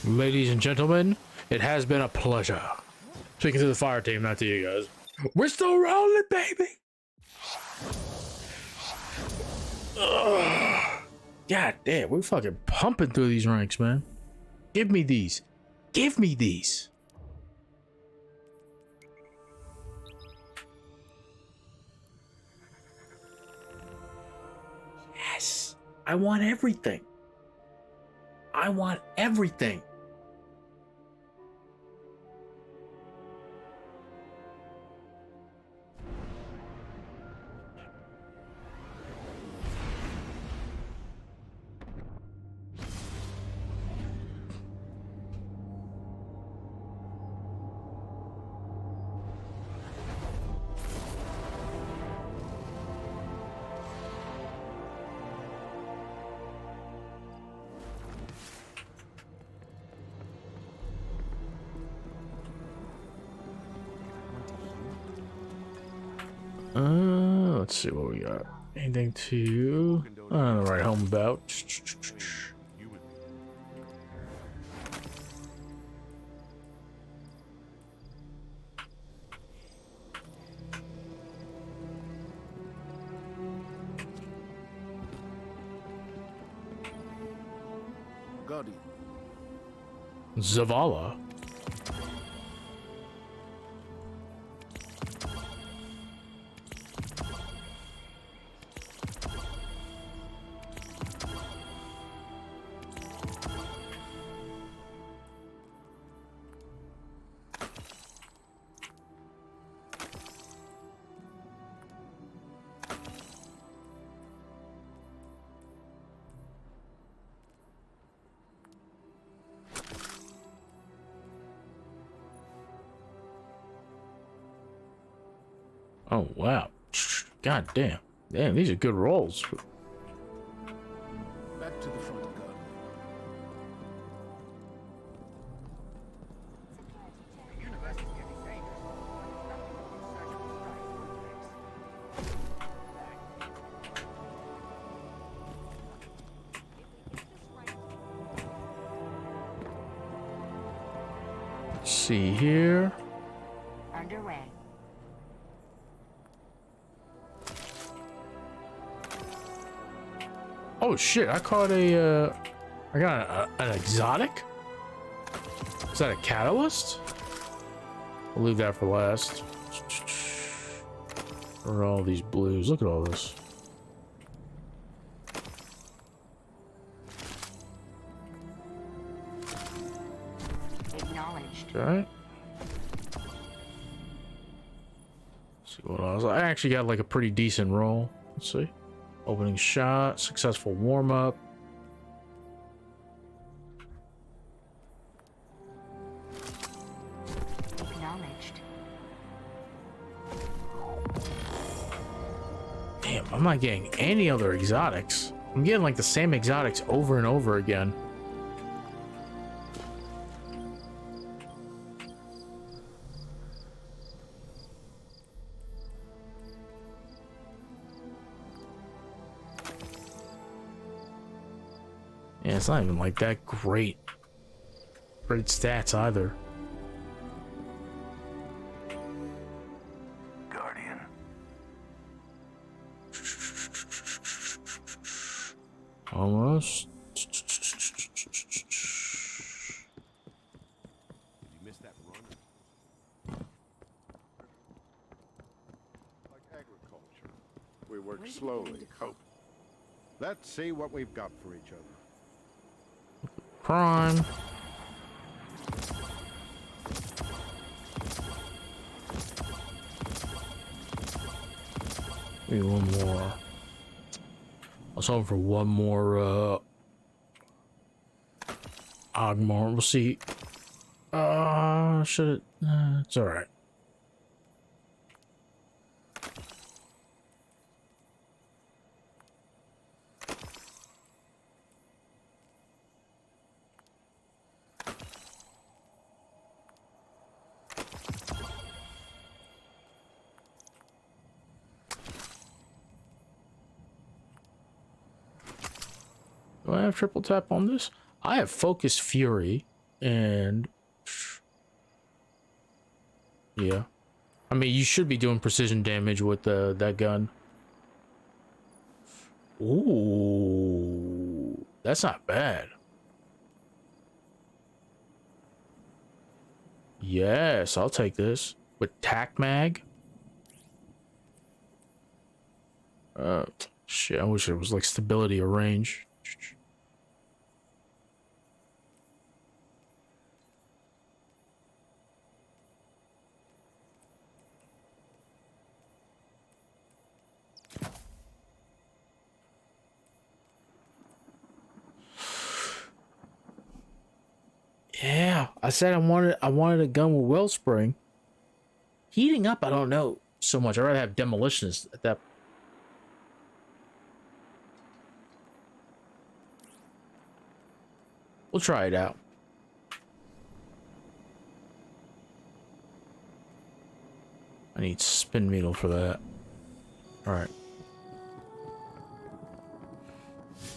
Ladies and gentlemen, it has been a pleasure. Speaking to the fire team, not to you guys. We're still rolling, baby. Ugh. God damn, we're fucking pumping through these ranks, man. Give me these. Give me these. Yes. I want everything. I want everything. Let's see what we got. Anything to write home about? Guardian. Zavala. Oh wow. God damn. Damn, these are good rolls. Back to the front, Guardian. Let's see here. Underway. Oh shit, I caught a I got an exotic? Is that a catalyst? We'll leave that for last. Where are all these blues? Look at all this. Acknowledged. Okay. Let's see what else. I actually got like a pretty decent roll. Let's see. Opening shot, successful warm-up. Acknowledged. Damn, I'm not getting any other exotics. I'm getting like the same exotics over and over again. Yeah, it's not even like that great stats either. Guardian. Almost. Did you miss that run? Like agriculture. We work slowly, hope. Let's see what we've got for each other. Prime. Maybe one more. I was hoping for one more Ogmore. We'll see. Should it? It's alright. Do I have triple tap on this? I have Focus Fury. And yeah, I mean, you should be doing precision damage with that gun. Ooh, that's not bad. Yes, I'll take this with tac mag. Shit, I wish it was like stability or range. Yeah, I said I wanted a gun with wellspring. Heating up, I don't know so much. I'd rather have demolitionist at that. We'll try it out. I need spin needle for that. All right.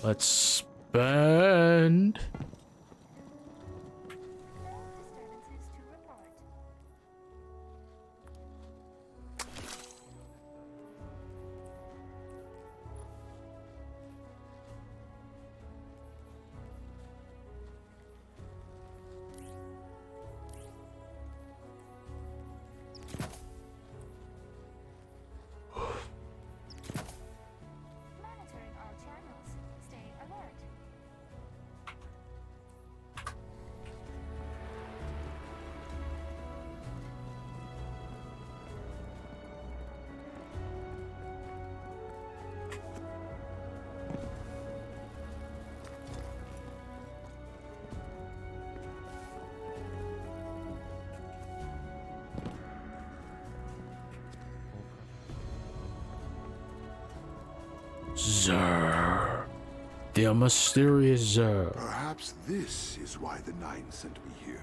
Let's spend. Monitoring all channels. Stay alert. Zer. The mysterious Zer. Perhaps this is why the Nine sent me here.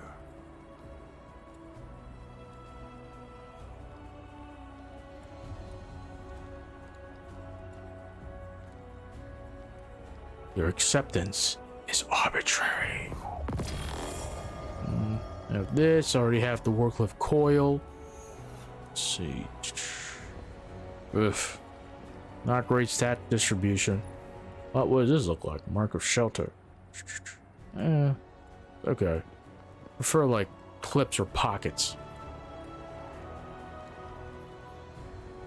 Your acceptance is arbitrary. Now this, I already have the Warcliffe coil. Let's see. Oof. Not great stat distribution. What does this look like? Mark of shelter. Okay. Prefer like clips or pockets.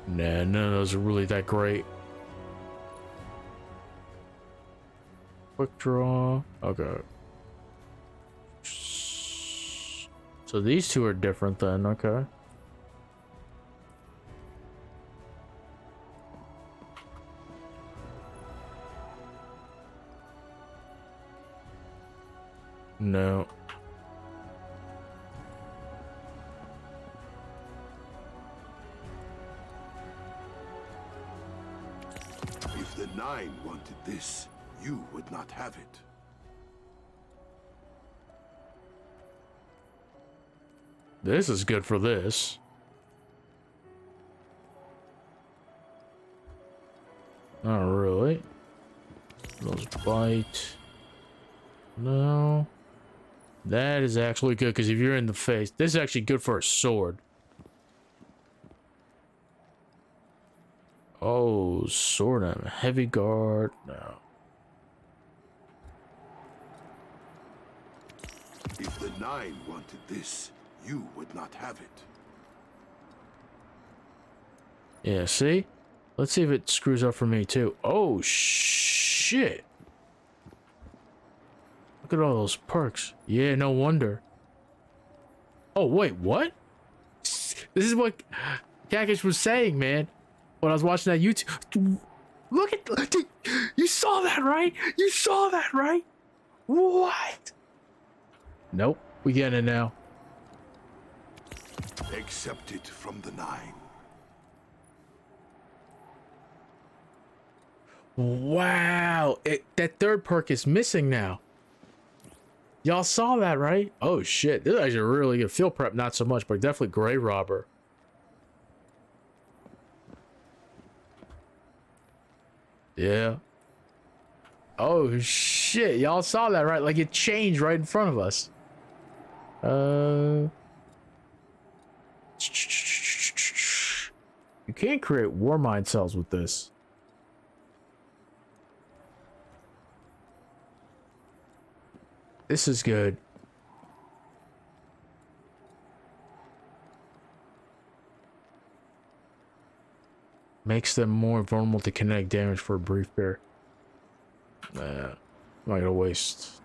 Nah, none of those are really that great. Quick draw. Okay. So these two are different then, okay. No. If the Nine wanted this, you would not have it. This is good for this. Not really. Those bite. No. That is actually good because if you're in the face, this is actually good for a sword. Oh, sword and heavy guard. No. If the Nine wanted this, you would not have it. Yeah, see? Let's see if it screws up for me too. Oh, shit. Look at all those perks. Yeah, no wonder. Oh, wait, what? This is what Kakish was saying, man. When I was watching that YouTube. Look at... You saw that, right? You saw that, right? What? Nope. We getting it now. Accept it from the Nine. Wow. That third perk is missing now. Y'all saw that, right? Oh, shit. This is actually really good. Field prep, not so much, but definitely Grey Robber. Yeah. Oh, shit. Y'all saw that, right? Like, it changed right in front of us. You can't create war mind cells with this. This is good. Makes them more vulnerable to kinetic damage for a brief period. I'm not gonna waste.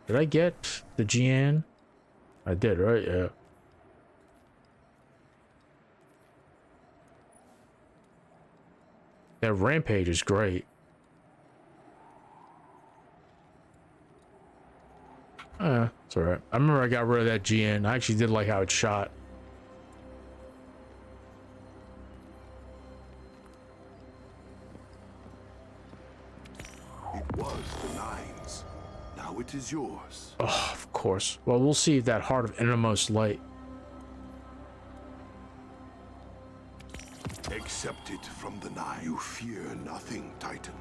Did I get the GN? I did, right? Yeah. That rampage is great. It's alright. I remember I got rid of that GN. I actually did like how it shot. It was the Nine's. Now it is yours. Oh, of course. Well, we'll see if that Heart of Innermost Light. Accept it from the Nine. You fear nothing, Titan.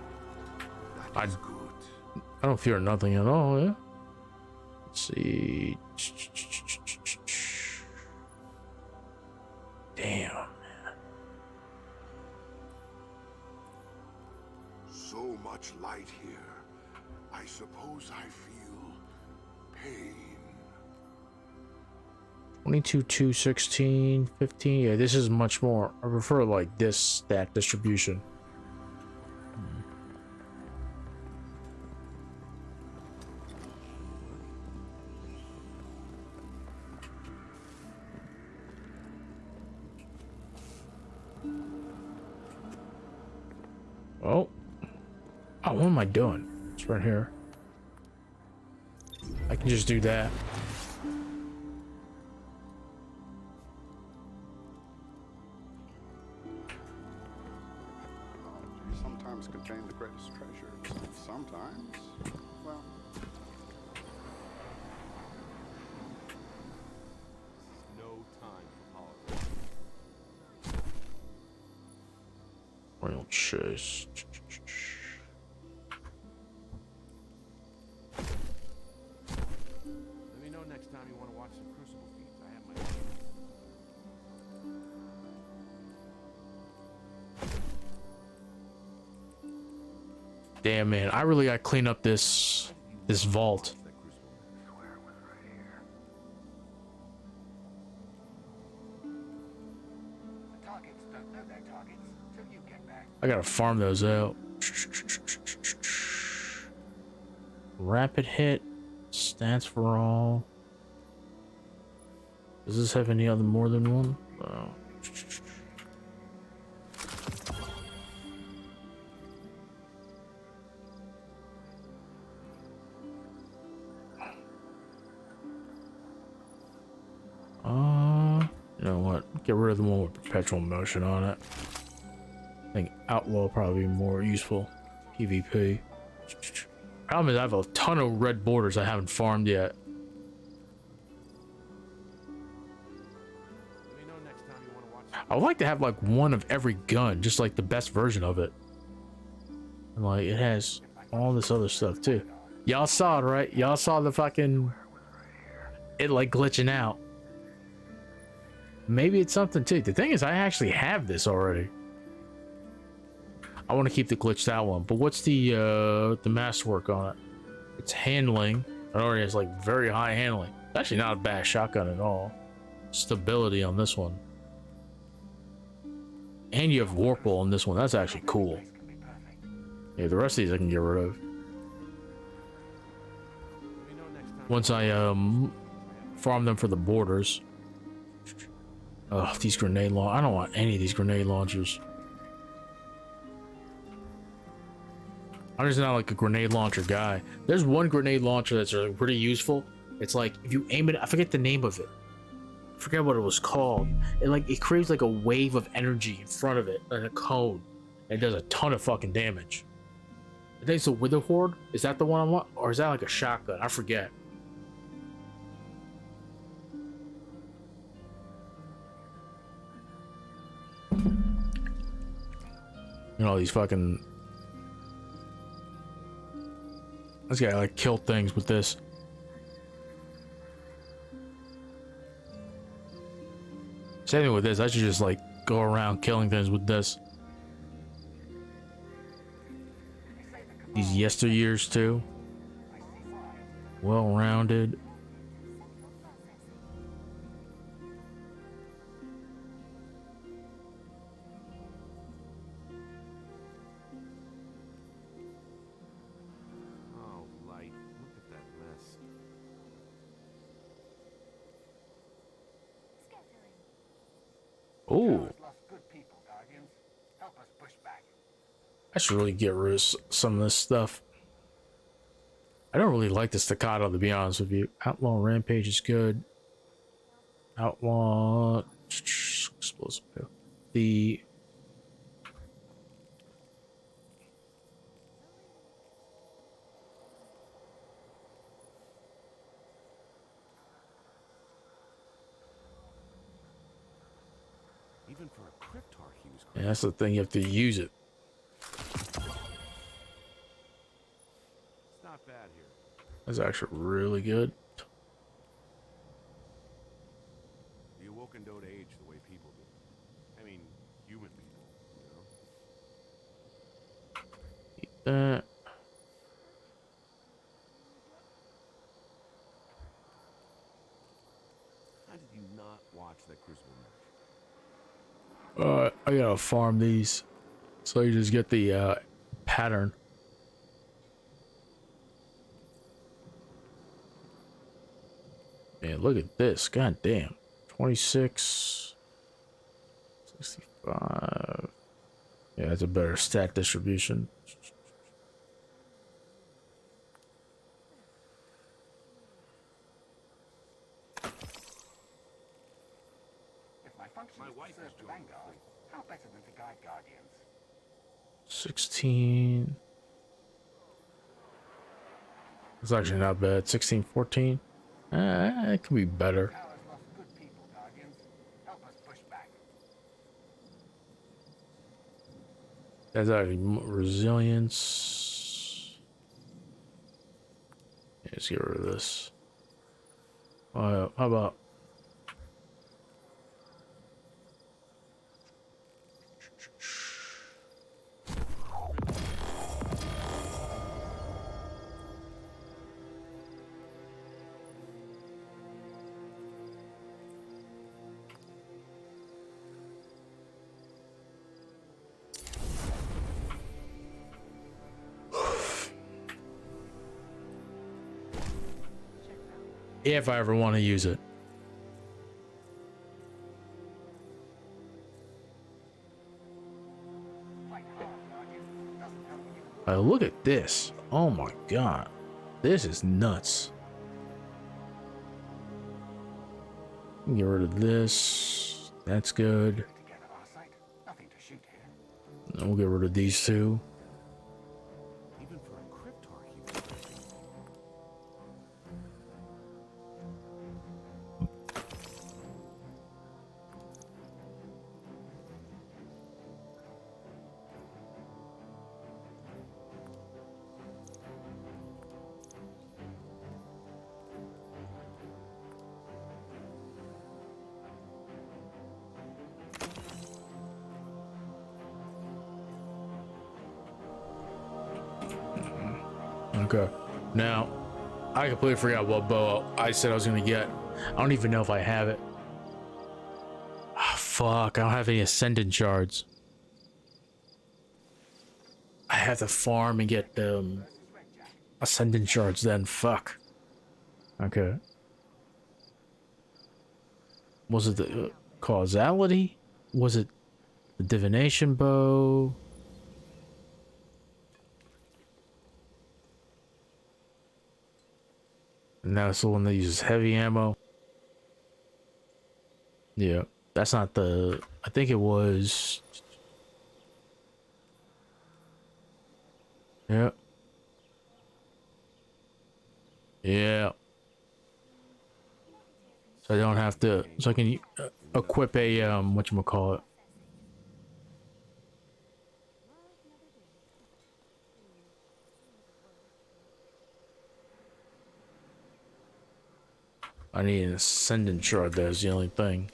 That is good. I don't fear nothing at all, yeah? Let's see. Damn. So much light here. I suppose I feel pain. 22, 2, 16, 15. Yeah, this is much more. I prefer like this stat distribution. Oh, what am I doing? It's right here. I can just do that. Sometimes contain the greatest treasures. Sometimes, well, No time for politics. Royal chase. Let me know next time you want to watch some Crucible feeds. I have my Damn, man, I really gotta clean up this vault. I gotta farm those out. Rapid hit, stance for all. Does this have any other more than one? Oh. You know what? Get rid of the one with perpetual motion on it. I think outlaw will probably be more useful. PvP. Problem is I have a ton of red borders I haven't farmed yet. Let me know next time you want to watch. I would like to have like one of every gun, just like the best version of it. And like it has all this other stuff too. Y'all saw it, right? Y'all saw the fucking it like glitching out. Maybe it's something too. The thing is, I actually have this already. I want to keep the glitched out one, but what's the masterwork on it? It's handling. It already has like very high handling. It's actually not a bad shotgun at all. Stability on this one. And you have Warple on this one. That's actually cool. Yeah, the rest of these I can get rid of. Once I farm them for the borders. Oh, these grenade launchers. I don't want any of these grenade launchers. I'm just not like a grenade launcher guy. There's one grenade launcher that's like pretty useful. It's like if you aim it, I forget the name of it. I forget what it was called. It creates like a wave of energy in front of it and a cone. And it does a ton of fucking damage. I think it's a Wither Horde. Is that the one I want? Or is that like a shotgun? I forget. You know, these fucking... This guy like killed things with this. Same thing with this. I should just like go around killing things with this. These yesteryears too. Well-rounded. Oh, Light, look at that mess. Ooh. I should really get rid of some of this stuff. I don't really like the staccato, to be honest with you. Outlaw Rampage is good. Outlaw Explosive Pill. The Even for a Cryptarch, he was yeah, that's the thing, you have to use it. It's not bad here. That's actually really good. The Awoken don't age the way people do. I mean, human people, you know? Eat that. How did you not watch that Crucible match? I gotta farm these, so you just get the pattern. Man, look at this. God damn. 26, 65. Yeah, that's a better stat distribution. My wife is joining the fleet. How better than to guide Guardians? 16. It's actually not bad. 16, 14. It could be better. Tower's lost good people, Guardians. Help us push back. That's actually resilience. Yeah, let's get rid of this. How about if I ever want to use it. Look at this. Oh my god. This is nuts. Get rid of this. That's good. And we'll get rid of these two. Even for a Cryptarch, he was Okay. Now, I completely forgot what bow I said I was gonna get. I don't even know if I have it. Ah, fuck, I don't have any Ascendant shards. I have to farm and get Ascendant shards then. Fuck. Okay. Was it the causality? Was it the divination bow? And that's the one that uses heavy ammo. Yeah, that's not the... I think it was... Yeah. Yeah. So I don't have to... So I can equip a, whatchamacallit. I need an Ascendant shard, that's the only thing.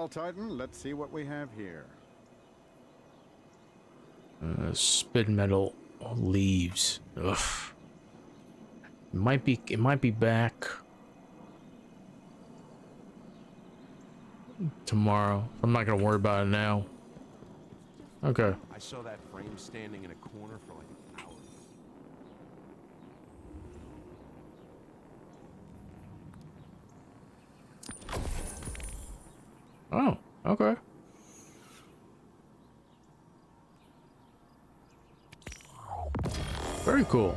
Well, Titan, let's see what we have here. Spin metal leaves. Ugh. It might be back tomorrow. I'm not gonna worry about it now. Okay. I saw that frame standing in a corner for like an hour. Oh, okay. Very cool.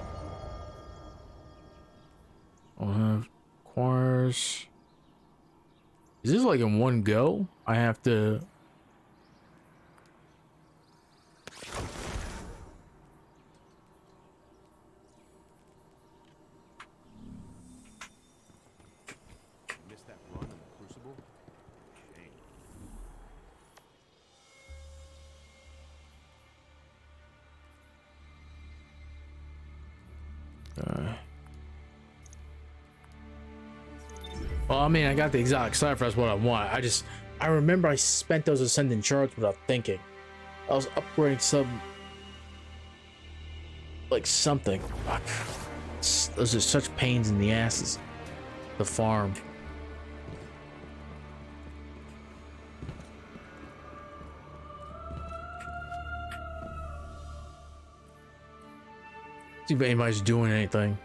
I'll have requires. Is this like in one go? I have to. Missed that run in the Crucible? Shame. Well, I mean, I got the exotic cipher. That's what I want. I remember I spent those ascendant shards without thinking. I was upgrading some, like something. Fuck. Those are such pains in the asses. The farm. See if anybody's doing anything.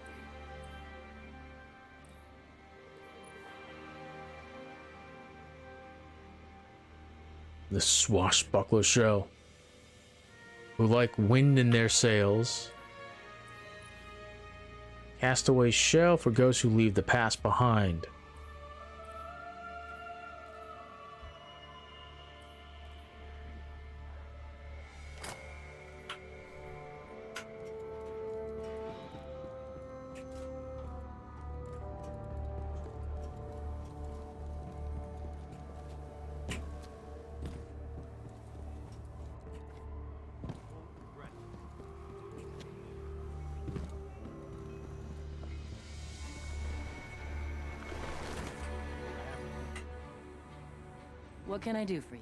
The swashbuckler show, who like wind in their sails. Castaway shell for ghosts who leave the past behind. What can I do for you?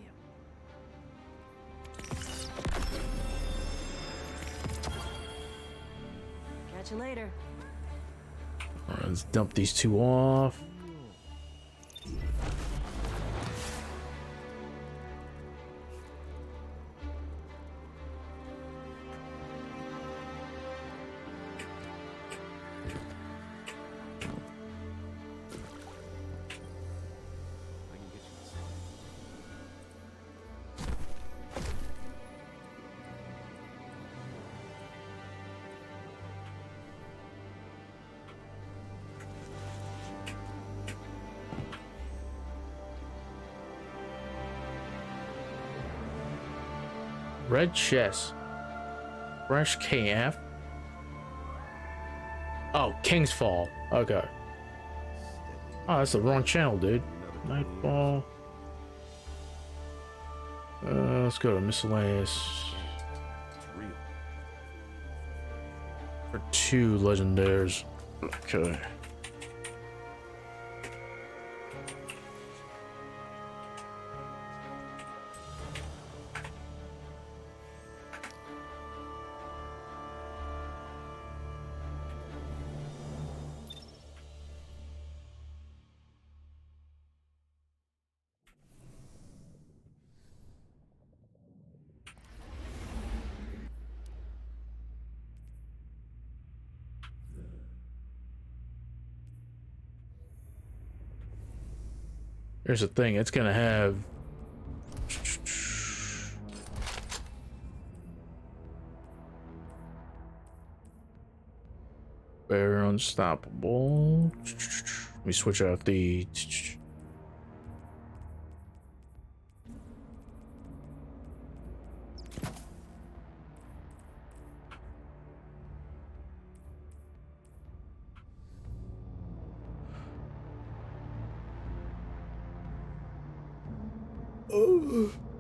Catch you later. All right, let's dump these two off. Red chest. Fresh KF. Oh, King's Fall. Okay. Oh, that's the wrong channel, dude. Nightfall. Let's go to miscellaneous. For 2 legendaries. Okay. Here's the thing, it's gonna have Bear Unstoppable. Let me switch out the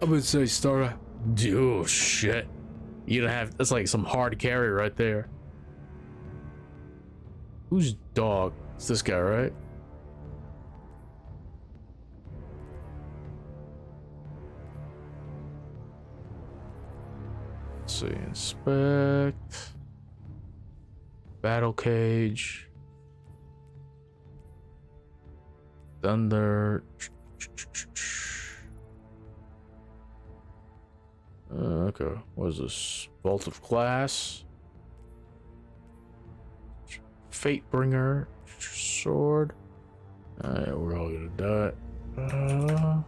I would say starter. Oh shit. You don't have, that's like some hard carry right there. Whose dog? It's this guy, right? Let's see, inspect. Battle cage. Thunder. Okay, what is this? Vault of Glass. Fatebringer. Sword. Alright, we're all gonna die.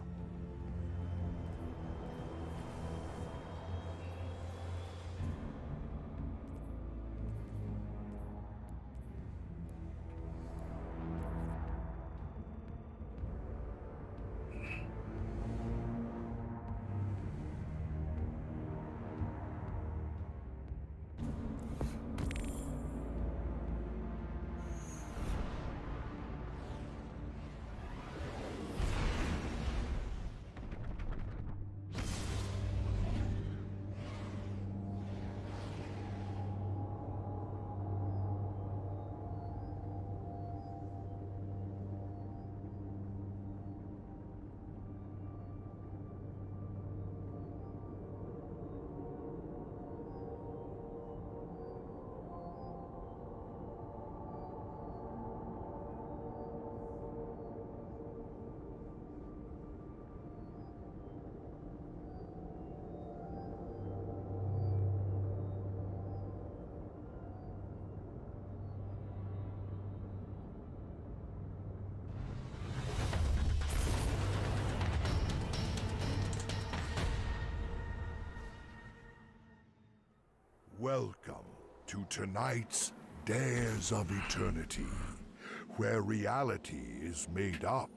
Welcome to tonight's Dares of Eternity, where reality is made up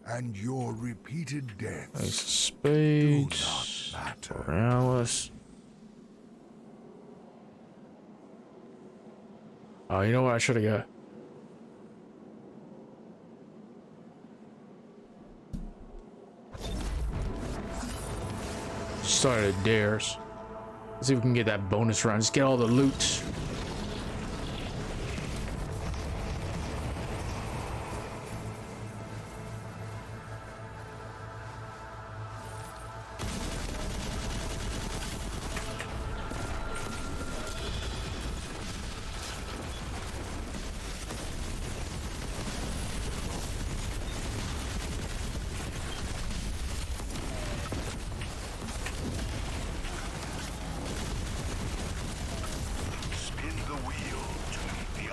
and your repeated deaths Ace of Spades. do not matter. Morales. Oh, you know what I should have got? Started dares. Let's see if we can get that bonus round. Just get all the loot.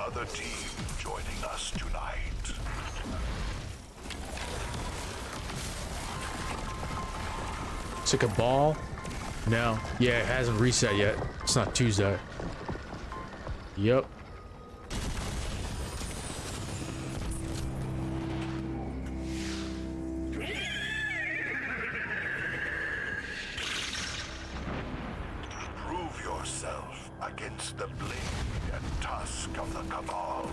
Other team joining us tonight. It's like a ball? No. Yeah, it hasn't reset yet. It's not Tuesday. Yep. Prove yourself against the blade and tusk of the Cabal.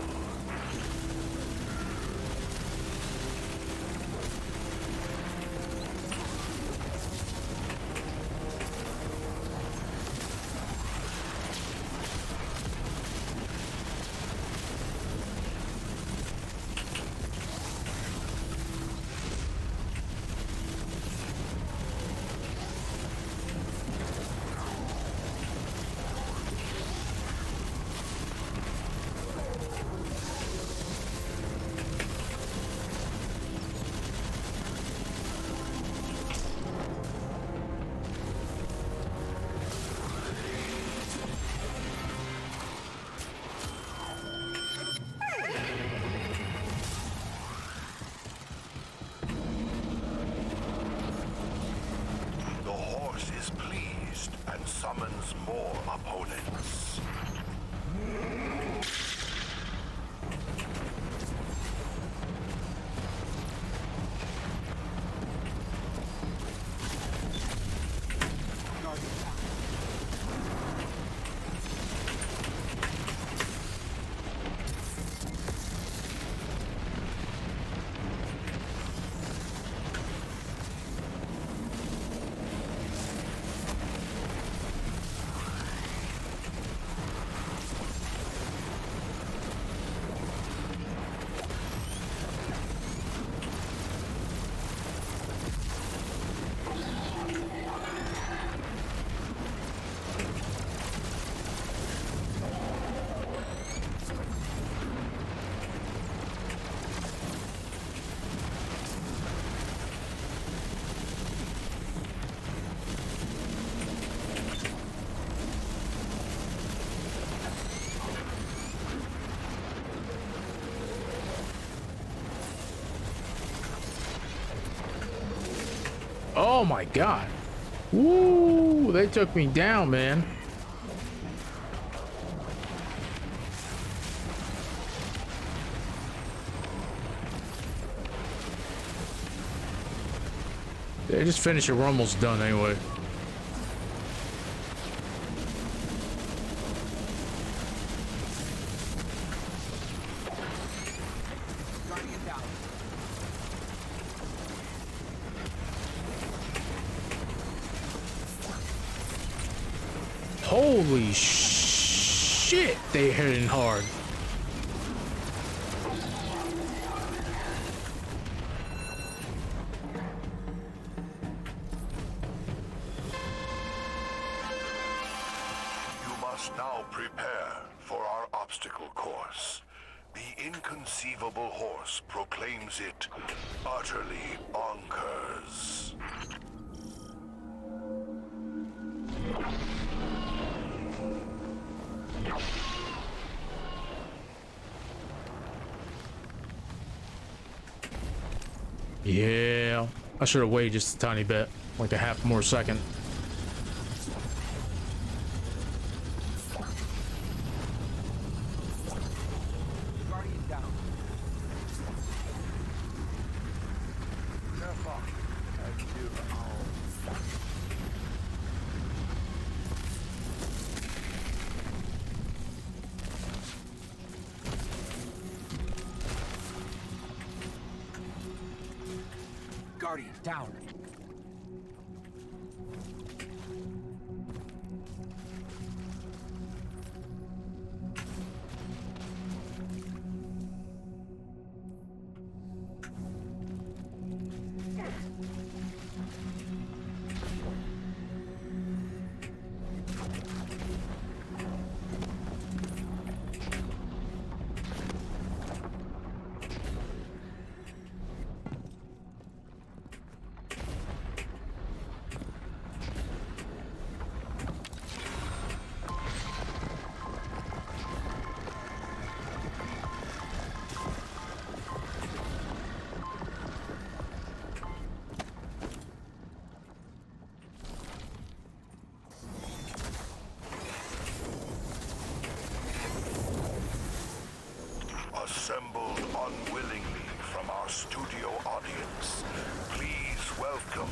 Oh my god. Woo! They took me down, man. Yeah, just finish it. We're almost done anyway. Holy shit, they hitting hard. You must now prepare for our obstacle course. The inconceivable horse proclaims it utterly bonkers. Yeah, I should have waited just a tiny bit, like a half more second. Guardian down. Careful. As you Guardian down. Assembled unwillingly from our studio audience, please welcome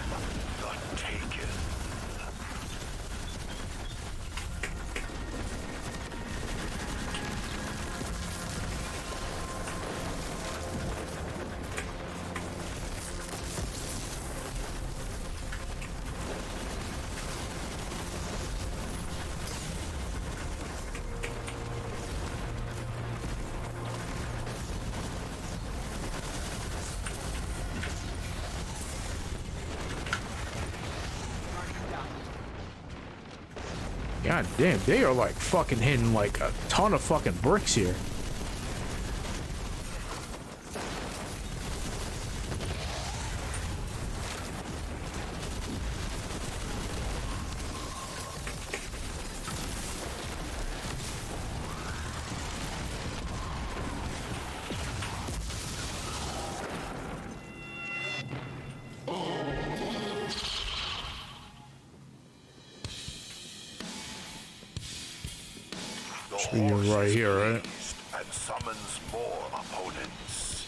the Taken. God damn, they are like fucking hitting like a ton of fucking bricks here. So you're right here, right? And summons more opponents.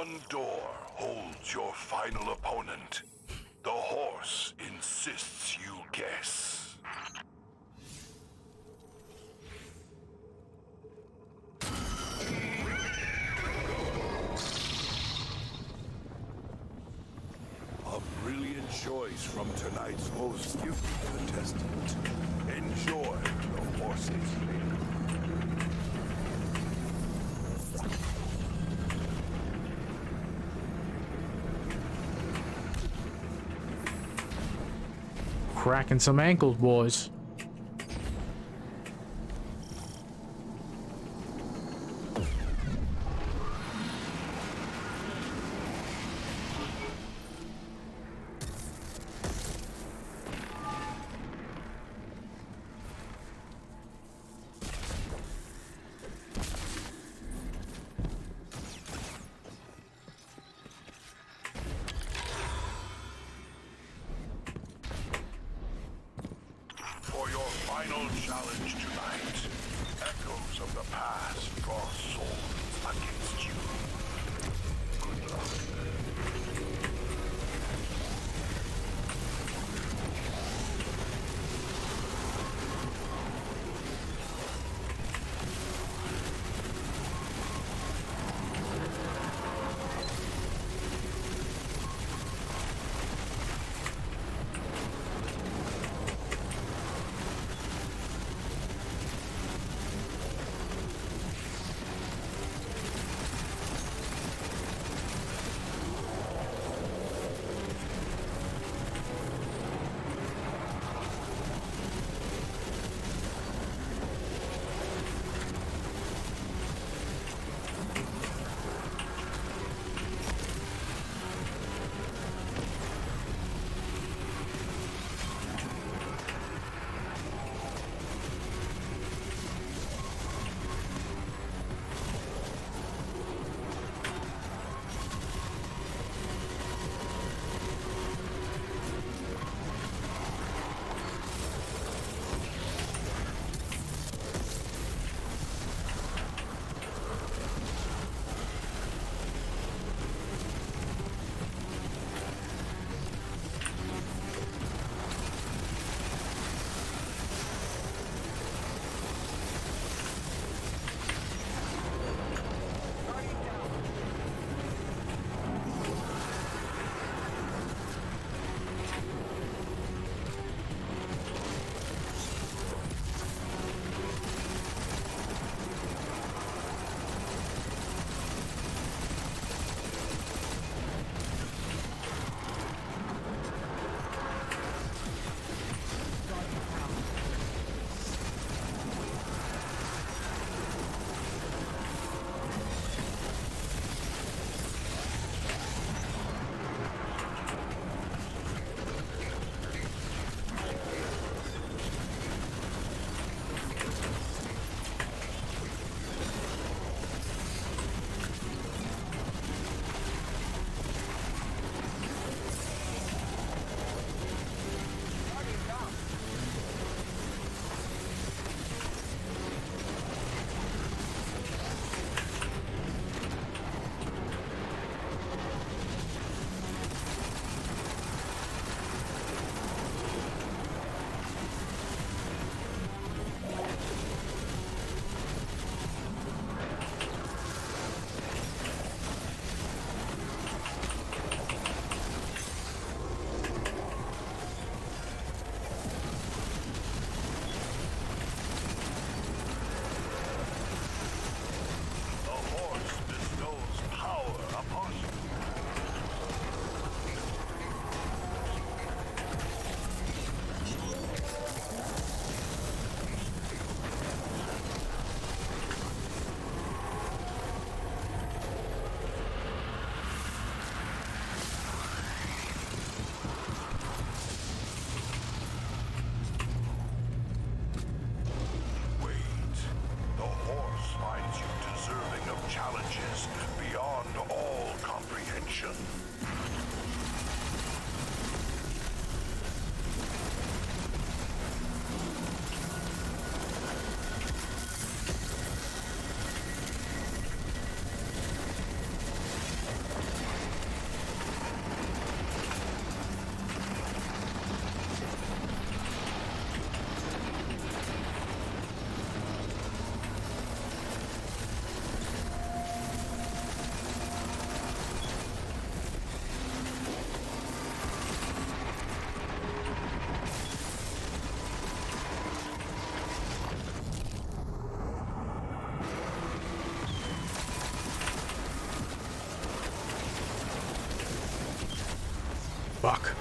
One door holds your final opponent. The horse insists you guess. A brilliant choice from tonight's most gifted contestant. Enjoy the horse's name. Cracking some ankles, boys. For your final challenge tonight, echoes of the past draw swords against you. Good luck. Fuck.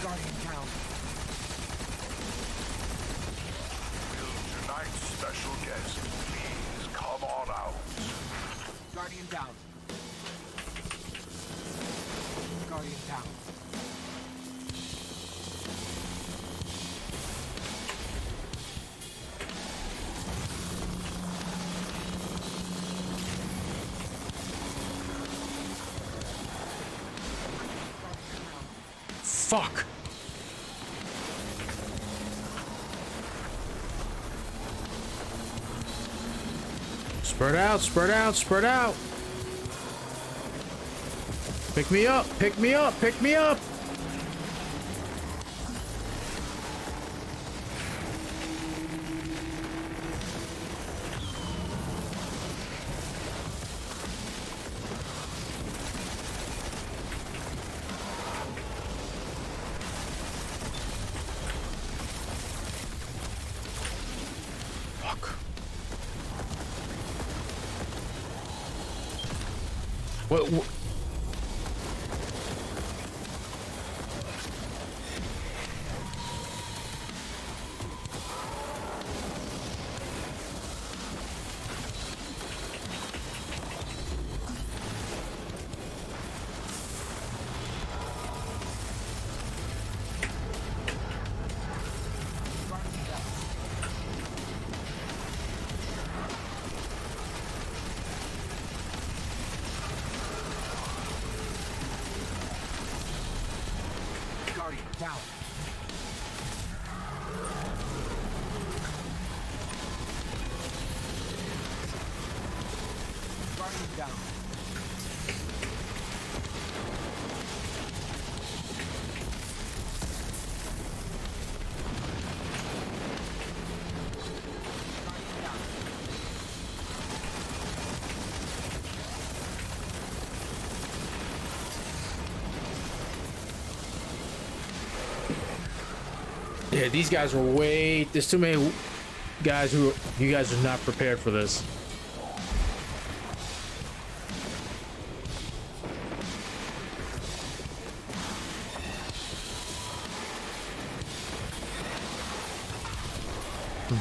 Guardian down. Will tonight's special guest please come on out? Guardian down. Guardian down. Fuck. Spread out, spread out, spread out. Pick me up, pick me up, pick me up. Fuck. What? Guardian down. Guardian down. Yeah, these guys were way. There's too many guys who. You guys are not prepared for this.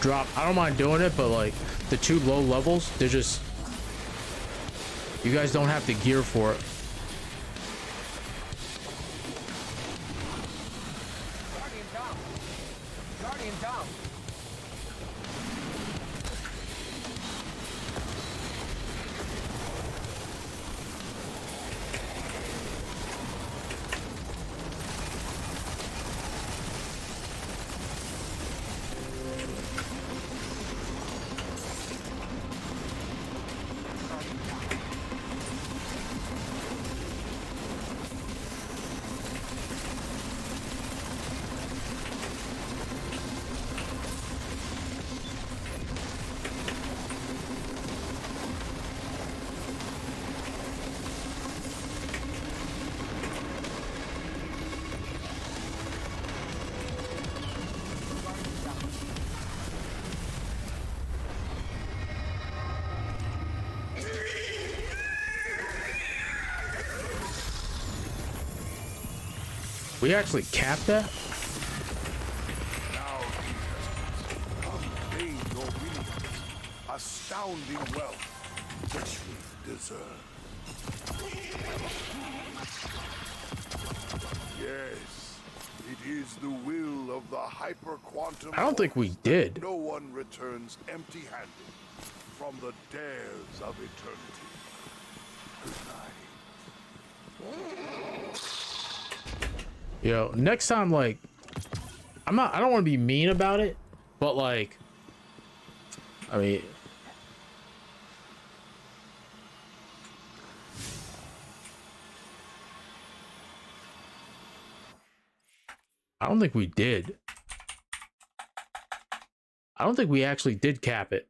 Drop. I don't mind doing it, but like the two low levels, they're just. You guys don't have the gear for it. Guardian down. Guardian down. We actually capped that? Now, convey your winnings. Astounding wealth, which we deserve. Yes, it is the will of the hyper-quantum. I don't think we did. No one returns empty-handed from the dares of eternity. Good night. Yo, next time, like, I don't want to be mean about it, but like, I mean, I don't think we did. I don't think we actually did cap it.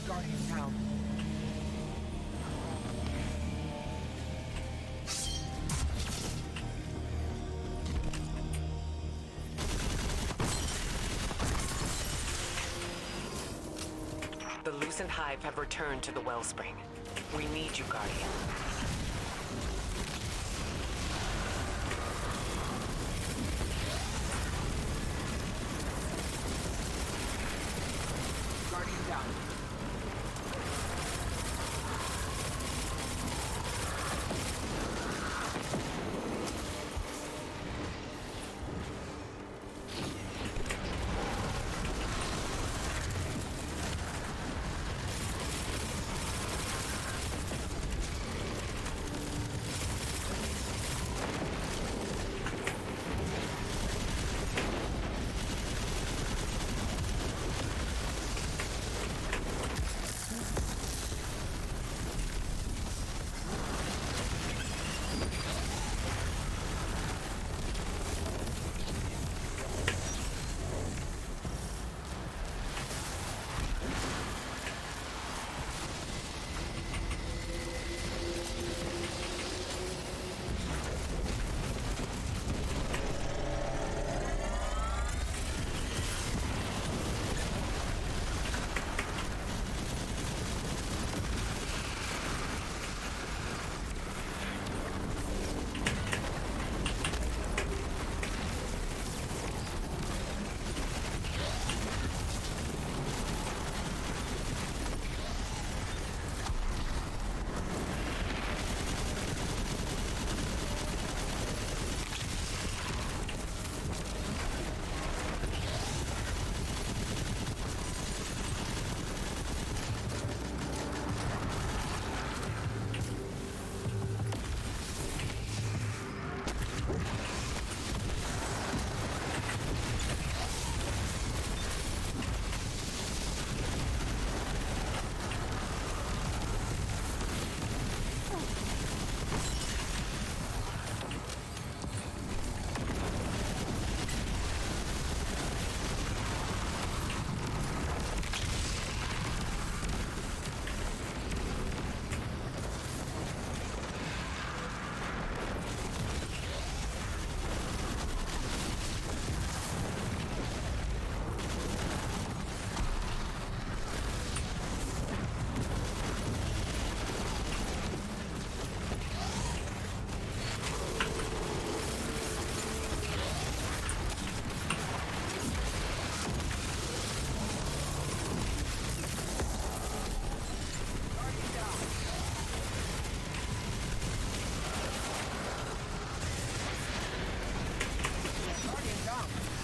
Guardian down. The Lucent Hive have returned to the Wellspring. We need you, Guardian. Guardian down.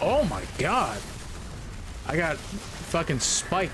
Oh my god. I got fucking spiked.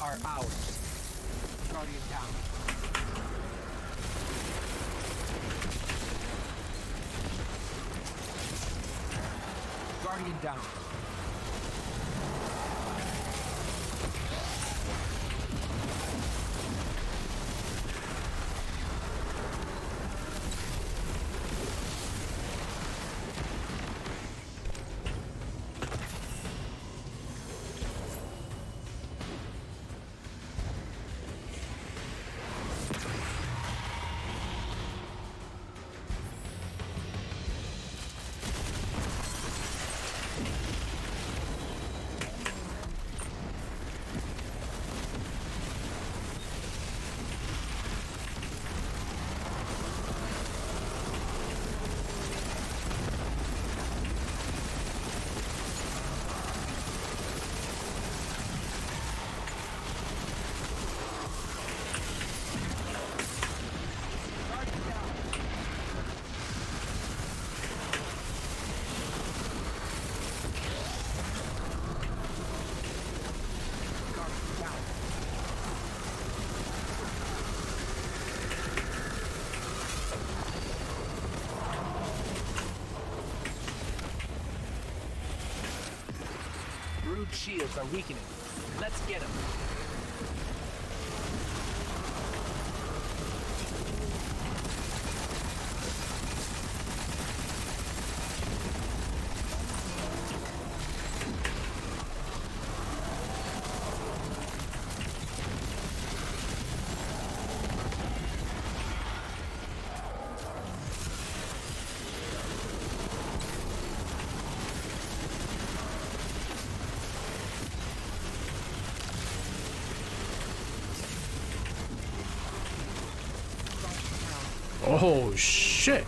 are ours. Guardian down. Guardian down. Brood shields are weakening. Let's get them. Oh shit.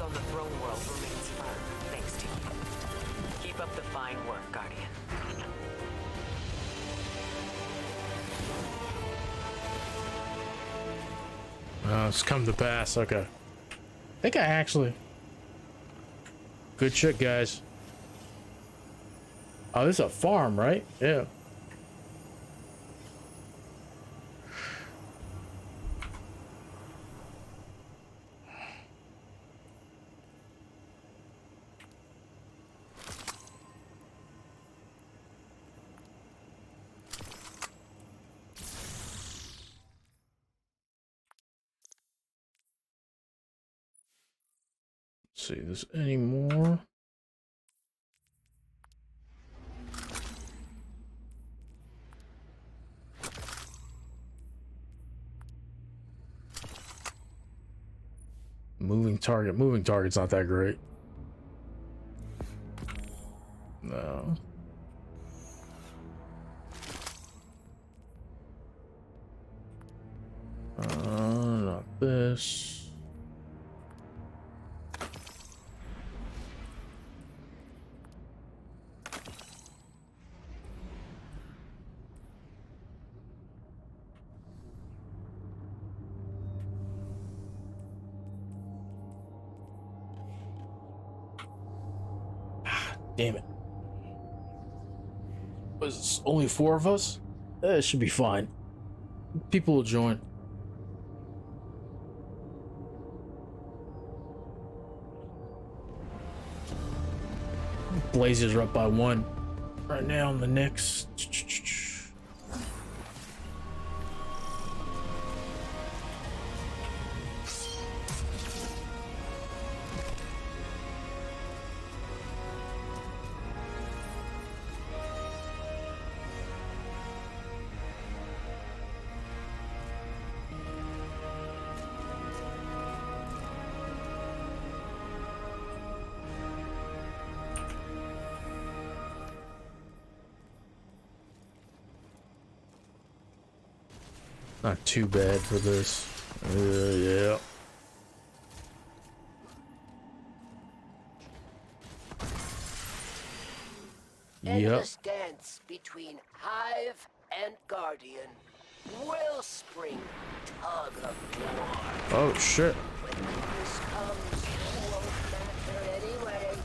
On the throne world remains firm, thanks to you. Keep up the fine work, Guardian. It's come to pass. Okay. I think I actually. Good shit, guys. Oh, this is a farm, right? Yeah. See this anymore. Moving target. Moving target's not that great. No. this. Damn it. Was only 4 of us? It should be fine. People will join. Blazers are up by 1 right now on the Knicks. Not too bad for this. Yeah. Endless dance between Hive and Guardian. Will spring tug of war. Oh shit. When this comes, it won't matter anyway.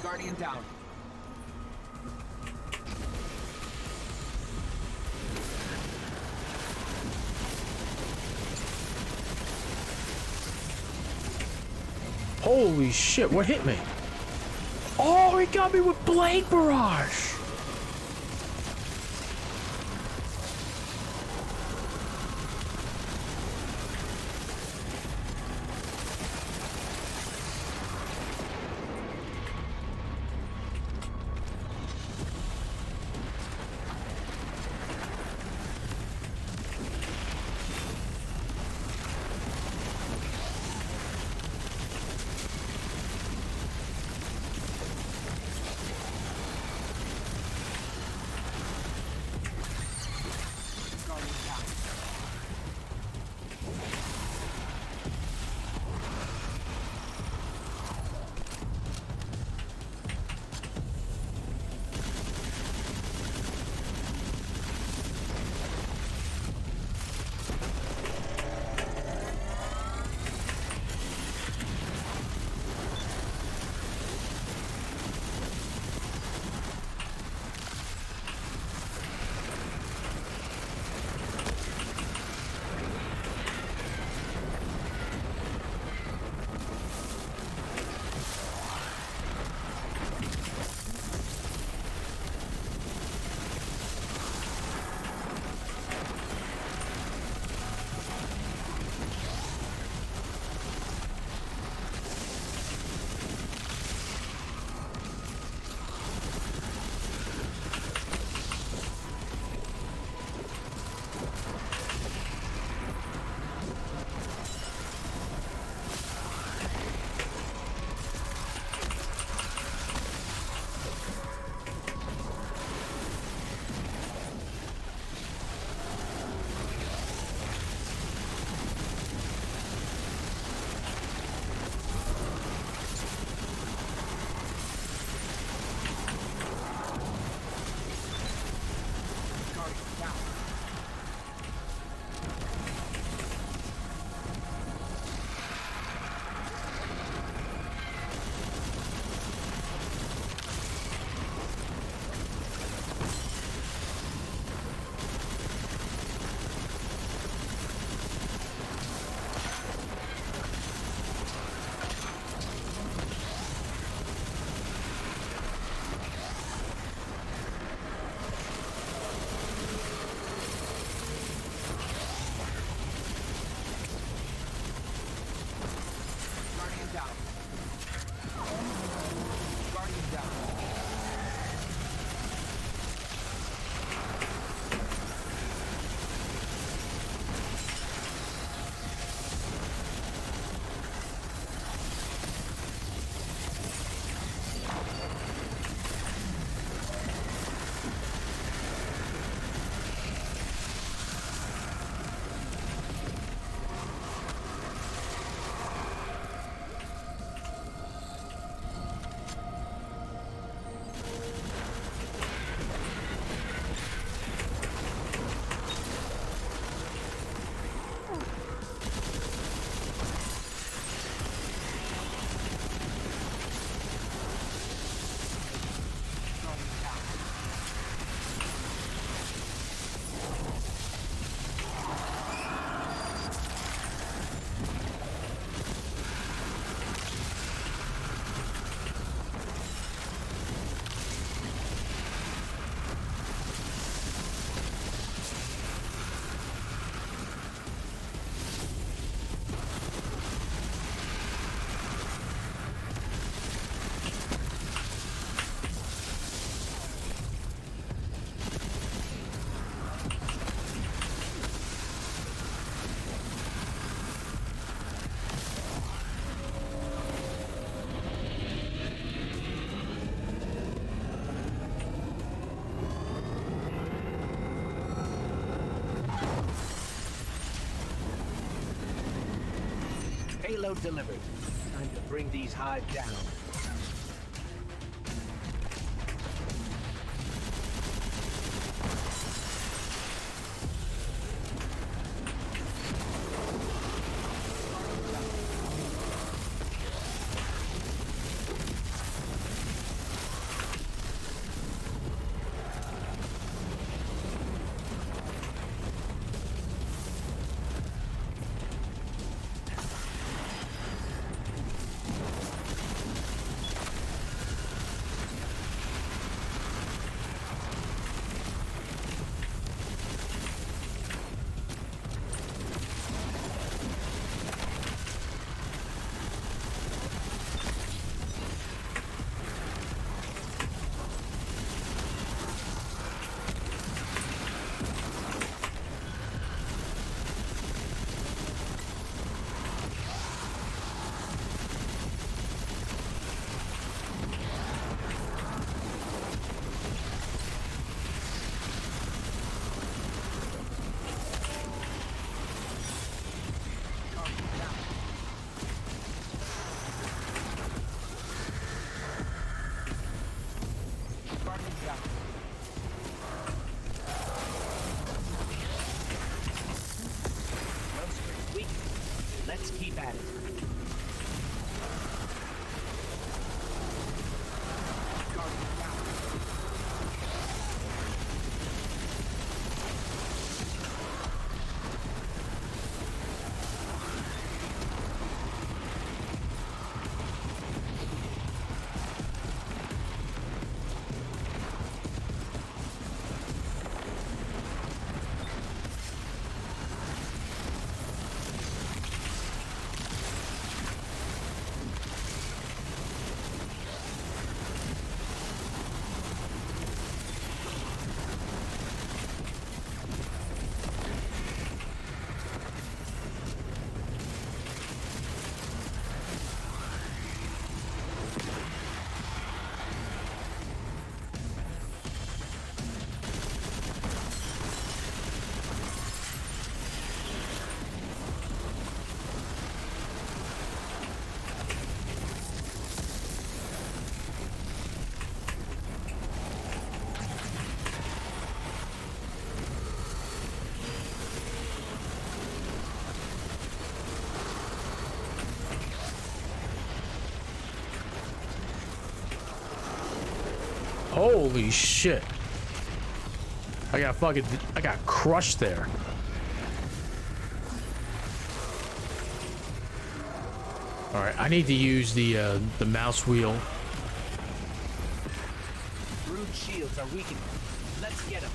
Guardian down. Holy shit, what hit me? Oh, he got me with Blade Barrage. Payload delivered. Time to bring these hive down. Let's keep at it. Holy shit. I got crushed there. All right, I need to use the mouse wheel. Brood shields are weakening. Let's get them.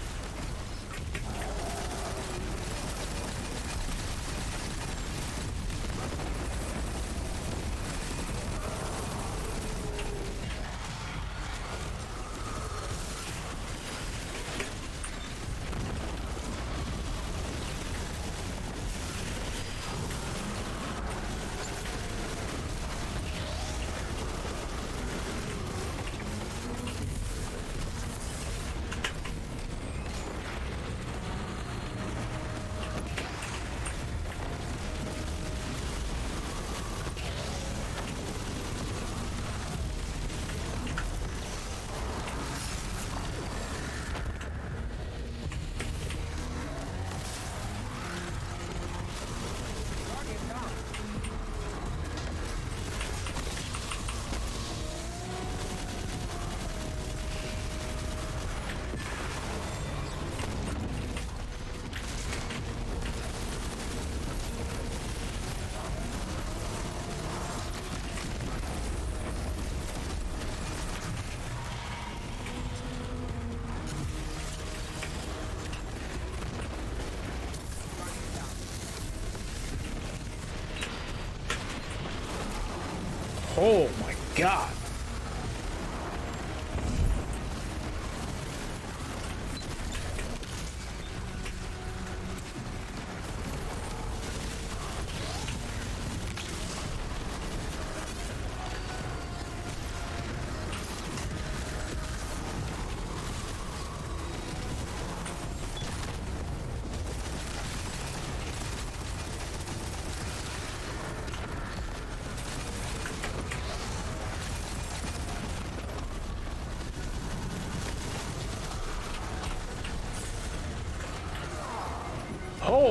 Oh my god.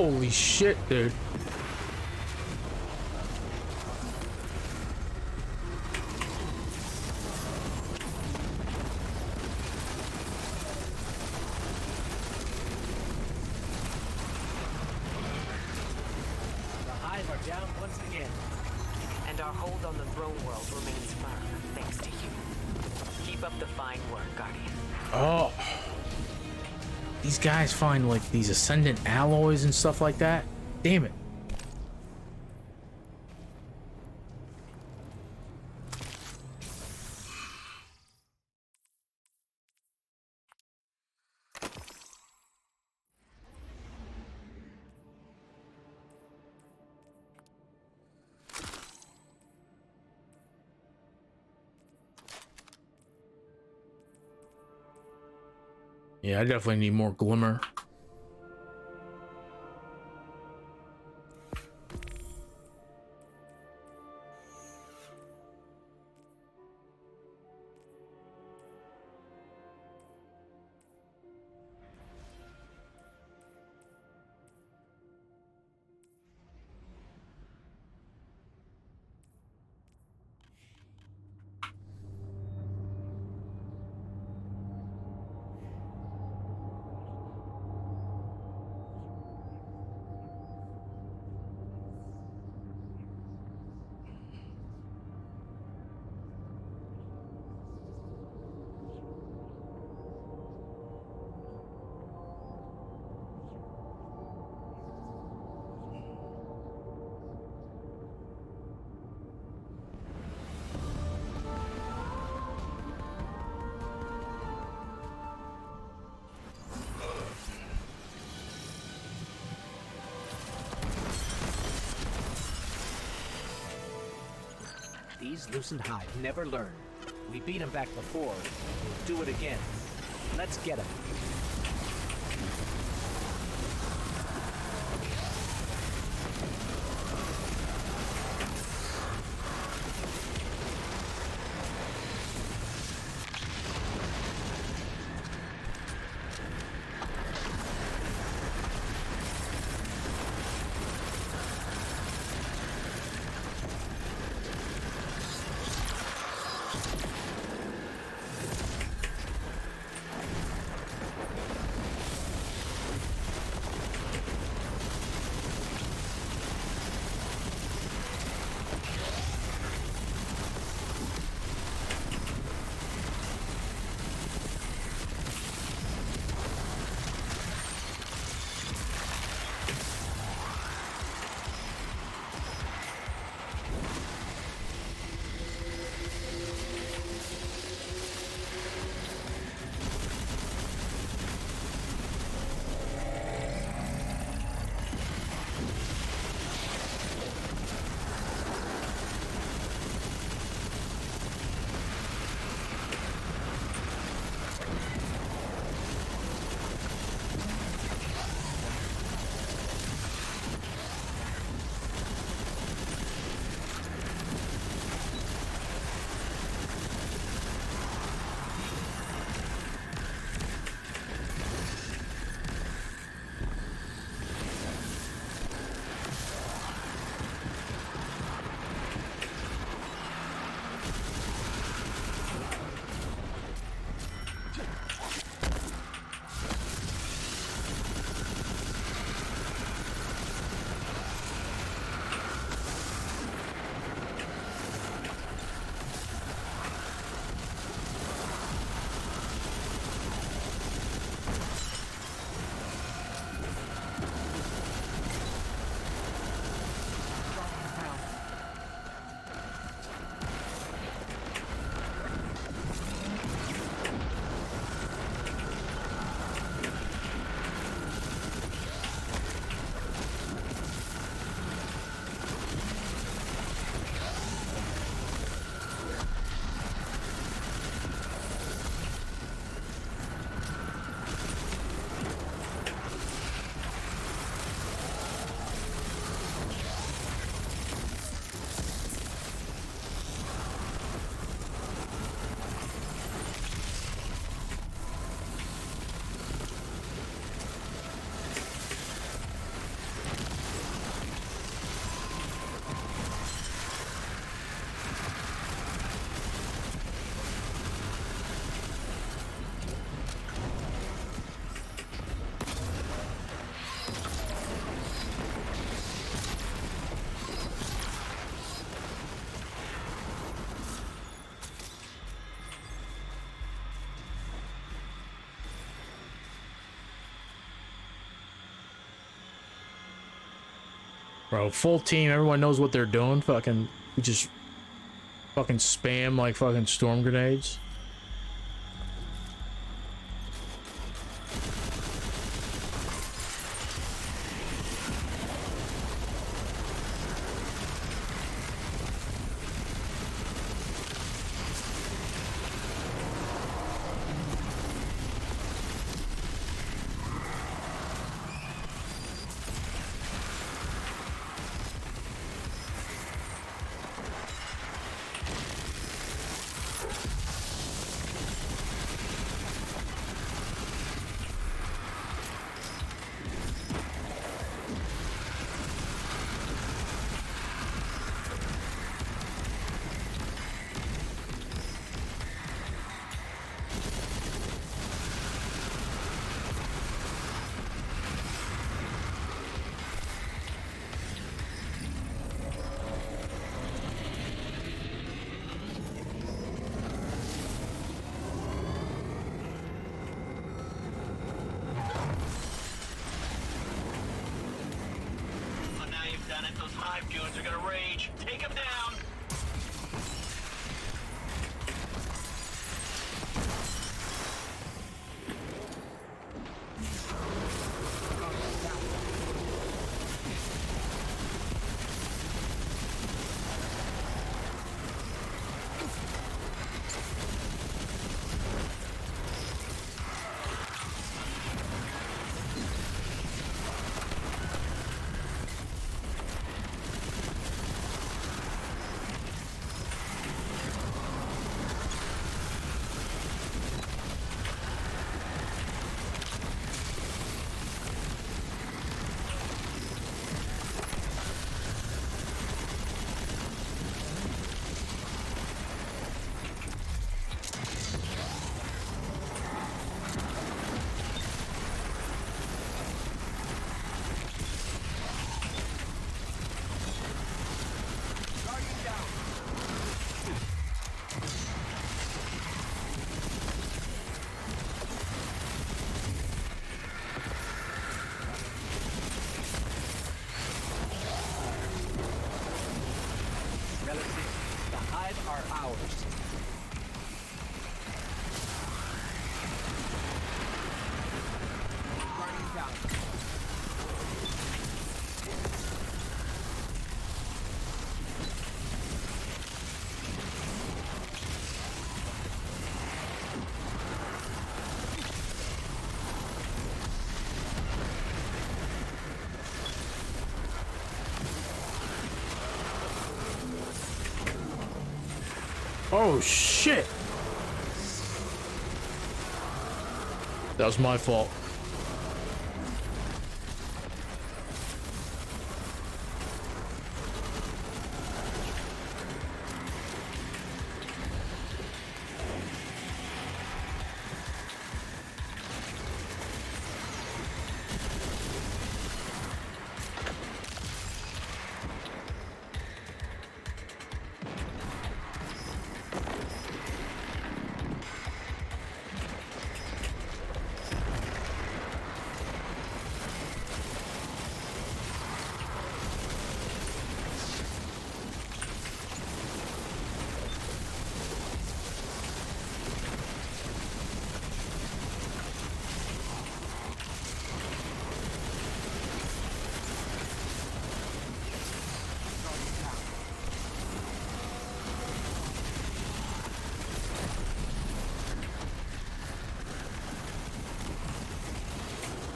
Holy shit, dude. The Hive are down once again. And our hold on the throne world remains firm, thanks to you. Keep up the fine work, Guardian. Oh. These guys find like these ascendant alloys and stuff like that. Damn it. Yeah, I definitely need more glimmer. These loosened Hive never learn. We beat them back before. We'll do it again. Let's get them. Bro, full team, everyone knows what they're doing. Fucking, we just fucking spam like fucking storm grenades. Well, now you've done it. Those hive goons are gonna rage. Take them down. Relatives, the hive are ours. Guardian down. Oh shit! That was my fault.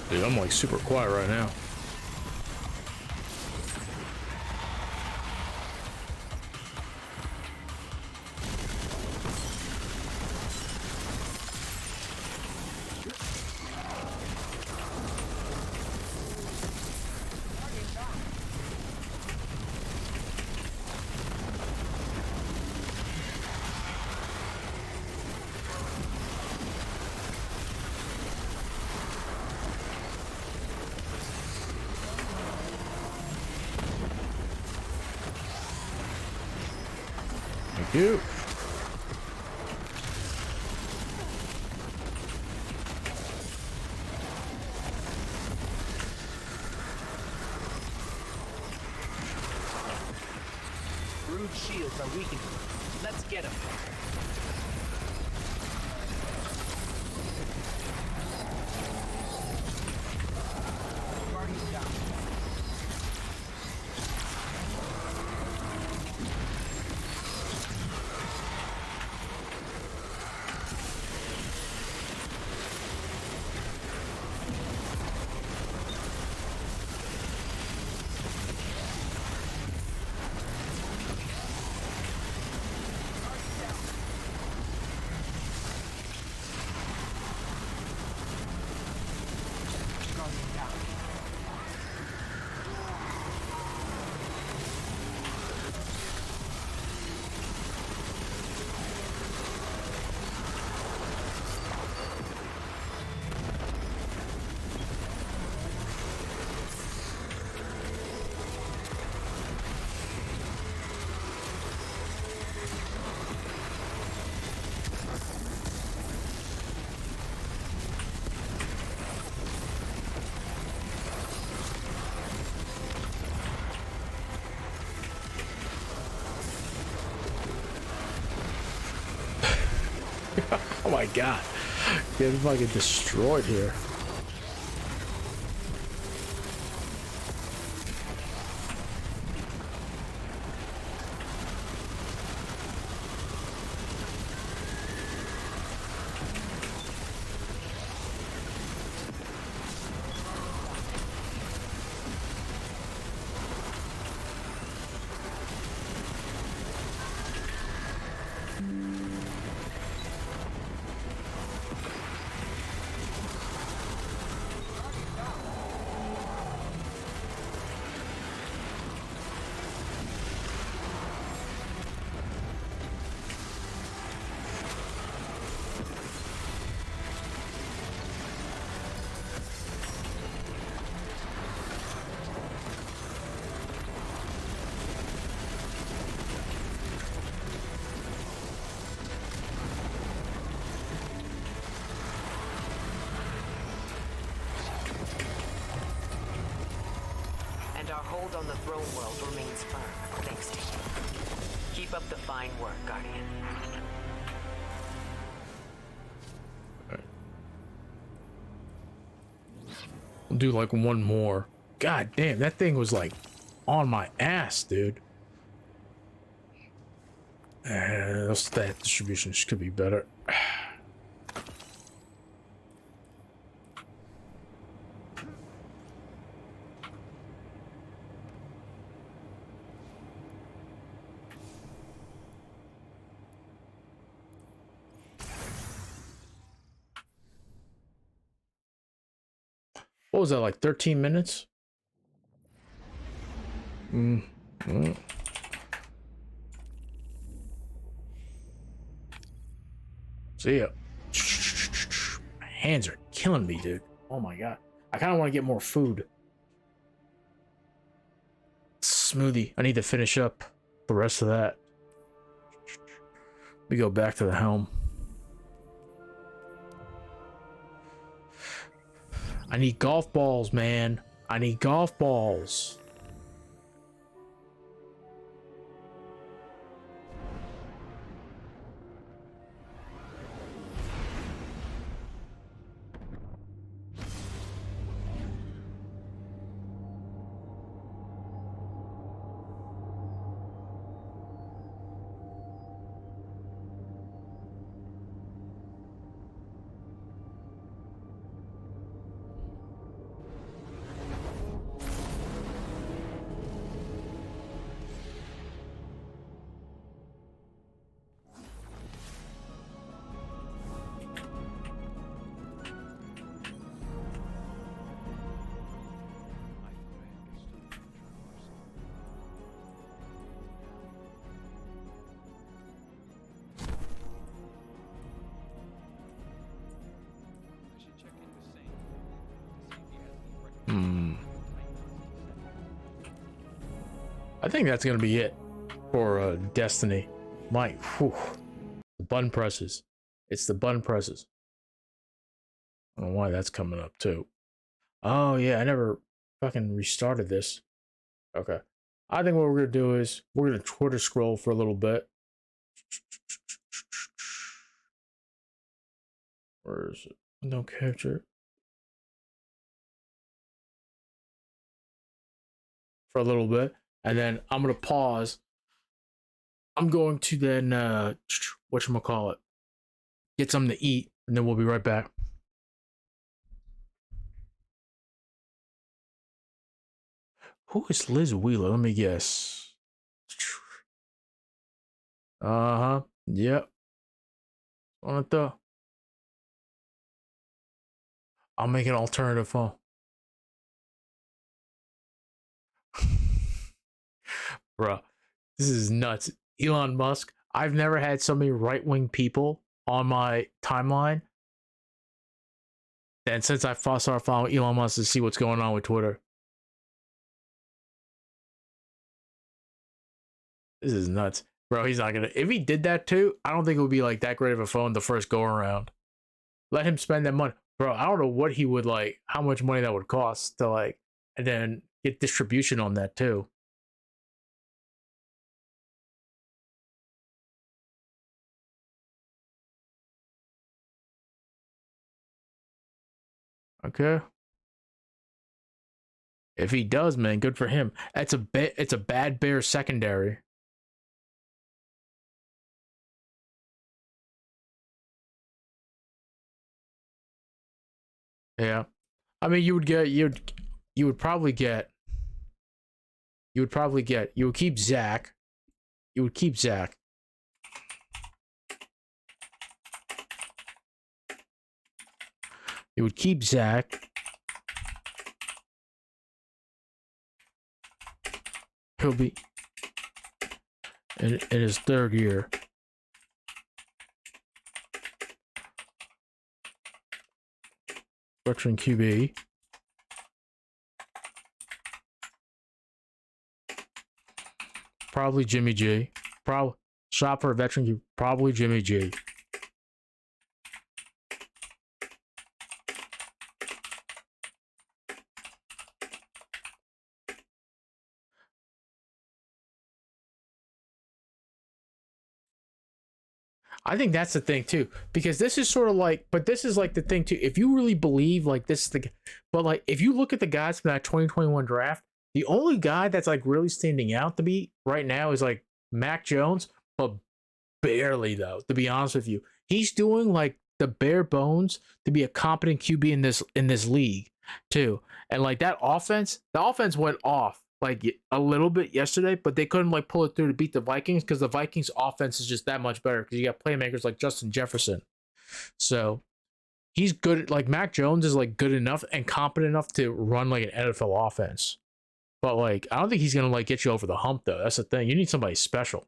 Dude, I'm like super quiet right now. Thank you. brood shields are weakening. Let's get them. Guardian down. Oh my god. Getting fucking destroyed here. And our hold on the throne world remains firm, thanks to you. Keep up the fine work, Guardian. We'll do like one more. God damn, that thing was like on my ass, dude. That distribution could be better. What was that, like 13 minutes? See ya. My hands are killing me, dude. Oh my god. I kind of want to get more food. Smoothie. I need to finish up the rest of that. We go back to the helm. I need golf balls, man. I need golf balls. I think that's gonna be it for Destiny. Mike, whew. The button presses. It's the button presses. I don't know why that's coming up too. Oh yeah, I never fucking restarted this. Okay. I think what we're gonna do is we're gonna Twitter scroll for a little bit. Where is it? No capture. For a little bit, and then I'm gonna pause. I'm going to then whatchamacallit, get something to eat, and then we'll be right back. Who is Liz Wheeler? Let me guess. Uh-huh. Yep. On it though. I'll make an alternative phone. Bruh, this is nuts. Elon Musk. I've never had so many right-wing people on my timeline. And since I started following Elon Musk to see what's going on with Twitter. This is nuts. Bro, he's not gonna... If he did that too, I don't think it would be like that great of a phone the first go around. Let him spend that money. Bro, I don't know what he would like, how much money that would cost to like, and then get distribution on that too. Okay. If he does, man, good for him. It's a bad bear secondary. Yeah. I mean, you would probably get you would keep Zach. You would keep Zach. You would keep Zach. He'll be in his third year. Veteran QB. Probably Jimmy G. Probably shop for a veteran QB. Probably Jimmy G. I think that's the thing too, because this is sort of like, but this is like the thing too. If you really believe like this, but like if you look at the guys from that 2021 draft, the only guy that's like really standing out to me right now is like Mac Jones, but barely though. To be honest with you, he's doing like the bare bones to be a competent QB in this league too. And like that offense, the offense went off like a little bit yesterday, but they couldn't like pull it through to beat the Vikings because the Vikings offense is just that much better because you got playmakers like Justin Jefferson. So he's good. Like Mac Jones is like good enough and competent enough to run like an NFL offense. But like I don't think he's gonna like get you over the hump though. That's the thing. You need somebody special.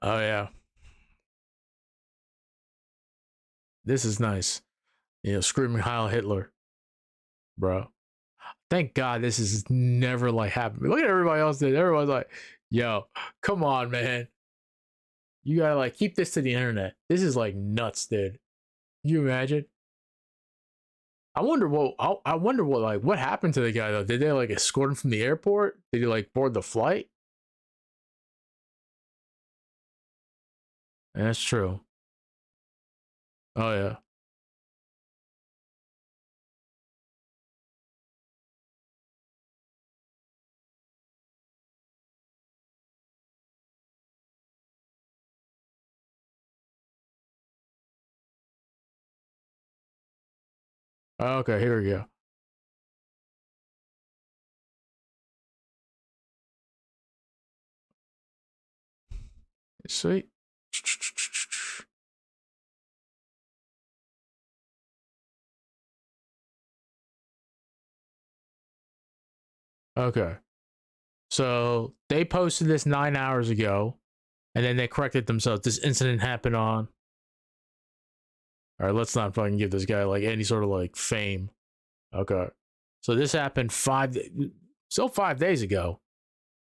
Oh yeah. This is nice. You know, screaming Heil Hitler. Bro. Thank God this is never like happened. Look at everybody else did. Everyone's like, yo, come on, man. You gotta like keep this to the internet. This is like nuts, dude. Can you imagine? I wonder what like what happened to the guy though. Did they like escort him from the airport? Did he like board the flight? That's true. Oh yeah. Okay, here we go. Sweet. Okay. So they posted this 9 hours ago, and then they corrected themselves. This incident happened on. All right, let's not fucking give this guy like any sort of like fame. Okay. So this happened 5 days ago.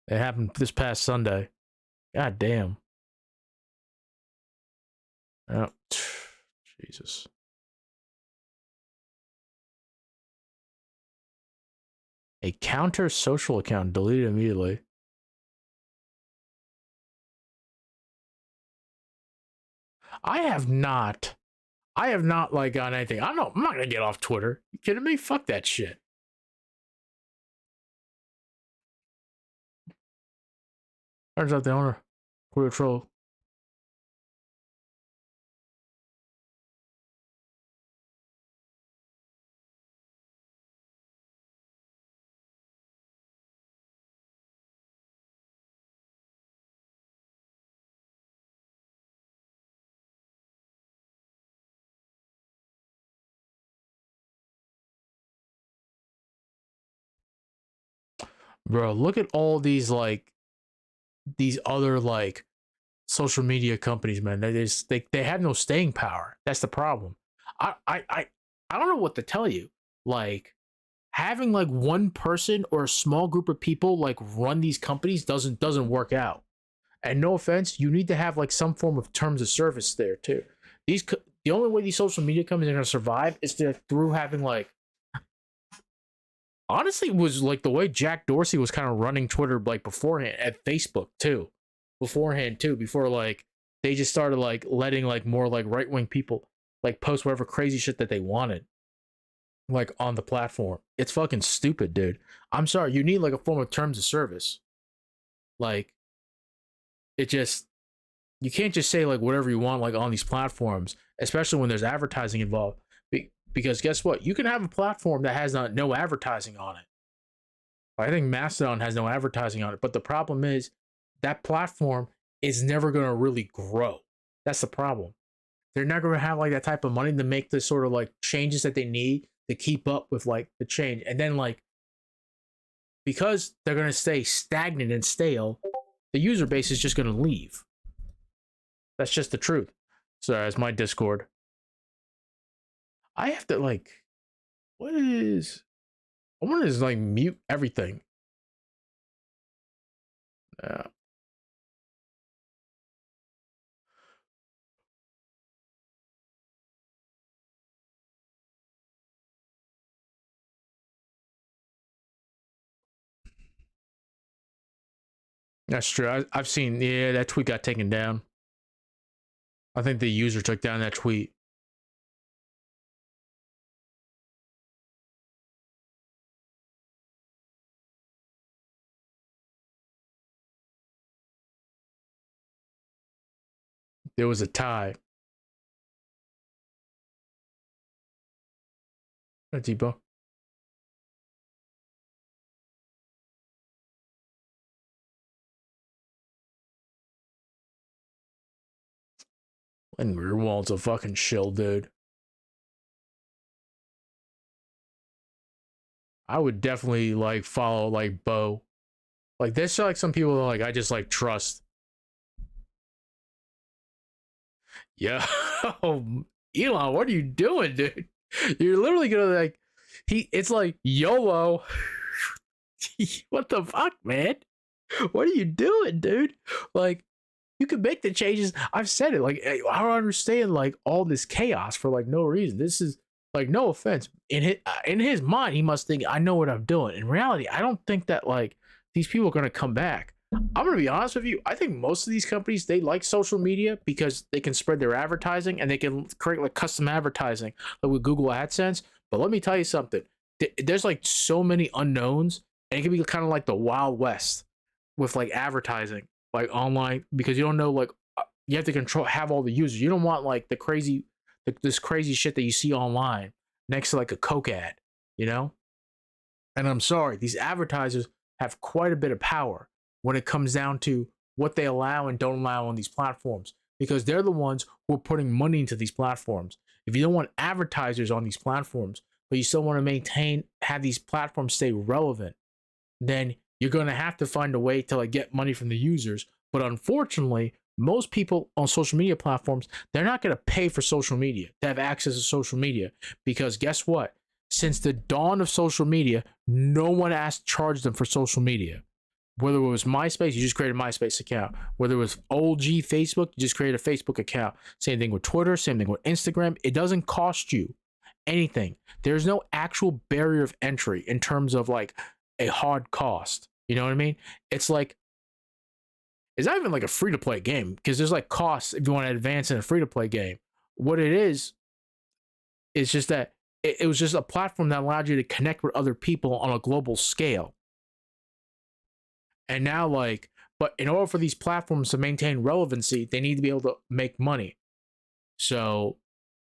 It happened this past Sunday. God damn. Oh, Jesus. A counter social account deleted immediately. I have not like on anything. I'm not gonna get off Twitter. You kidding me? Fuck that shit. Turns out the owner, Twitter troll. Bro, look at all these these other social media companies, man. They have no staying power. That's the problem. I don't know what to tell you. Like, having one person or a small group of people run these companies doesn't work out. And no offense, you need to have some form of terms of service there too. The only way these social media companies are gonna survive is through having honestly, it was the way Jack Dorsey was kind of running Twitter beforehand, at Facebook too, before they just started letting more right wing people post whatever crazy shit that they wanted on the platform. It's fucking stupid, dude. I'm sorry, you need a form of terms of service. It just, you can't just say whatever you want on these platforms, especially when there's advertising involved. Because guess what? You can have a platform that has no advertising on it. I think Mastodon has no advertising on it, but the problem is that platform is never going to really grow. That's the problem. They're not going to have that type of money to make the sort of changes that they need to keep up with the change. And then because they're going to stay stagnant and stale, the user base is just going to leave. That's just the truth. Sorry, it's my Discord. I have to what is, I want to mute everything. Yeah. That's true. I've seen, yeah, that tweet got taken down. I think the user took down that tweet. There was a tie. Debo. And Rearwald's a fucking shill, dude. I would definitely follow Bo. There's some people that I just trust. Yo, Elon, what are you doing, dude? You're literally gonna it's YOLO. What the fuck, man? What are you doing, dude? You can make the changes. I've said it. I don't understand all this chaos for no reason. This is no offense. In his mind, he must think I know what I'm doing. In reality, I don't think that these people are gonna come back. I'm gonna be honest with you. I think most of these companies, they like social media because they can spread their advertising and they can create custom advertising with Google AdSense. But let me tell you something. There's so many unknowns, and it can be kind of the Wild West with advertising online, because you don't know you have to have all the users. You don't want the crazy this crazy shit that you see online next to a Coke ad, you know? And I'm sorry, these advertisers have quite a bit of power when it comes down to what they allow and don't allow on these platforms, because they're the ones who are putting money into these platforms. If you don't want advertisers on these platforms, but you still want to have these platforms stay relevant, then you're going to have to find a way to get money from the users. But unfortunately, most people on social media platforms, they're not going to pay for social media, to have access to social media, because guess what? since the dawn of social media, no one charged them for social media. Whether it was MySpace, you just created a MySpace account. Whether it was OG Facebook, you just created a Facebook account. Same thing with Twitter, same thing with Instagram. It doesn't cost you anything. There's no actual barrier of entry in terms of like a hard cost. You know what I mean? It's like, it's not even like a free-to-play game because there's like costs if you want to advance in a free-to-play game. What it is just that it was just a platform that allowed you to connect with other people on a global scale. And now, like, but in order for these platforms to maintain relevancy, they need to be able to make money. So,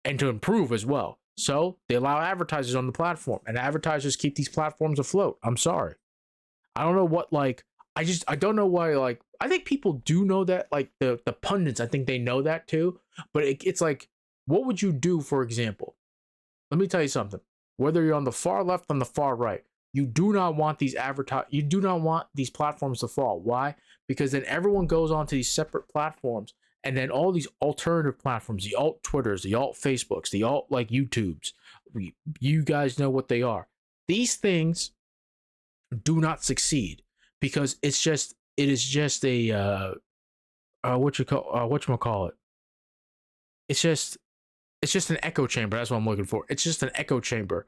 and to improve as well. So they allow advertisers on the platform, and advertisers keep these platforms afloat. I'm sorry. I don't know what, like, I don't know why, like, I think people do know that, like, the pundits, I think they know that too. But it's like, what would you do, for example? Let me tell you something. Whether you're on the far left, on the far right, you do not want these platforms to fall. Why? Because then everyone goes onto these separate platforms, and then all these alternative platforms, the alt Twitters, the alt Facebooks, the alt like YouTubes, you guys know what they are. These things do not succeed because it is just a whatchamacallit. It's just an echo chamber. That's what I'm looking for. It's just an echo chamber.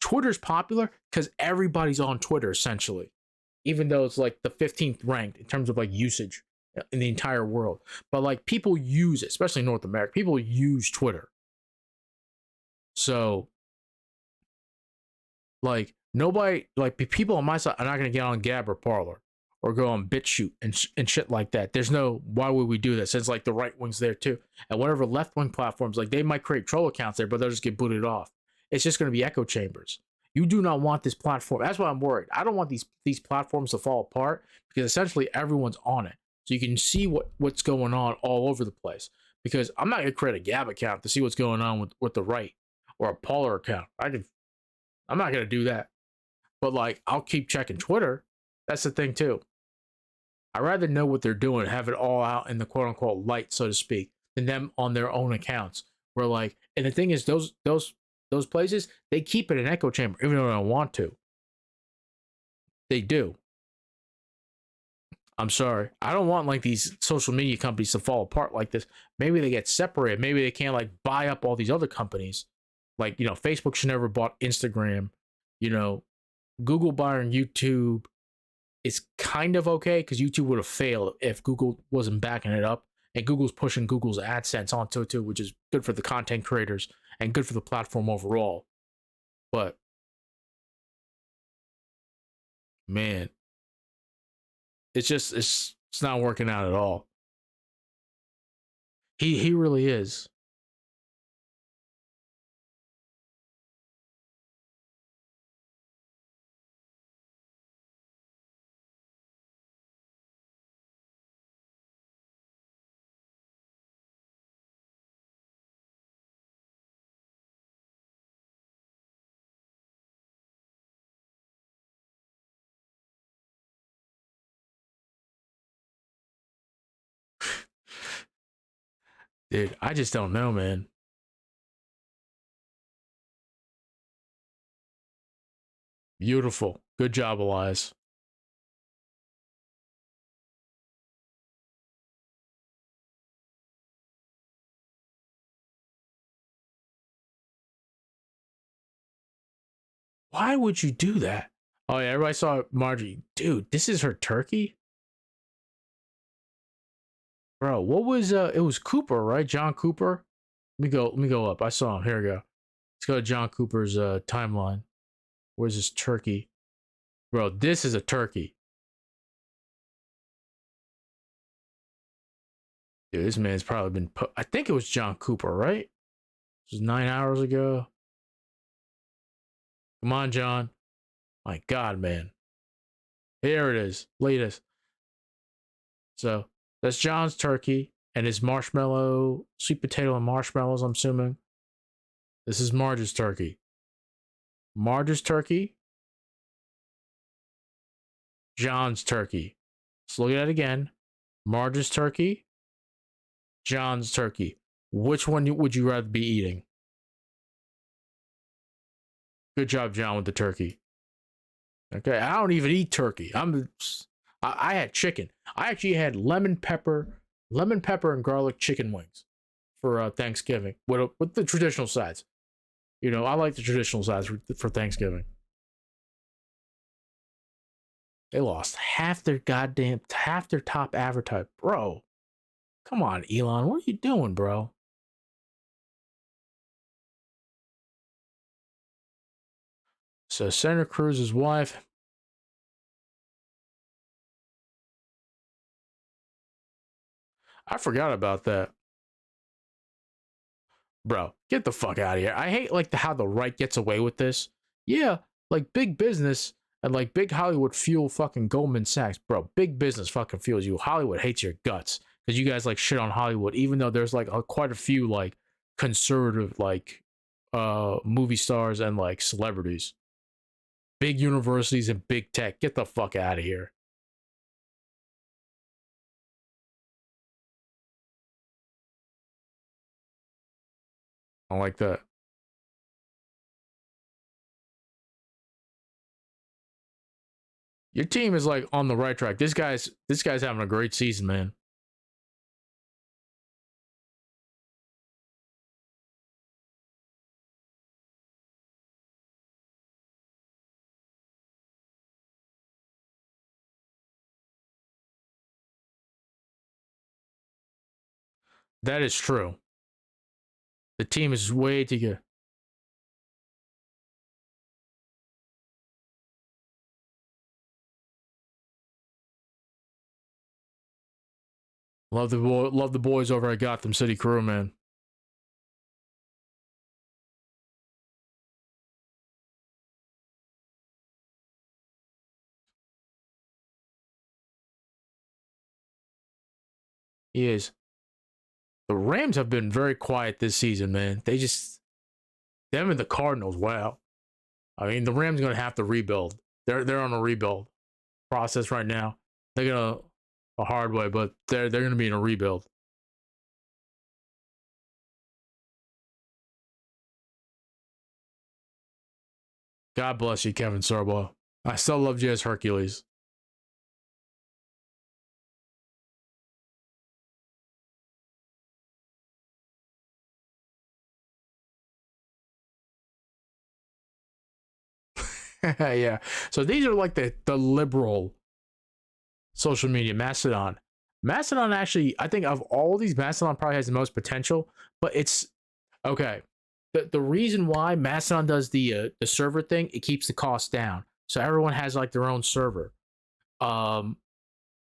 Twitter's popular because everybody's on Twitter essentially, even though it's like the 15th ranked in terms of like usage in the entire world. But like people use it, especially in North America. People use Twitter. So like nobody, like people on my side are not gonna get on Gab or Parler or go on BitChute and shit like that. There's no, why would we do that? Since like the right wing's there too, and whatever left wing platforms, like they might create troll accounts there, but they'll just get booted off. It's just going to be echo chambers. You do not want this platform. That's why I'm worried. I don't want these platforms to fall apart because essentially everyone's on it. So you can see what's going on all over the place. Because I'm not going to create a Gab account to see what's going on with the right or a Parler account. I'm not going to do that. But like, I'll keep checking Twitter. That's the thing too. I'd rather know what they're doing, have it all out in the quote unquote light, so to speak, than them on their own accounts. Where like, and the thing is, those places, they keep it an echo chamber, even though they don't want to. They do. I'm sorry. I don't want like these social media companies to fall apart like this. Maybe they get separated. Maybe they can't like buy up all these other companies. Like, you know, Facebook should never bought Instagram. You know, Google buying YouTube is kind of okay because YouTube would have failed if Google wasn't backing it up. And Google's pushing Google's AdSense onto it too, which is good for the content creators and good for the platform overall. But man, it's not working out at all. He really is. Dude, I just don't know, man. Beautiful. Good job, Elias. Why would you do that? Oh yeah, everybody saw Margie. Dude, this is her turkey? Bro, what was it was Cooper, right? John Cooper. Let me go up. I saw him. Here we go. Let's go to John Cooper's timeline. Where's this turkey? Bro, this is a turkey. Dude, this man's probably been put. I think it was John Cooper, right? This was 9 hours ago. Come on, John. My God, man. Here it is. Latest. So that's John's turkey and his marshmallow, sweet potato and marshmallows, I'm assuming. This is Marge's turkey. Marge's turkey. John's turkey. Let's look at it again. Marge's turkey. John's turkey. Which one would you rather be eating? Good job, John, with the turkey. Okay, I don't even eat turkey. I had chicken. I actually had lemon pepper and garlic chicken wings for Thanksgiving with the traditional sides. You know, I like the traditional sides for Thanksgiving. They lost half their top advertising, bro. Come on, Elon, what are you doing, bro? So Senator Cruz's wife. I forgot about that. Bro, get the fuck out of here. I hate like how the right gets away with this. Yeah, like big business and like big Hollywood fuel fucking Goldman Sachs. Bro, big business fucking fuels you. Hollywood hates your guts because you guys like shit on Hollywood, even though there's like quite a few like conservative like movie stars and like celebrities. Big universities and big tech. Get the fuck out of here. I like that. Your team is like on the right track. This guy's having a great season, man. That is true. The team is way too good. Love the boys over at Gotham City Crew, man. He is. The Rams have been very quiet this season, man. Them and the Cardinals, wow. I mean, the Rams are gonna have to rebuild. They're on a rebuild process right now. They're gonna a hard way, but they're gonna be in a rebuild. God bless you, Kevin Sorbo. I still love you as Hercules. Yeah. So these are like the liberal social media, Mastodon. Mastodon actually, I think of all these, Mastodon probably has the most potential, but it's okay. The reason why Mastodon does the server thing, it keeps the cost down. So everyone has like their own server.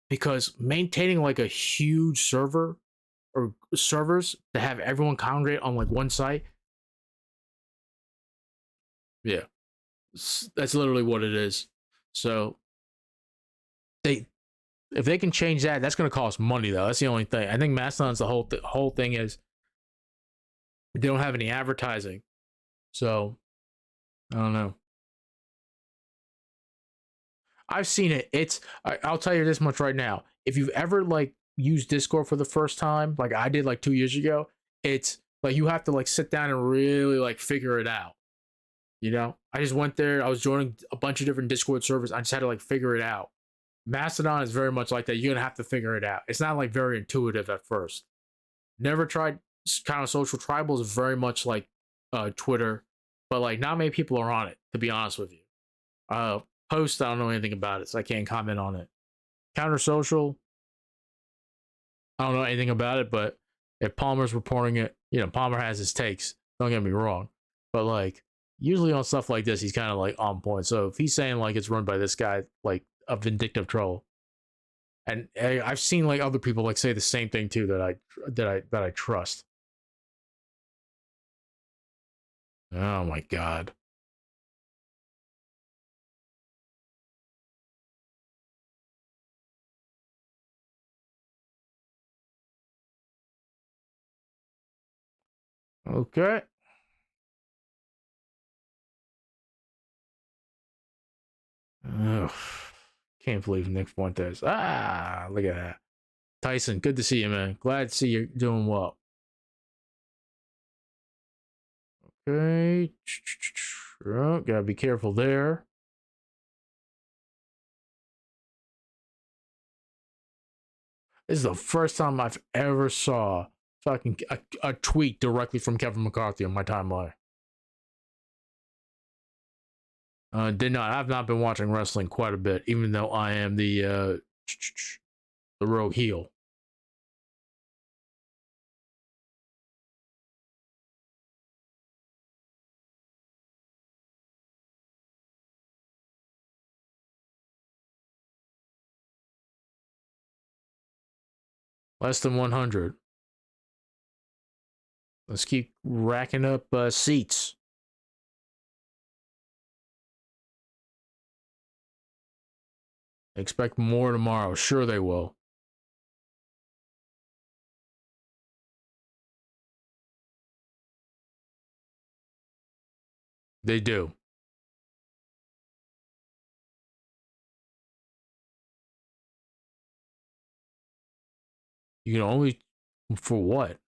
Because maintaining like a huge server or servers to have everyone congregate on like one site. Yeah. That's literally what it is. So if they can change that, that's going to cost money though. That's the only thing. I think Mastodon's the whole thing is they don't have any advertising. So I don't know. I've seen it. I'll tell you this much right now. If you've ever like used Discord for the first time, like I did like 2 years ago, it's like you have to like sit down and really like figure it out. You know, I just went there. I was joining a bunch of different Discord servers. I just had to like figure it out. Mastodon is very much like that. You're gonna have to figure it out. It's not like very intuitive at first. Never tried kind of social. Tribal is very much like Twitter, but like not many people are on it, to be honest with you. Post, I don't know anything about it, so I can't comment on it. Counter Social, I don't know anything about it, but if Palmer's reporting it, you know, Palmer has his takes. Don't get me wrong, but like usually on stuff like this, he's kind of like on point. So if he's saying like it's run by this guy, like a vindictive troll, and I've seen like other people like say the same thing too that I trust. Oh my god. Okay. Ugh. Can't believe Nick Fuentes. Ah, look at that. Tyson, good to see you, man. Glad to see you're doing well. Okay. Oh, gotta be careful there. This is the first time I've ever saw fucking a tweet directly from Kevin McCarthy on my timeline. I've not been watching wrestling quite a bit, even though I am the rogue heel. Less than 100. Let's keep racking up seats. Expect more tomorrow. Sure they will. They do. You can only... For what?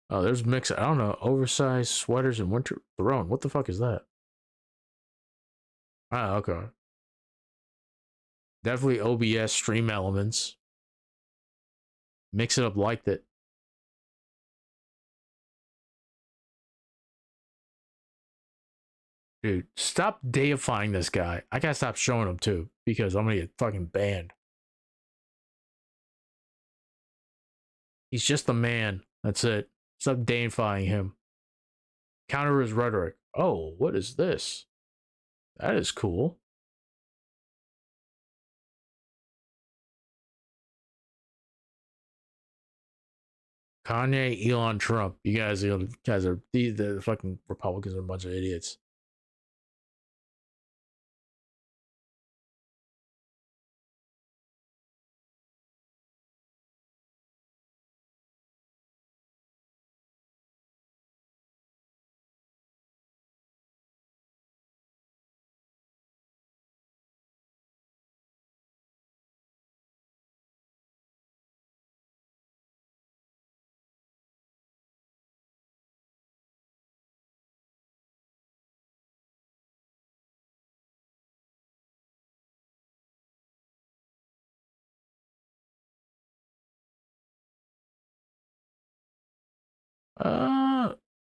Oh, there's mix. I don't know. Oversized sweaters and winter throne. What the fuck is that? Ah, okay. Definitely OBS stream elements. Mix it up like that. Dude, stop deifying this guy. I gotta stop showing him too, because I'm gonna get fucking banned. He's just a man. That's it. Stop deifying him. Counter his rhetoric. Oh, what is this? That is cool. Kanye, Elon, Trump. You guys are the fucking Republicans are a bunch of idiots.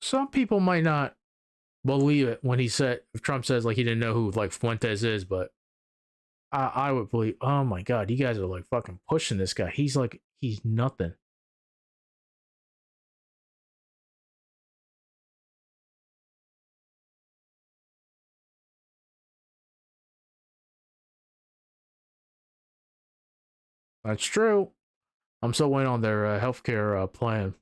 Some people might not believe it when if Trump says like he didn't know who like Fuentes is, but I would believe. Oh my god, you guys are like fucking pushing this guy. He's nothing. That's true. I'm still waiting on their healthcare plan.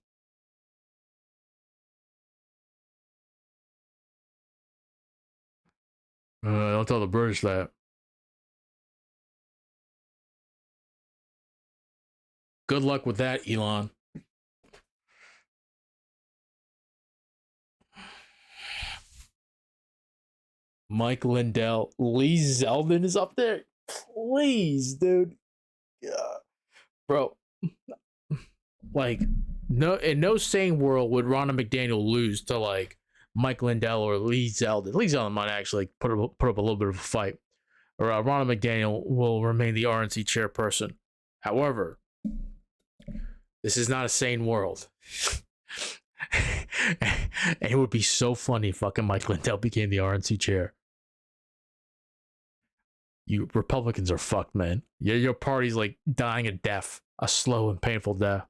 Don't tell the British that. Good luck with that, Elon. Mike Lindell. Lee Zeldin is up there. Please, dude. Yeah. Bro. Like, no, in no sane world would Ronald McDaniel lose to like Mike Lindell or Lee Zeldin. Lee Zeldin might actually put up a little bit of a fight. Or Ronald McDaniel will remain the RNC chairperson. However, this is not a sane world. And it would be so funny if fucking Mike Lindell became the RNC chair. You Republicans are fucked, man. Your party's like dying a death. A slow and painful death.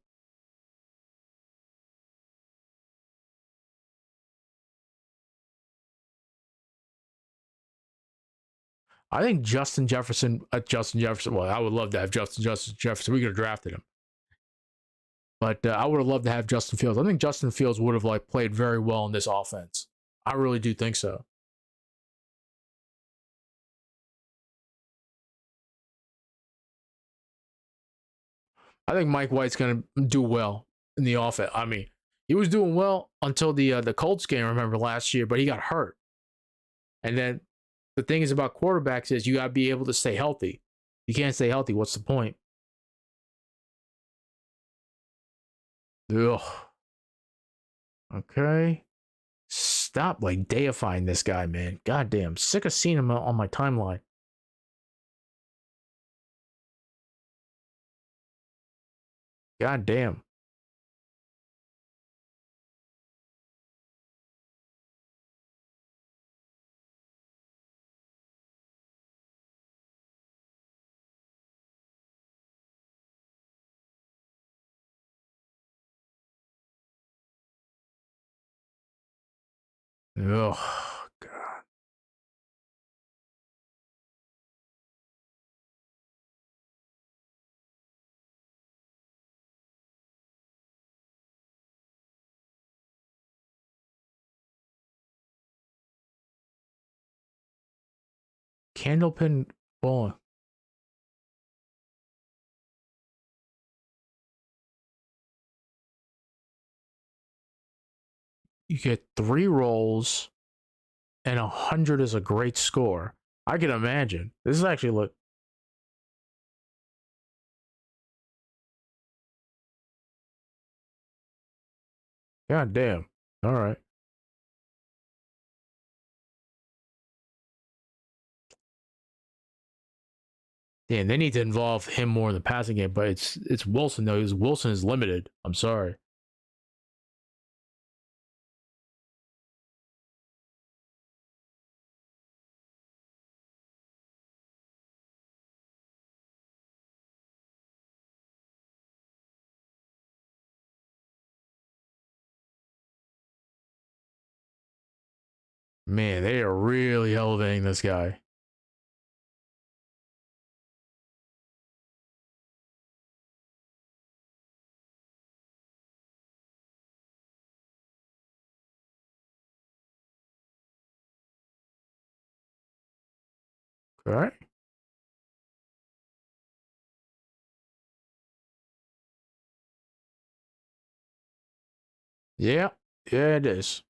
I think Justin Jefferson. Well, I would love to have Justin Jefferson. We could have drafted him, but I would have loved to have Justin Fields. I think Justin Fields would have like played very well in this offense. I really do think so. I think Mike White's gonna do well in the offense. I mean, he was doing well until the Colts game. Remember last year, but he got hurt, and then. The thing is about quarterbacks is you got to be able to stay healthy. You can't stay healthy. What's the point? Ugh. Okay. stop like deifying this guy, man. God damn, sick of seeing him on my timeline. God damn. Oh, God. Candlepin bowling. You get 3 rolls, and 100 is a great score. I can imagine. This is actually look. God damn. All right. Damn, they need to involve him more in the passing game, but it's Wilson though. Wilson is limited. I'm sorry. Man, they are really elevating this guy. All right. Yeah. Yeah, it is.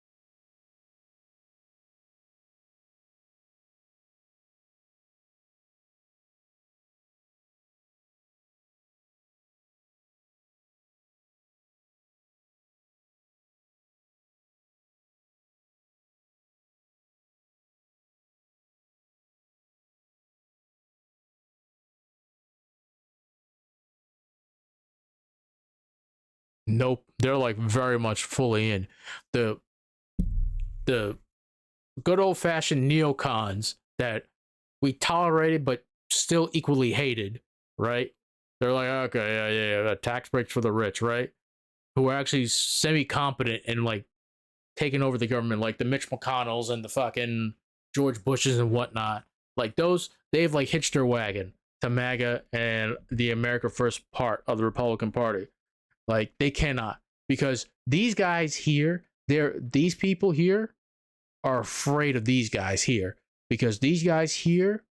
Nope. They're like very much fully in. The good old fashioned neocons that we tolerated but still equally hated, right? They're like, okay, yeah, tax breaks for the rich, right? Who are actually semi competent and like taking over the government, like the Mitch McConnells and the fucking George Bushes and whatnot. Like those, they've like hitched their wagon to MAGA and the America First part of the Republican Party. Like they cannot, because these guys here, these people here are afraid of these guys here, because these guys here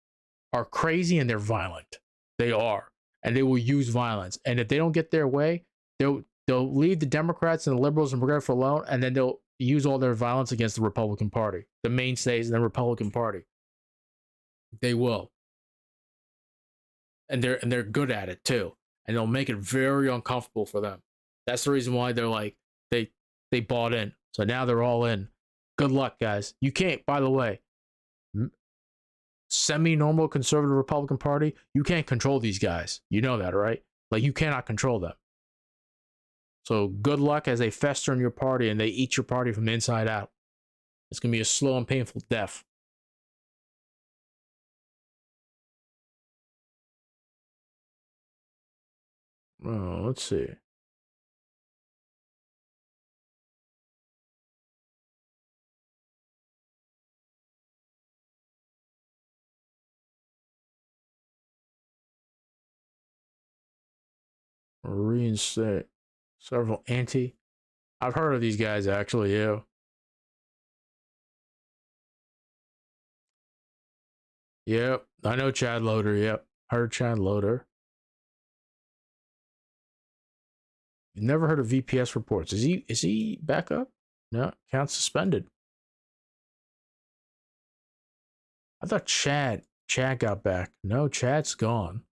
are crazy and they're violent. They are, and they will use violence. And if they don't get their way, they'll leave the Democrats and the liberals and progressives alone, and then they'll use all their violence against the Republican Party, the mainstays in the Republican Party. They will, and they're good at it too, and they'll make it very uncomfortable for them. That's the reason why they're like they bought in. So now they're all in. Good luck, guys. You can't, by the way, semi-normal conservative Republican Party, you can't control these guys. You know that, right? Like you cannot control them. So good luck as they fester in your party and they eat your party from the inside out. It's going to be a slow and painful death. Oh, let's see. Reinstate several anti. I've heard of these guys actually, yeah. Yep, I know Chad Loader. Yep, heard Chad Loader. Never heard of VPS reports. Is he back up? No, account suspended. I thought Chad got back. No, Chad's gone.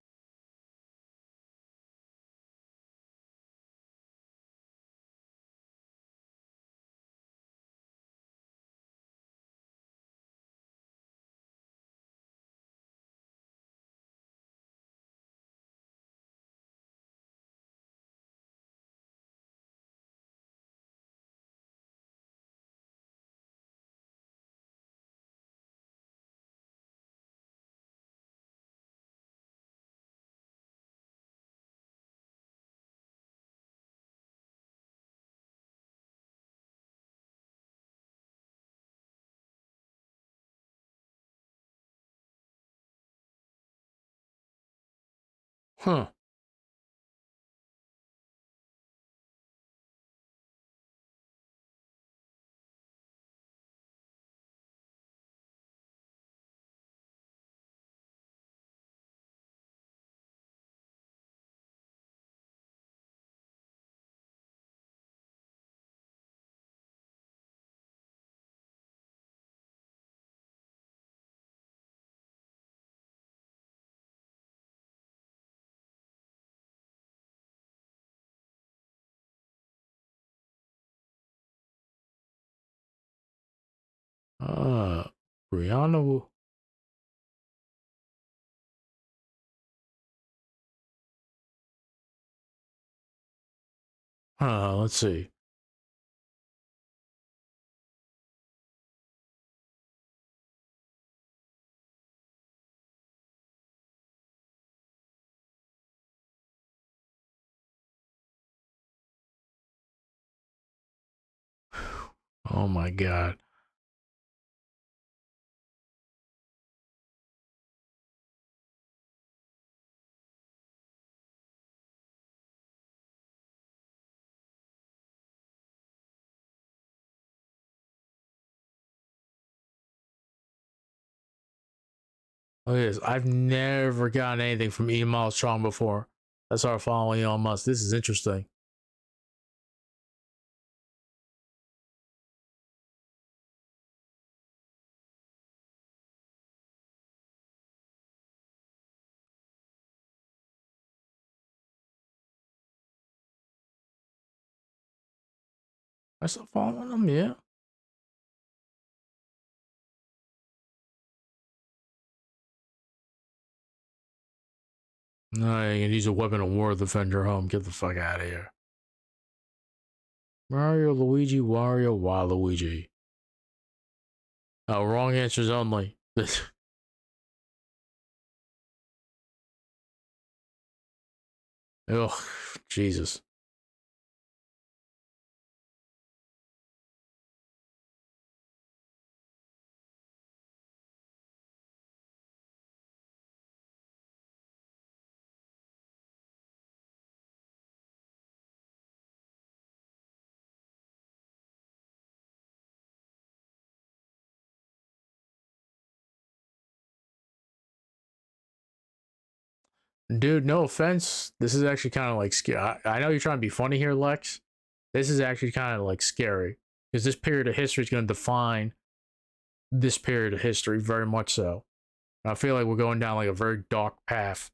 Huh. Brianna. Let's see. Oh my God. Look at this. I've never gotten anything from E. Miles Strong before. That's our following Elon Musk. This is interesting. I still following them, yeah. No, you can use a weapon of war to defend your home. Get the fuck out of here. Mario, Luigi, Wario, Waluigi. Oh, wrong answers only. Ugh, Jesus. Dude, no offense. This is actually kind of like scary. I know you're trying to be funny here, Lex. This is actually kind of like scary because this period of history is going to define this period of history very much so. I feel like we're going down like a very dark path.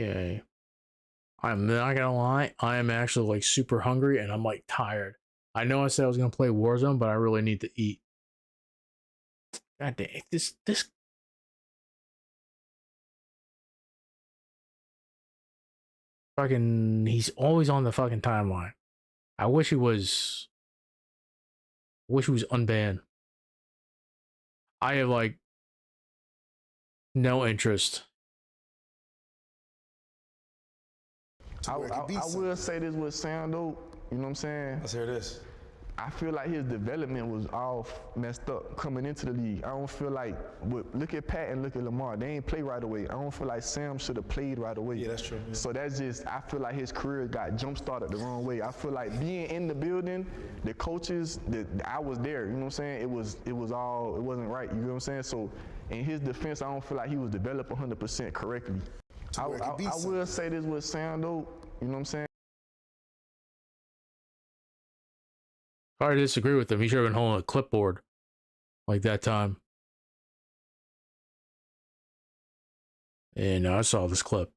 Okay. I'm not gonna lie, I am actually like super hungry and I'm like tired. I know I said I was gonna play Warzone, but I really need to eat. God damn, this fucking, he's always on the fucking timeline. I wish he was unbanned. I have like no interest. I will say this with Sam though, you know what I'm saying? Let's hear this. I feel like his development was all messed up coming into the league. I don't feel like, look at Pat and look at Lamar. They ain't play right away. I don't feel like Sam should have played right away. Yeah, that's true. Yeah. So that's just, I feel like his career got jump-started the wrong way. I feel like being in the building, the coaches, I was there, you know what I'm saying? It wasn't right, you know what I'm saying? So in his defense, I don't feel like he was developed 100% correctly. I will say this with Sam though, you know what I'm saying? Hard to disagree with him. He should have been holding a clipboard like that time. And I saw this clip.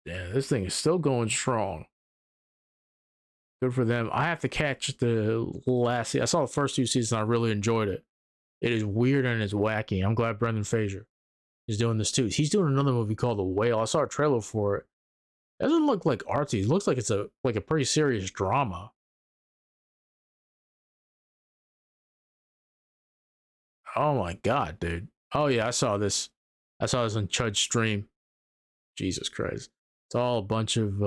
Yeah, this thing is still going strong. Good for them. I have to catch the last. I saw the first 2 seasons. And I really enjoyed it. It is weird and it's wacky. I'm glad Brendan Fraser is doing this too. He's doing another movie called The Whale. I saw a trailer for it. It doesn't look like artsy. It looks like it's a pretty serious drama. Oh my god, dude. Oh yeah, I saw this. I saw this on Chud's stream. Jesus Christ. It's all a bunch of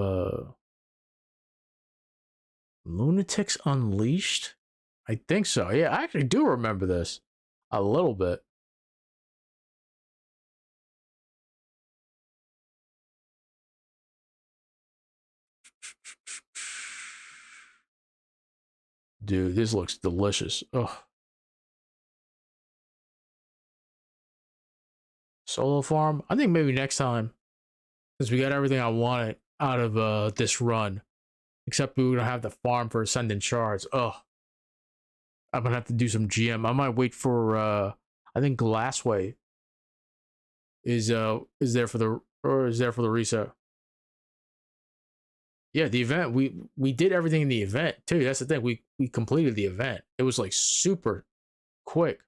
Lunatics Unleashed? I think so. Yeah, I actually do remember this a little bit. Dude, this looks delicious. Oh. Solo farm? I think maybe next time. Because we got everything I wanted out of this run. Except we're gonna have the farm for Ascendant Shards. Oh. I'm gonna have to do some GM. I might wait for I think Glassway is there for the reset. Yeah, the event, we did everything in the event too. That's the thing. We completed the event. It was like super quick.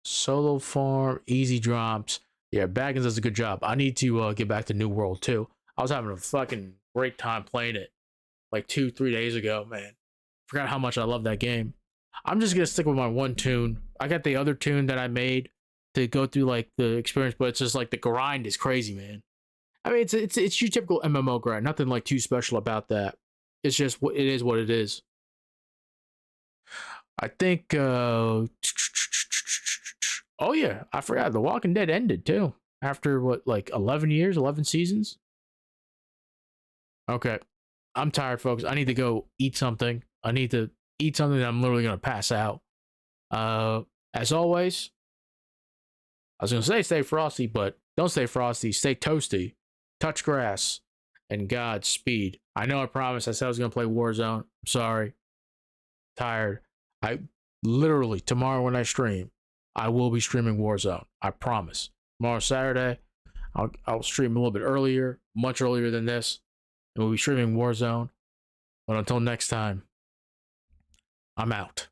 Solo farm, easy drops. Yeah, Baggins does a good job. I need to get back to New World too. I was having a fucking great time playing it like 2-3 days ago, man. Forgot how much I love that game. I'm just gonna stick with my one tune. I got the other tune that I made to go through like the experience, but it's just like the grind is crazy, man. I mean, it's your typical MMO grind. Nothing like too special about that. It's just it is what it is. I think oh yeah, I forgot The Walking Dead ended too. After what, like 11 years, 11 seasons? Okay. I'm tired, folks. I need to go eat something. I need to eat something that I'm literally going to pass out. As always, I was going to say stay frosty, but don't stay frosty. Stay toasty. Touch grass. And Godspeed. I know I promised. I said I was going to play Warzone. I'm sorry. Tired. I literally, tomorrow when I stream, I will be streaming Warzone. I promise. Tomorrow, Saturday, I'll stream a little bit earlier, much earlier than this, and we'll be streaming Warzone. But until next time, I'm out.